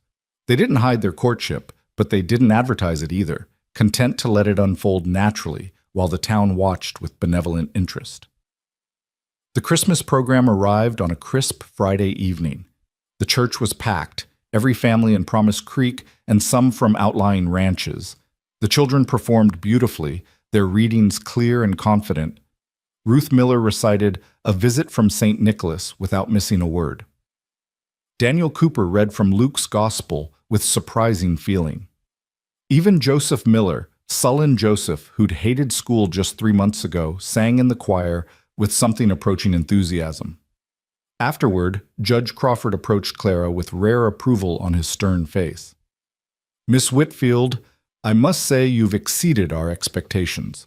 They didn't hide their courtship, but they didn't advertise it either, content to let it unfold naturally while the town watched with benevolent interest. The Christmas program arrived on a crisp Friday evening. The church was packed, every family in Promise Creek and some from outlying ranches. The children performed beautifully, their readings clear and confident. Ruth Miller recited A Visit from St. Nicholas without missing a word. Daniel Cooper read from Luke's Gospel with surprising feeling. Even Joseph Miller, sullen Joseph, who'd hated school just 3 months ago, sang in the choir with something approaching enthusiasm. Afterward, Judge Crawford approached Clara with rare approval on his stern face. Miss Whitfield, I must say you've exceeded our expectations.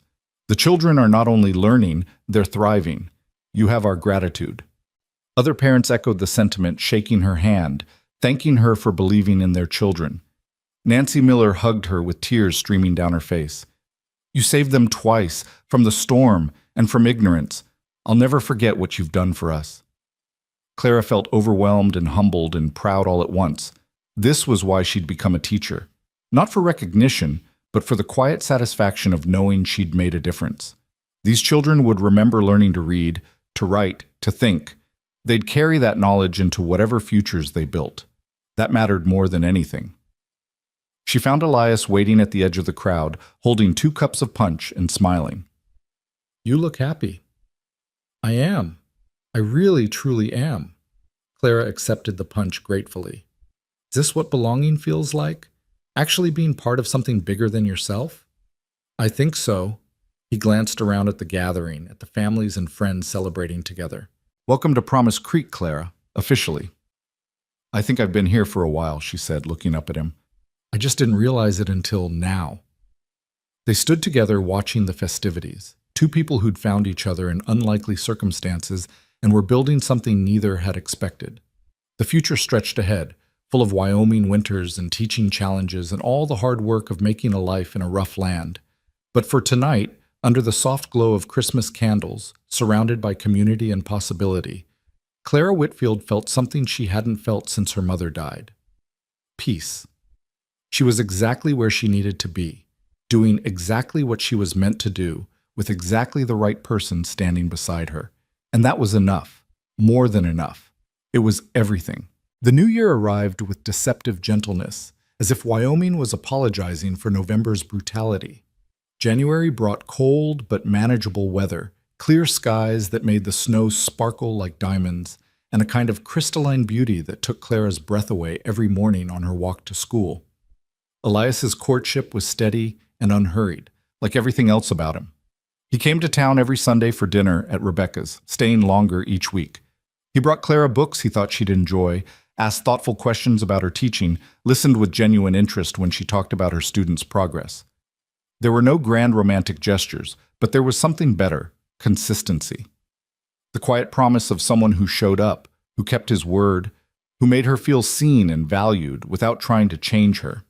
The children are not only learning, they're thriving. You have our gratitude. Other parents echoed the sentiment, shaking her hand, thanking her for believing in their children. Nancy Miller hugged her with tears streaming down her face. You saved them twice, from the storm and from ignorance. I'll never forget what you've done for us. Clara felt overwhelmed and humbled and proud all at once. This was why she'd become a teacher. Not for recognition, but for the quiet satisfaction of knowing she'd made a difference. These children would remember learning to read, to write, to think. They'd carry that knowledge into whatever futures they built. That mattered more than anything. She found Elias waiting at the edge of the crowd, holding 2 cups of punch and smiling. You look happy. I am. I really, truly am. Clara accepted the punch gratefully. Is this what belonging feels like? Actually being part of something bigger than yourself? I think so. He glanced around at the gathering, at the families and friends celebrating together. Welcome to Promise Creek, Clara, officially. I think I've been here for a while, she said, looking up at him. I just didn't realize it until now. They stood together watching the festivities, two people who'd found each other in unlikely circumstances and were building something neither had expected. The future stretched ahead, full of Wyoming winters and teaching challenges and all the hard work of making a life in a rough land. But for tonight, under the soft glow of Christmas candles, surrounded by community and possibility, Clara Whitfield felt something she hadn't felt since her mother died. Peace. She was exactly where she needed to be, doing exactly what she was meant to do, with exactly the right person standing beside her. And that was enough. More than enough. It was everything. The new year arrived with deceptive gentleness, as if Wyoming was apologizing for November's brutality. January brought cold but manageable weather, clear skies that made the snow sparkle like diamonds, and a kind of crystalline beauty that took Clara's breath away every morning on her walk to school. Elias's courtship was steady and unhurried, like everything else about him. He came to town every Sunday for dinner at Rebecca's, staying longer each week. He brought Clara books he thought she'd enjoy, asked thoughtful questions about her teaching, listened with genuine interest when she talked about her students' progress. There were no grand romantic gestures, but there was something better: consistency. The quiet promise of someone who showed up, who kept his word, who made her feel seen and valued without trying to change her.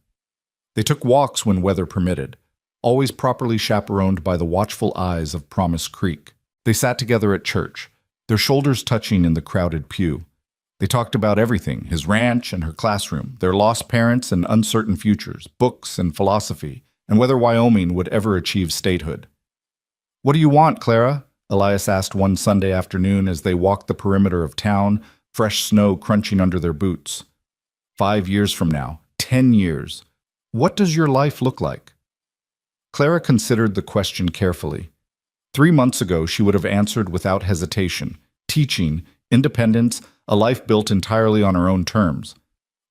They took walks when weather permitted, always properly chaperoned by the watchful eyes of Promise Creek. They sat together at church, their shoulders touching in the crowded pew. They talked about everything: his ranch and her classroom, their lost parents and uncertain futures, books and philosophy, and whether Wyoming would ever achieve statehood. "What do you want, Clara?" Elias asked one Sunday afternoon as they walked the perimeter of town, fresh snow crunching under their boots. 5 years from now, 10 years, what does your life look like? Clara considered the question carefully. 3 months ago, she would have answered without hesitation: teaching, independence, a life built entirely on her own terms.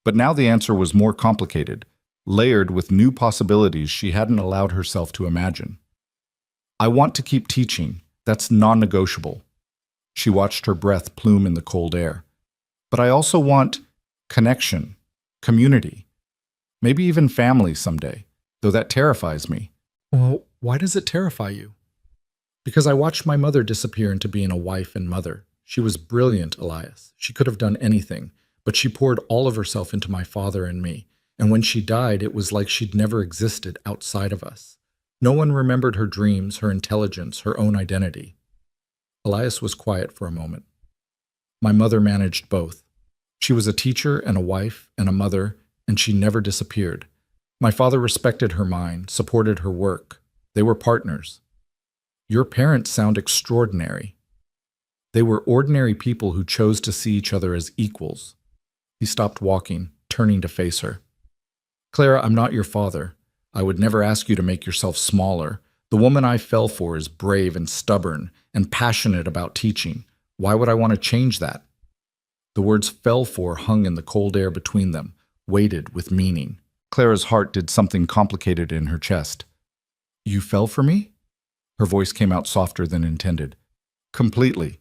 But now the answer was more complicated, layered with new possibilities she hadn't allowed herself to imagine. "I want to keep teaching. That's non-negotiable." She watched her breath plume in the cold air. "But I also want connection, community, maybe even family someday, though that terrifies me." "Well, why does it terrify you?" "Because I watched my mother disappear into being a wife and mother. She was brilliant, Elias. She could have done anything, but she poured all of herself into my father and me. And when she died, it was like she'd never existed outside of us. No one remembered her dreams, her intelligence, her own identity." Elias was quiet for a moment. "My mother managed both. She was a teacher and a wife and a mother, and she never disappeared. My father respected her mind, supported her work. They were partners. Your parents sound extraordinary." "They were ordinary people who chose to see each other as equals." He stopped walking, turning to face her. "Clara, I'm not your father. I would never ask you to make yourself smaller. The woman I fell for is brave and stubborn and passionate about teaching. Why would I want to change that?" The words "fell for" hung in the cold air between them, weighted with meaning. Clara's heart did something complicated in her chest. "You fell for me?" Her voice came out softer than intended. "Completely.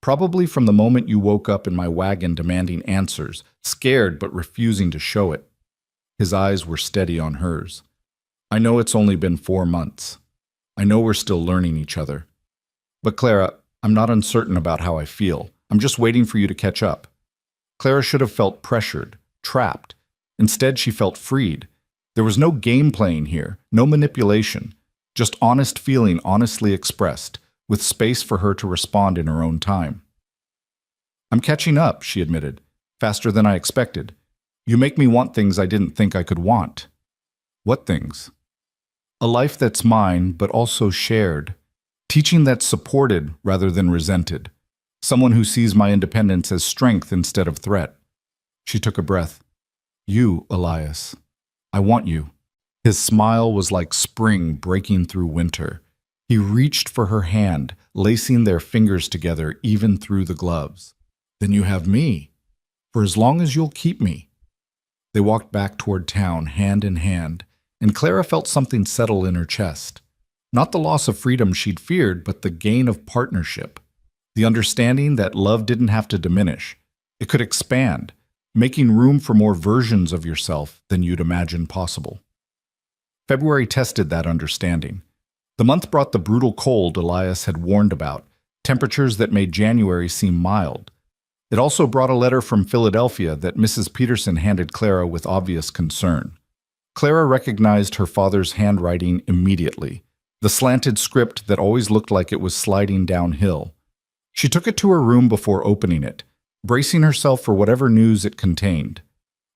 Probably from the moment you woke up in my wagon demanding answers, scared but refusing to show it." His eyes were steady on hers. "I know it's only been 4 months. I know we're still learning each other. But Clara, I'm not uncertain about how I feel. I'm just waiting for you to catch up." Clara should have felt pressured, trapped. Instead, she felt freed. There was no game playing here, no manipulation, just honest feeling honestly expressed, with space for her to respond in her own time. "I'm catching up," she admitted, "faster than I expected. You make me want things I didn't think I could want." "What things?" "A life that's mine, but also shared. Teaching that's supported rather than resented. Someone who sees my independence as strength instead of threat." She took a breath. "You, Elias. I want you." His smile was like spring breaking through winter. He reached for her hand, lacing their fingers together even through the gloves. "Then you have me. For as long as you'll keep me." They walked back toward town, hand in hand, and Clara felt something settle in her chest. Not the loss of freedom she'd feared, but the gain of partnership. The understanding that love didn't have to diminish. It could expand, making room for more versions of yourself than you'd imagined possible. February tested that understanding. The month brought the brutal cold Elias had warned about, temperatures that made January seem mild. It also brought a letter from Philadelphia that Mrs. Peterson handed Clara with obvious concern. Clara recognized her father's handwriting immediately, the slanted script that always looked like it was sliding downhill. She took it to her room before opening it, bracing herself for whatever news it contained.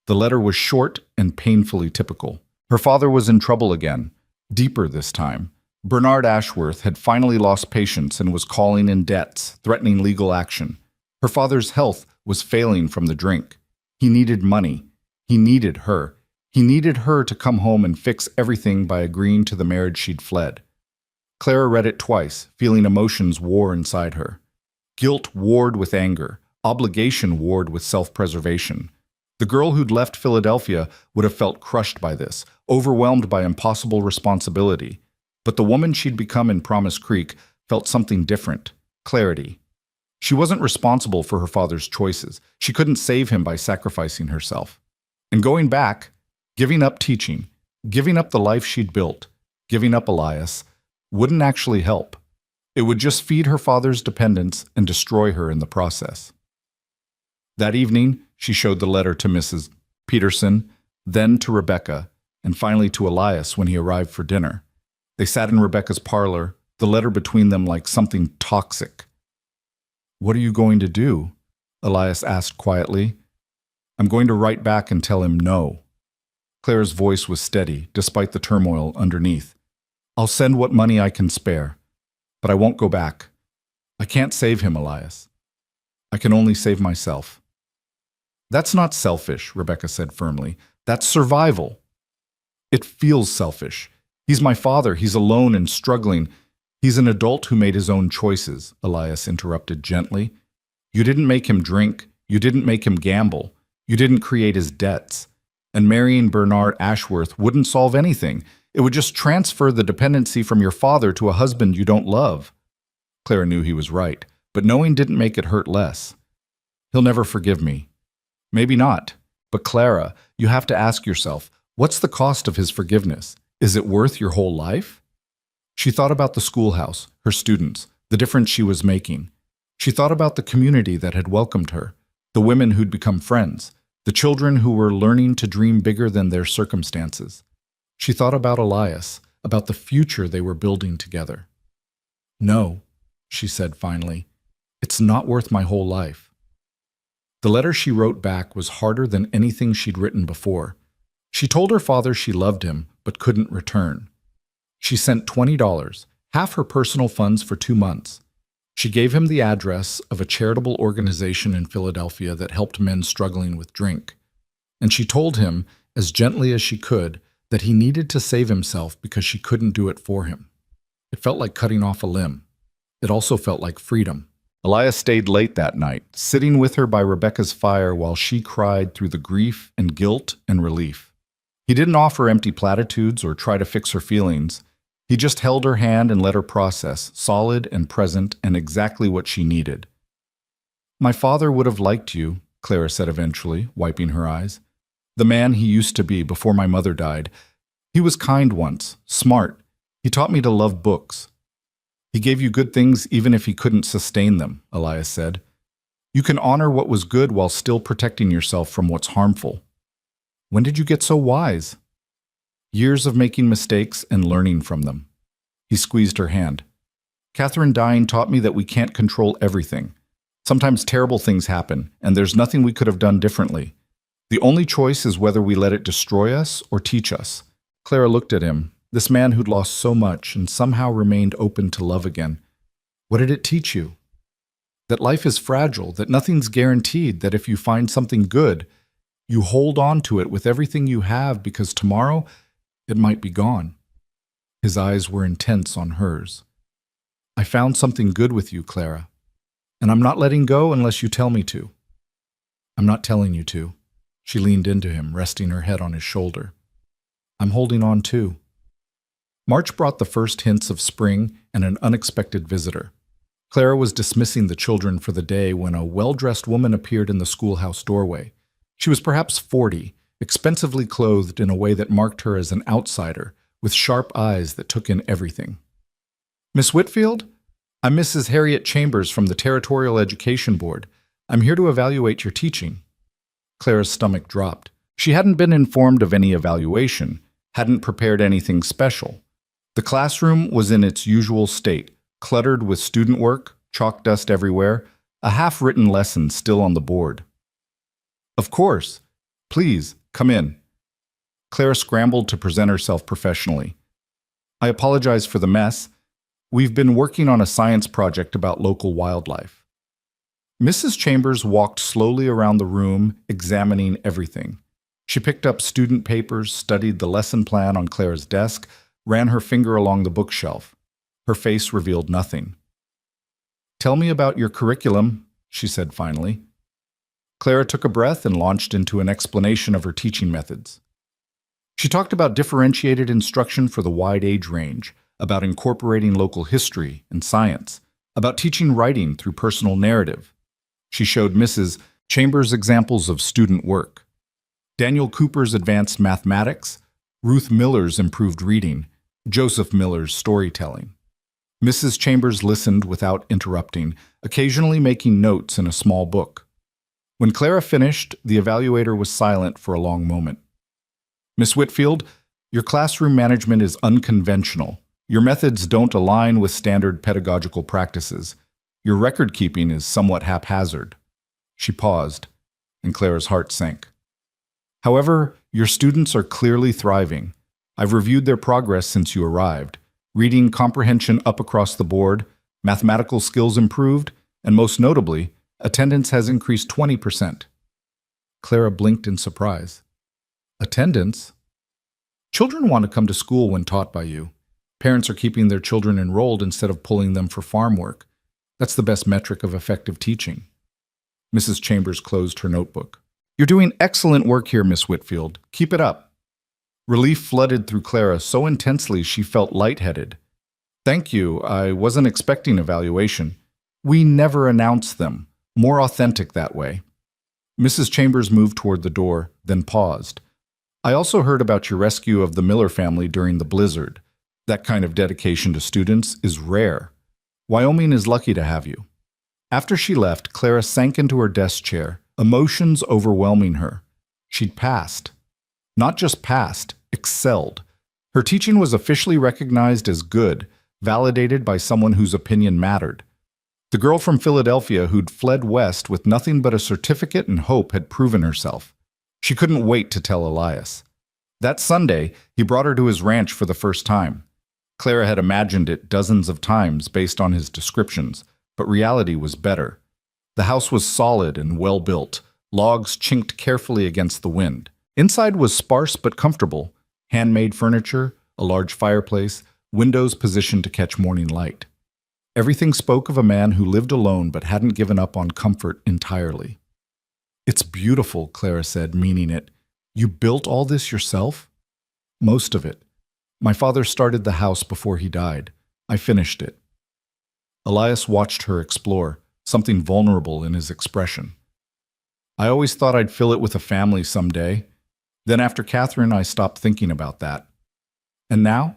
The letter was short and painfully typical. Her father was in trouble again, deeper this time. Bernard Ashworth had finally lost patience and was calling in debts, threatening legal action. Her father's health was failing from the drink. He needed money. He needed her. He needed her to come home and fix everything by agreeing to the marriage she'd fled. Clara read it twice, feeling emotions war inside her. Guilt warred with anger. Obligation warred with self-preservation. The girl who'd left Philadelphia would have felt crushed by this, overwhelmed by impossible responsibility. But the woman she'd become in Promise Creek felt something different: clarity. She wasn't responsible for her father's choices. She couldn't save him by sacrificing herself. And going back, giving up teaching, giving up the life she'd built, giving up Elias, wouldn't actually help. It would just feed her father's dependence and destroy her in the process. That evening, she showed the letter to Mrs. Peterson, then to Rebecca, and finally to Elias when he arrived for dinner. They sat in Rebecca's parlor, the letter between them like something toxic. "What are you going to do?" Elias asked quietly. "I'm going to write back and tell him no." Clara's voice was steady, despite the turmoil underneath. "I'll send what money I can spare, but I won't go back. I can't save him, Elias. I can only save myself." "That's not selfish," Rebecca said firmly. "That's survival." "It feels selfish. He's my father. He's alone and struggling. He's an adult who made his own choices," Elias interrupted gently. "You didn't make him drink. You didn't make him gamble. You didn't create his debts. And marrying Bernard Ashworth wouldn't solve anything. It would just transfer the dependency from your father to a husband you don't love." Clara knew he was right, but knowing didn't make it hurt less. "He'll never forgive me." "Maybe not. But Clara, you have to ask yourself, what's the cost of his forgiveness? Is it worth your whole life?" She thought about the schoolhouse, her students, the difference she was making. She thought about the community that had welcomed her, the women who'd become friends, the children who were learning to dream bigger than their circumstances. She thought about Elias, about the future they were building together. "No," she said finally, "it's not worth my whole life." The letter she wrote back was harder than anything she'd written before. She told her father she loved him, but couldn't return. She sent $20, half her personal funds for 2 months. She gave him the address of a charitable organization in Philadelphia that helped men struggling with drink. And she told him, as gently as she could, that he needed to save himself because she couldn't do it for him. It felt like cutting off a limb. It also felt like freedom. Elias stayed late that night, sitting with her by Rebecca's fire while she cried through the grief and guilt and relief. He didn't offer empty platitudes or try to fix her feelings. He just held her hand and let her process, solid and present and exactly what she needed. "My father would have liked you," Clara said eventually, wiping her eyes. "The man he used to be before my mother died. He was kind once, smart. He taught me to love books." "He gave you good things even if he couldn't sustain them," Elias said. "You can honor what was good while still protecting yourself from what's harmful." "When did you get so wise?" "Years of making mistakes and learning from them." He squeezed her hand. "Catherine dying taught me that we can't control everything. Sometimes terrible things happen, and there's nothing we could have done differently. The only choice is whether we let it destroy us or teach us." Clara looked at him, this man who'd lost so much and somehow remained open to love again. "What did it teach you?" "That life is fragile, that nothing's guaranteed, that if you find something good, you hold on to it with everything you have because tomorrow it might be gone." His eyes were intense on hers. "I found something good with you, Clara, and I'm not letting go unless you tell me to." "I'm not telling you to." She leaned into him, resting her head on his shoulder. "I'm holding on too." March brought the first hints of spring and an unexpected visitor. Clara was dismissing the children for the day when a well-dressed woman appeared in the schoolhouse doorway. She was perhaps 40, expensively clothed in a way that marked her as an outsider, with sharp eyes that took in everything. "Miss Whitfield? I'm Mrs. Harriet Chambers from the Territorial Education Board. I'm here to evaluate your teaching." Clara's stomach dropped. She hadn't been informed of any evaluation, hadn't prepared anything special. The classroom was in its usual state, cluttered with student work, chalk dust everywhere, a half-written lesson still on the board. "Of course. Please, come in." Clara scrambled to present herself professionally. "I apologize for the mess. We've been working on a science project about local wildlife." Mrs. Chambers walked slowly around the room, examining everything. She picked up student papers, studied the lesson plan on Clara's desk, ran her finger along the bookshelf. Her face revealed nothing. "Tell me about your curriculum," she said finally. Clara took a breath and launched into an explanation of her teaching methods. She talked about differentiated instruction for the wide age range, about incorporating local history and science, about teaching writing through personal narrative. She showed Mrs. Chambers examples of student work. Daniel Cooper's advanced mathematics, Ruth Miller's improved reading, Joseph Miller's storytelling. Mrs. Chambers listened without interrupting, occasionally making notes in a small book. When Clara finished, the evaluator was silent for a long moment. "Miss Whitfield, your classroom management is unconventional. Your methods don't align with standard pedagogical practices. Your record-keeping is somewhat haphazard." She paused, and Clara's heart sank. "However, your students are clearly thriving. I've reviewed their progress since you arrived. Reading comprehension up across the board, mathematical skills improved, and most notably, attendance has increased 20%. Clara blinked in surprise. "Attendance? Children want to come to school when taught by you. Parents are keeping their children enrolled instead of pulling them for farm work. That's the best metric of effective teaching." Mrs. Chambers closed her notebook. "You're doing excellent work here, Miss Whitfield. Keep it up." Relief flooded through Clara so intensely she felt lightheaded. "Thank you. I wasn't expecting evaluation. We never announce them. More authentic that way." Mrs. Chambers moved toward the door, then paused. "I also heard about your rescue of the Miller family during the blizzard. That kind of dedication to students is rare. Wyoming is lucky to have you." After she left, Clara sank into her desk chair, emotions overwhelming her. She'd passed. Not just passed, excelled. Her teaching was officially recognized as good, validated by someone whose opinion mattered. The girl from Philadelphia who'd fled west with nothing but a certificate and hope had proven herself. She couldn't wait to tell Elias. That Sunday, he brought her to his ranch for the first time. Clara had imagined it dozens of times based on his descriptions, but reality was better. The house was solid and well-built, logs chinked carefully against the wind. Inside was sparse but comfortable, handmade furniture, a large fireplace, windows positioned to catch morning light. Everything spoke of a man who lived alone but hadn't given up on comfort entirely. "It's beautiful," Clara said, meaning it. "You built all this yourself?" "Most of it. My father started the house before he died. I finished it." Elias watched her explore, something vulnerable in his expression. "I always thought I'd fill it with a family someday. Then after Catherine, I stopped thinking about that. And now?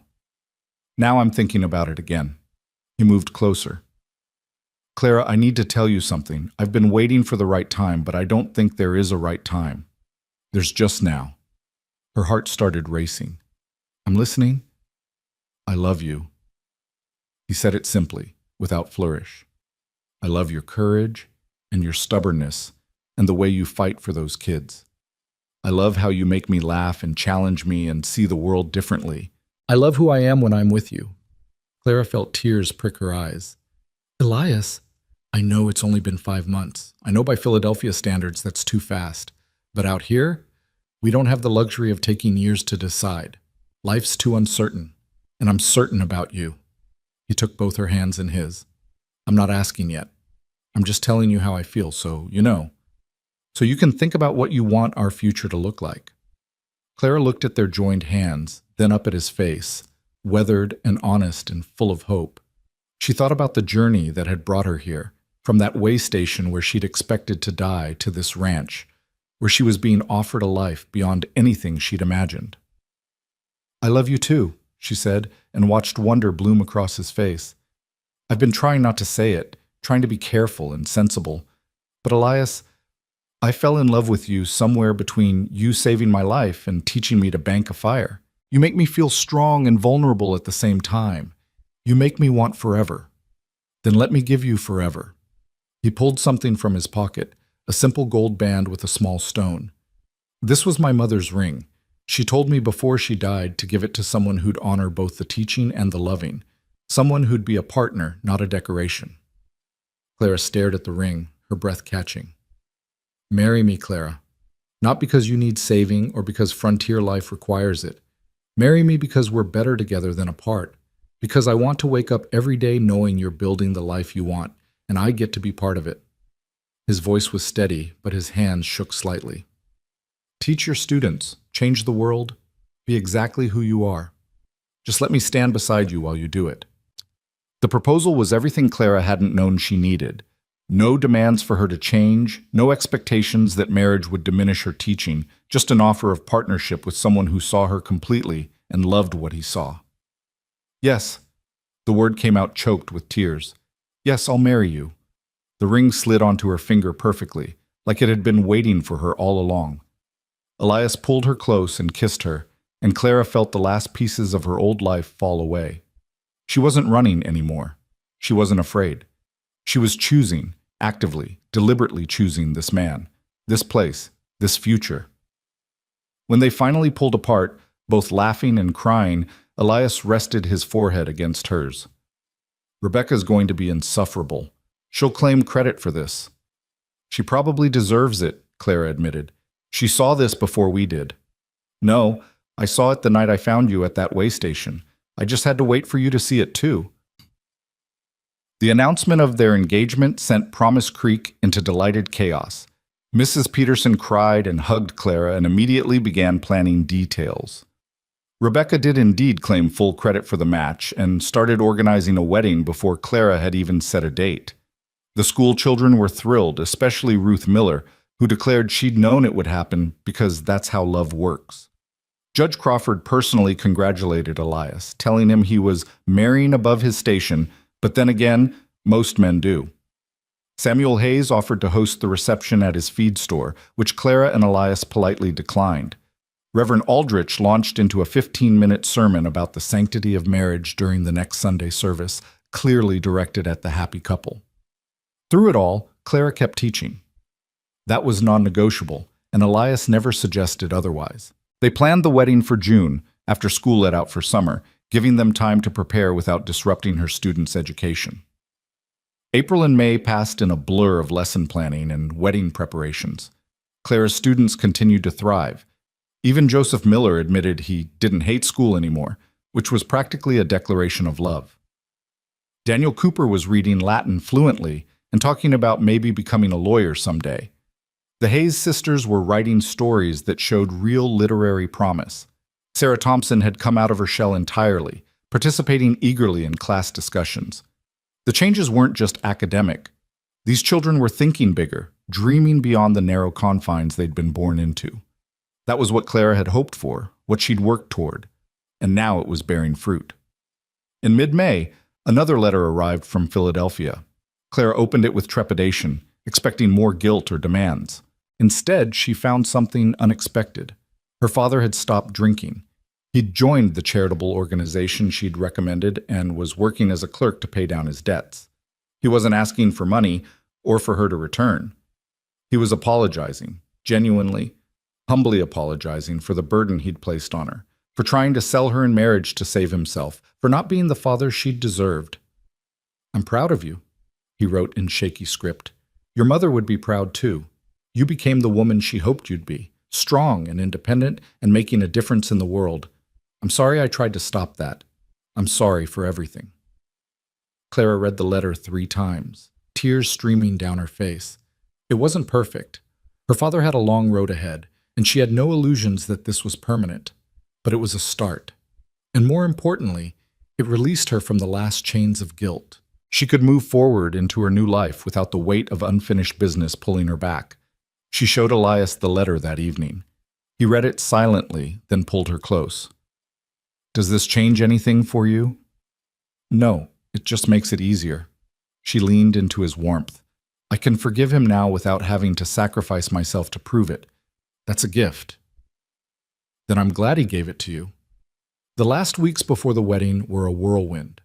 Now I'm thinking about it again." He moved closer. "Clara, I need to tell you something. I've been waiting for the right time, but I don't think there is a right time. There's just now." Her heart started racing. "I'm listening." "I love you." He said it simply, without flourish. "I love your courage and your stubbornness and the way you fight for those kids. I love how you make me laugh and challenge me and see the world differently. I love who I am when I'm with you." Clara felt tears prick her eyes. "Elias, I know it's only been 5 months. I know by Philadelphia standards that's too fast. But out here, we don't have the luxury of taking years to decide. Life's too uncertain, and I'm certain about you." He took both her hands in his. "I'm not asking yet. I'm just telling you how I feel, so you know. So you can think about what you want our future to look like." Clara looked at their joined hands, then up at his face, weathered and honest and full of hope. She thought about the journey that had brought her here, from that way station where she'd expected to die to this ranch, where she was being offered a life beyond anything she'd imagined. "I love you too," she said, and watched wonder bloom across his face. "I've been trying not to say it, trying to be careful and sensible. But Elias, I fell in love with you somewhere between you saving my life and teaching me to bank a fire. You make me feel strong and vulnerable at the same time. You make me want forever. Then let me give you forever." He pulled something from his pocket, a simple gold band with a small stone. "This was my mother's ring. She told me before she died to give it to someone who'd honor both the teaching and the loving, someone who'd be a partner, not a decoration." Clara stared at the ring, her breath catching. "Marry me, Clara. Not because you need saving or because frontier life requires it. Marry me because we're better together than apart. Because I want to wake up every day knowing you're building the life you want, and I get to be part of it." His voice was steady, but his hands shook slightly. "Teach your students, change the world, be exactly who you are. Just let me stand beside you while you do it." The proposal was everything Clara hadn't known she needed. No demands for her to change, no expectations that marriage would diminish her teaching, just an offer of partnership with someone who saw her completely and loved what he saw. "Yes." The word came out choked with tears. "Yes, I'll marry you." The ring slid onto her finger perfectly, like it had been waiting for her all along. Elias pulled her close and kissed her, and Clara felt the last pieces of her old life fall away. She wasn't running anymore. She wasn't afraid. She was choosing, actively, deliberately choosing this man, this place, this future. When they finally pulled apart, both laughing and crying, Elias rested his forehead against hers. "Rebecca's going to be insufferable. She'll claim credit for this." "She probably deserves it," Clara admitted. "She saw this before we did." "No, I saw it the night I found you at that way station. I just had to wait for you to see it too." The announcement of their engagement sent Promise Creek into delighted chaos. Mrs. Peterson cried and hugged Clara and immediately began planning details. Rebecca did indeed claim full credit for the match and started organizing a wedding before Clara had even set a date. The school children were thrilled, especially Ruth Miller, who declared she'd known it would happen because that's how love works. Judge Crawford personally congratulated Elias, telling him he was marrying above his station, but then again, most men do. Samuel Hayes offered to host the reception at his feed store, which Clara and Elias politely declined. Reverend Aldrich launched into a 15-minute sermon about the sanctity of marriage during the next Sunday service, clearly directed at the happy couple. Through it all, Clara kept teaching. That was non-negotiable, and Elias never suggested otherwise. They planned the wedding for June, after school let out for summer, giving them time to prepare without disrupting her students' education. April and May passed in a blur of lesson planning and wedding preparations. Clara's students continued to thrive. Even Joseph Miller admitted he didn't hate school anymore, which was practically a declaration of love. Daniel Cooper was reading Latin fluently and talking about maybe becoming a lawyer someday. The Hayes sisters were writing stories that showed real literary promise. Sarah Thompson had come out of her shell entirely, participating eagerly in class discussions. The changes weren't just academic. These children were thinking bigger, dreaming beyond the narrow confines they'd been born into. That was what Clara had hoped for, what she'd worked toward, and now it was bearing fruit. In mid-May, another letter arrived from Philadelphia. Clara opened it with trepidation, expecting more guilt or demands. Instead, she found something unexpected. Her father had stopped drinking. He'd joined the charitable organization she'd recommended and was working as a clerk to pay down his debts. He wasn't asking for money or for her to return. He was apologizing, genuinely, humbly apologizing for the burden he'd placed on her, for trying to sell her in marriage to save himself, for not being the father she'd deserved. "I'm proud of you," he wrote in shaky script. "Your mother would be proud too. You became the woman she hoped you'd be, strong and independent and making a difference in the world. I'm sorry I tried to stop that. I'm sorry for everything." Clara read the letter 3 times, tears streaming down her face. It wasn't perfect. Her father had a long road ahead, and she had no illusions that this was permanent. But it was a start. And more importantly, it released her from the last chains of guilt. She could move forward into her new life without the weight of unfinished business pulling her back. She showed Elias the letter that evening. He read it silently, then pulled her close. "Does this change anything for you?" "No, it just makes it easier." She leaned into his warmth. "I can forgive him now without having to sacrifice myself to prove it. That's a gift." "Then I'm glad he gave it to you." The last weeks before the wedding were a whirlwind.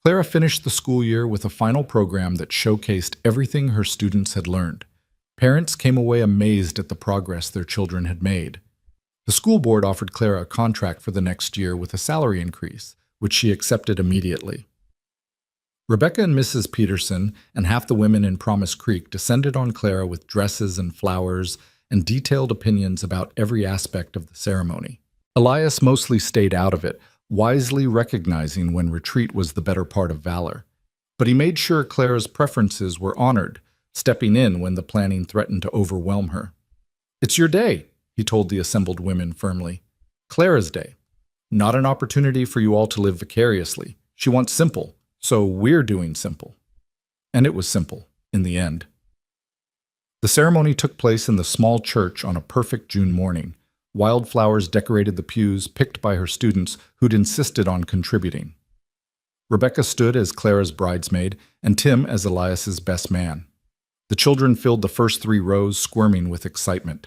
Clara finished the school year with a final program that showcased everything her students had learned. Parents came away amazed at the progress their children had made. The school board offered Clara a contract for the next year with a salary increase, which she accepted immediately. Rebecca and Mrs. Peterson and half the women in Promise Creek descended on Clara with dresses and flowers and detailed opinions about every aspect of the ceremony. Elias mostly stayed out of it, wisely recognizing when retreat was the better part of valor. But he made sure Clara's preferences were honored, stepping in when the planning threatened to overwhelm her. "It's your day," he told the assembled women firmly. "Clara's day. Not an opportunity for you all to live vicariously. She wants simple, so we're doing simple." And it was simple, in the end. The ceremony took place in the small church on a perfect June morning. Wildflowers decorated the pews picked by her students who'd insisted on contributing. Rebecca stood as Clara's bridesmaid and Tim as Elias's best man. The children filled the first 3 rows, squirming with excitement.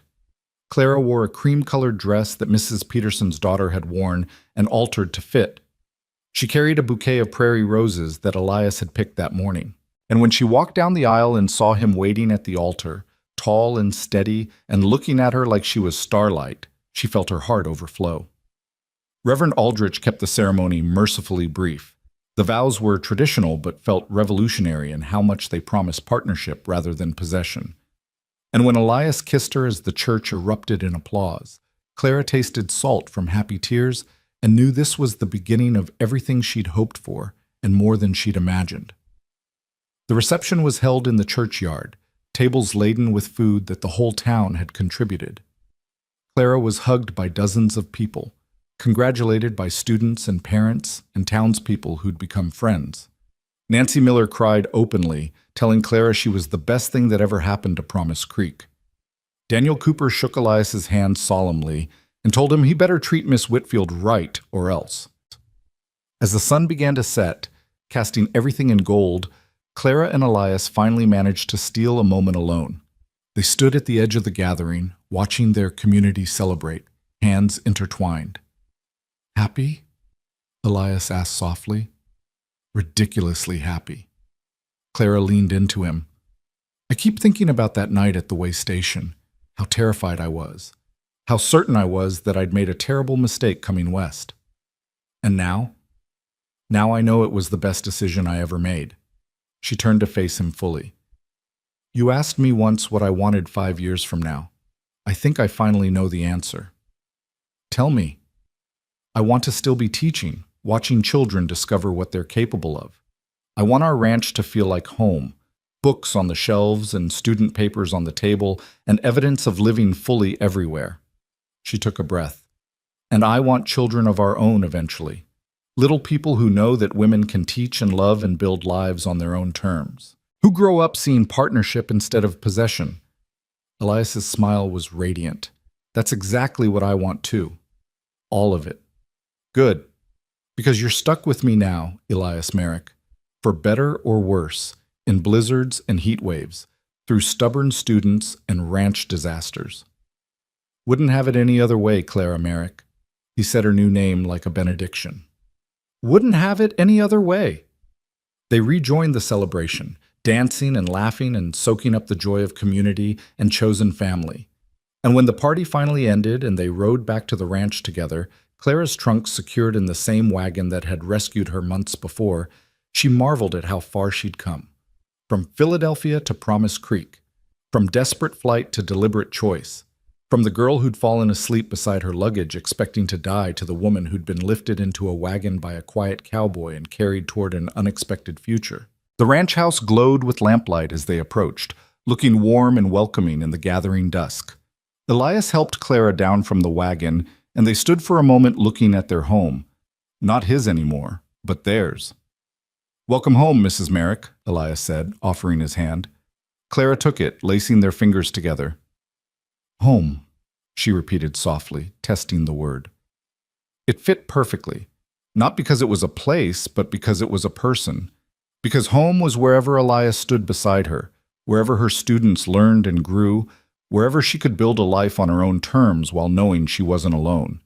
Clara wore a cream-colored dress that Mrs. Peterson's daughter had worn and altered to fit. She carried a bouquet of prairie roses that Elias had picked that morning. And when she walked down the aisle and saw him waiting at the altar, tall and steady and looking at her like she was starlight, she felt her heart overflow. Reverend Aldrich kept the ceremony mercifully brief. The vows were traditional but felt revolutionary in how much they promised partnership rather than possession. And when Elias kissed her as the church erupted in applause, Clara tasted salt from happy tears and knew this was the beginning of everything she'd hoped for and more than she'd imagined. The reception was held in the churchyard, tables laden with food that the whole town had contributed. Clara was hugged by dozens of people, congratulated by students and parents and townspeople who'd become friends. Nancy Miller cried openly, telling Clara she was the best thing that ever happened to Promise Creek. Daniel Cooper shook Elias's hand solemnly and told him he better treat Miss Whitfield right or else. As the sun began to set, casting everything in gold, Clara and Elias finally managed to steal a moment alone. They stood at the edge of the gathering, watching their community celebrate, hands intertwined. "Happy?" Elias asked softly. "Ridiculously happy." Clara leaned into him. "I keep thinking about that night at the way station, how terrified I was, how certain I was that I'd made a terrible mistake coming west. And now? Now I know it was the best decision I ever made." She turned to face him fully. "You asked me once what I wanted 5 years from now. I think I finally know the answer." "Tell me." "I want to still be teaching, watching children discover what they're capable of. I want our ranch to feel like home, books on the shelves and student papers on the table, and evidence of living fully everywhere." She took a breath. "And I want children of our own eventually. Little people who know that women can teach and love and build lives on their own terms. Who grow up seeing partnership instead of possession." Elias's smile was radiant. "That's exactly what I want too. All of it." "Good. Because you're stuck with me now, Elias Merrick. For better or worse, in blizzards and heat waves, through stubborn students and ranch disasters." "Wouldn't have it any other way, Clara Merrick." He said her new name like a benediction. "Wouldn't have it any other way." They rejoined the celebration, dancing and laughing and soaking up the joy of community and chosen family. And when the party finally ended and they rode back to the ranch together, Clara's trunk secured in the same wagon that had rescued her months before, she marveled at how far she'd come. From Philadelphia to Promise Creek, from desperate flight to deliberate choice, from the girl who'd fallen asleep beside her luggage expecting to die to the woman who'd been lifted into a wagon by a quiet cowboy and carried toward an unexpected future. The ranch house glowed with lamplight as they approached, looking warm and welcoming in the gathering dusk. Elias helped Clara down from the wagon, and they stood for a moment looking at their home. Not his anymore, but theirs. "Welcome home, Mrs. Merrick," Elias said, offering his hand. Clara took it, lacing their fingers together. Home, she repeated softly, testing the word. It fit perfectly, not because it was a place, but because it was a person. Because home was wherever Elias stood beside her, wherever her students learned and grew, wherever she could build a life on her own terms while knowing she wasn't alone.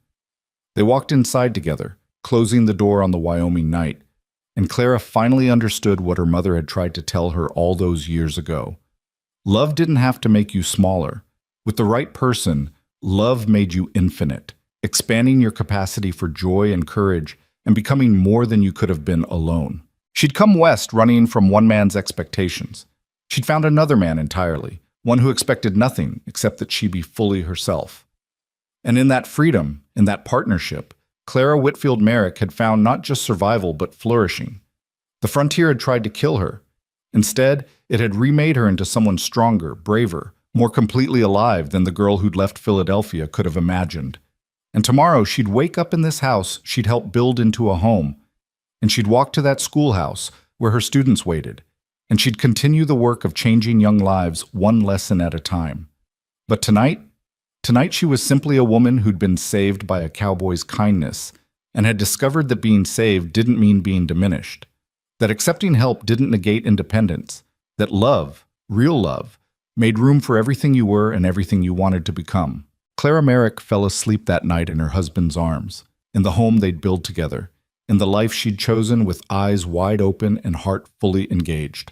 They walked inside together, closing the door on the Wyoming night, and Clara finally understood what her mother had tried to tell her all those years ago. Love didn't have to make you smaller. With the right person, love made you infinite, expanding your capacity for joy and courage and becoming more than you could have been alone. She'd come west running from one man's expectations. She'd found another man entirely, one who expected nothing except that she be fully herself. And in that freedom, in that partnership, Clara Whitfield Merrick had found not just survival but flourishing. The frontier had tried to kill her. Instead, it had remade her into someone stronger, braver, more completely alive than the girl who'd left Philadelphia could have imagined. And tomorrow she'd wake up in this house she'd helped build into a home, and she'd walk to that schoolhouse where her students waited, and she'd continue the work of changing young lives one lesson at a time. But tonight she was simply a woman who'd been saved by a cowboy's kindness and had discovered that being saved didn't mean being diminished, that accepting help didn't negate independence, that love, real love, made room for everything you were and everything you wanted to become. Clara Merrick fell asleep that night in her husband's arms, in the home they'd built together, in the life she'd chosen with eyes wide open and heart fully engaged.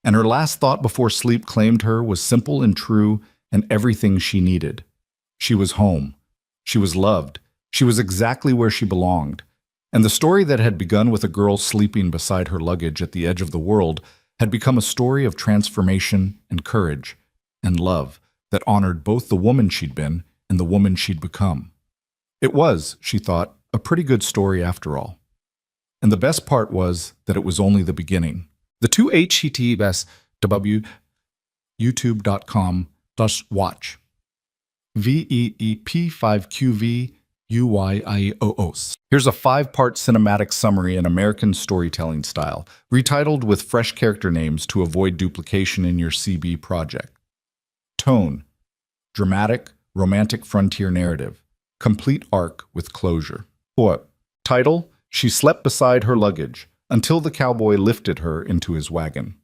And her last thought before sleep claimed her was simple and true and everything she needed. She was home. She was loved. She was exactly where she belonged. And the story that had begun with a girl sleeping beside her luggage at the edge of the world had become a story of transformation and courage and love that honored both the woman she'd been and the woman she'd become. It was, she thought, a pretty good story after all. And the best part was that it was only the beginning. The two https youtube.com/watch VEEP5QVUYIOOS. Here's a 5-part cinematic summary in American storytelling style, retitled with fresh character names to avoid duplication in your CB project. Tone: dramatic, romantic frontier narrative. Complete arc with closure. What? Title: She slept beside her luggage until the cowboy lifted her into his wagon.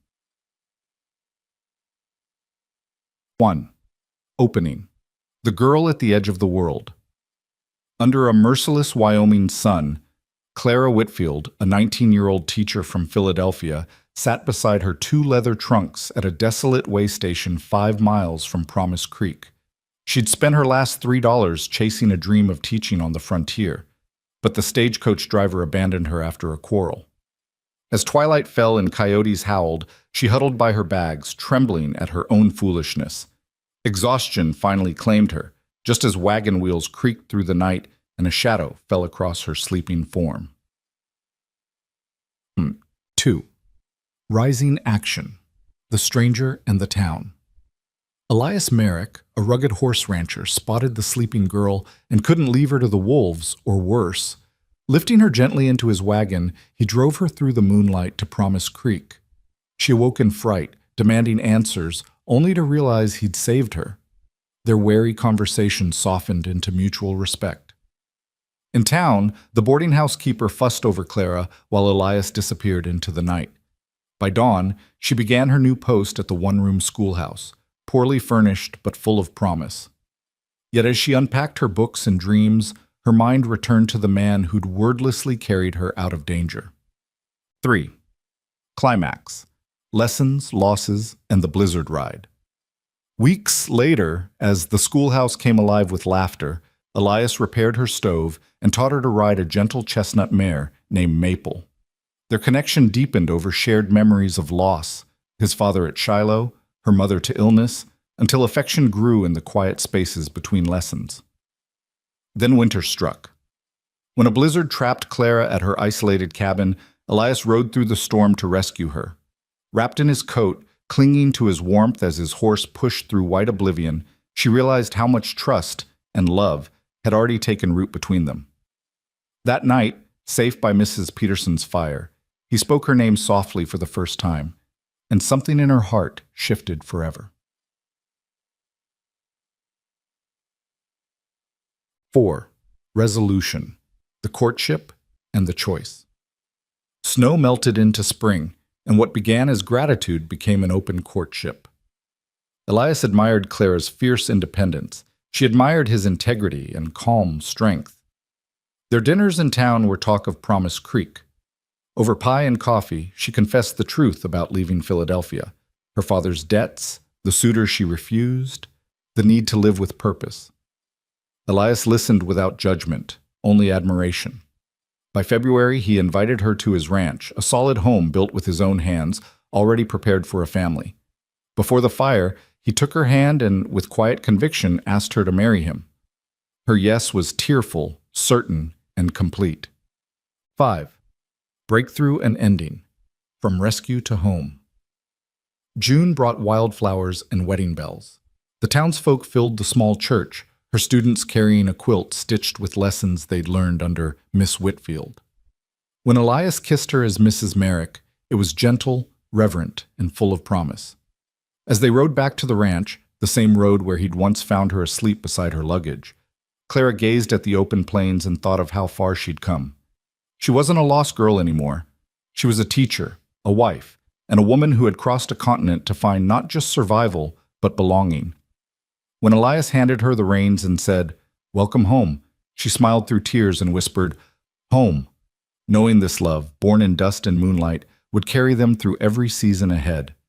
1. Opening. The girl at the edge of the world. Under a merciless Wyoming sun, Clara Whitfield, a 19-year-old teacher from Philadelphia, sat beside her 2 leather trunks at a desolate way station 5 miles from Promise Creek. She'd spent her last $3 chasing a dream of teaching on the frontier, but the stagecoach driver abandoned her after a quarrel. As twilight fell and coyotes howled, she huddled by her bags, trembling at her own foolishness. Exhaustion finally claimed her, just as wagon wheels creaked through the night and a shadow fell across her sleeping form. 2. Rising action. The stranger and the town. Elias Merrick, a rugged horse rancher, spotted the sleeping girl and couldn't leave her to the wolves, or worse. Lifting her gently into his wagon, he drove her through the moonlight to Promise Creek. She awoke in fright, demanding answers, only to realize he'd saved her. Their wary conversation softened into mutual respect. In town, the boarding house keeper fussed over Clara while Elias disappeared into the night. By dawn, she began her new post at the one-room schoolhouse, poorly furnished but full of promise. Yet as she unpacked her books and dreams, her mind returned to the man who'd wordlessly carried her out of danger. 3. Climax. Lessons, losses, and the blizzard ride. Weeks later, as the schoolhouse came alive with laughter, Elias repaired her stove and taught her to ride a gentle chestnut mare named Maple. Their connection deepened over shared memories of loss, his father at Shiloh, her mother to illness, until affection grew in the quiet spaces between lessons. Then winter struck. When a blizzard trapped Clara at her isolated cabin, Elias rode through the storm to rescue her. Wrapped in his coat, clinging to his warmth as his horse pushed through white oblivion, she realized how much trust and love had already taken root between them. That night, safe by Mrs. Peterson's fire, he spoke her name softly for the first time, and something in her heart shifted forever. 4. Resolution, the courtship, and the choice. Snow melted into spring, and what began as gratitude became an open courtship. Elias admired Clara's fierce independence. She admired his integrity and calm strength. Their dinners in town were talk of Promise Creek. Over pie and coffee, she confessed the truth about leaving Philadelphia, her father's debts, the suitor she refused, the need to live with purpose. Elias listened without judgment, only admiration. By February, he invited her to his ranch, a solid home built with his own hands, already prepared for a family. Before the fire, he took her hand and, with quiet conviction, asked her to marry him. Her yes was tearful, certain, and complete. 5. Breakthrough and ending, from rescue to home. June brought wildflowers and wedding bells. The townsfolk filled the small church, her students carrying a quilt stitched with lessons they'd learned under Miss Whitfield. When Elias kissed her as Mrs. Merrick, it was gentle, reverent, and full of promise. As they rode back to the ranch, the same road where he'd once found her asleep beside her luggage, Clara gazed at the open plains and thought of how far she'd come. She wasn't a lost girl anymore. She was a teacher, a wife, and a woman who had crossed a continent to find not just survival, but belonging. When Elias handed her the reins and said, "Welcome home," she smiled through tears and whispered, "Home," knowing this love, born in dust and moonlight, would carry them through every season ahead.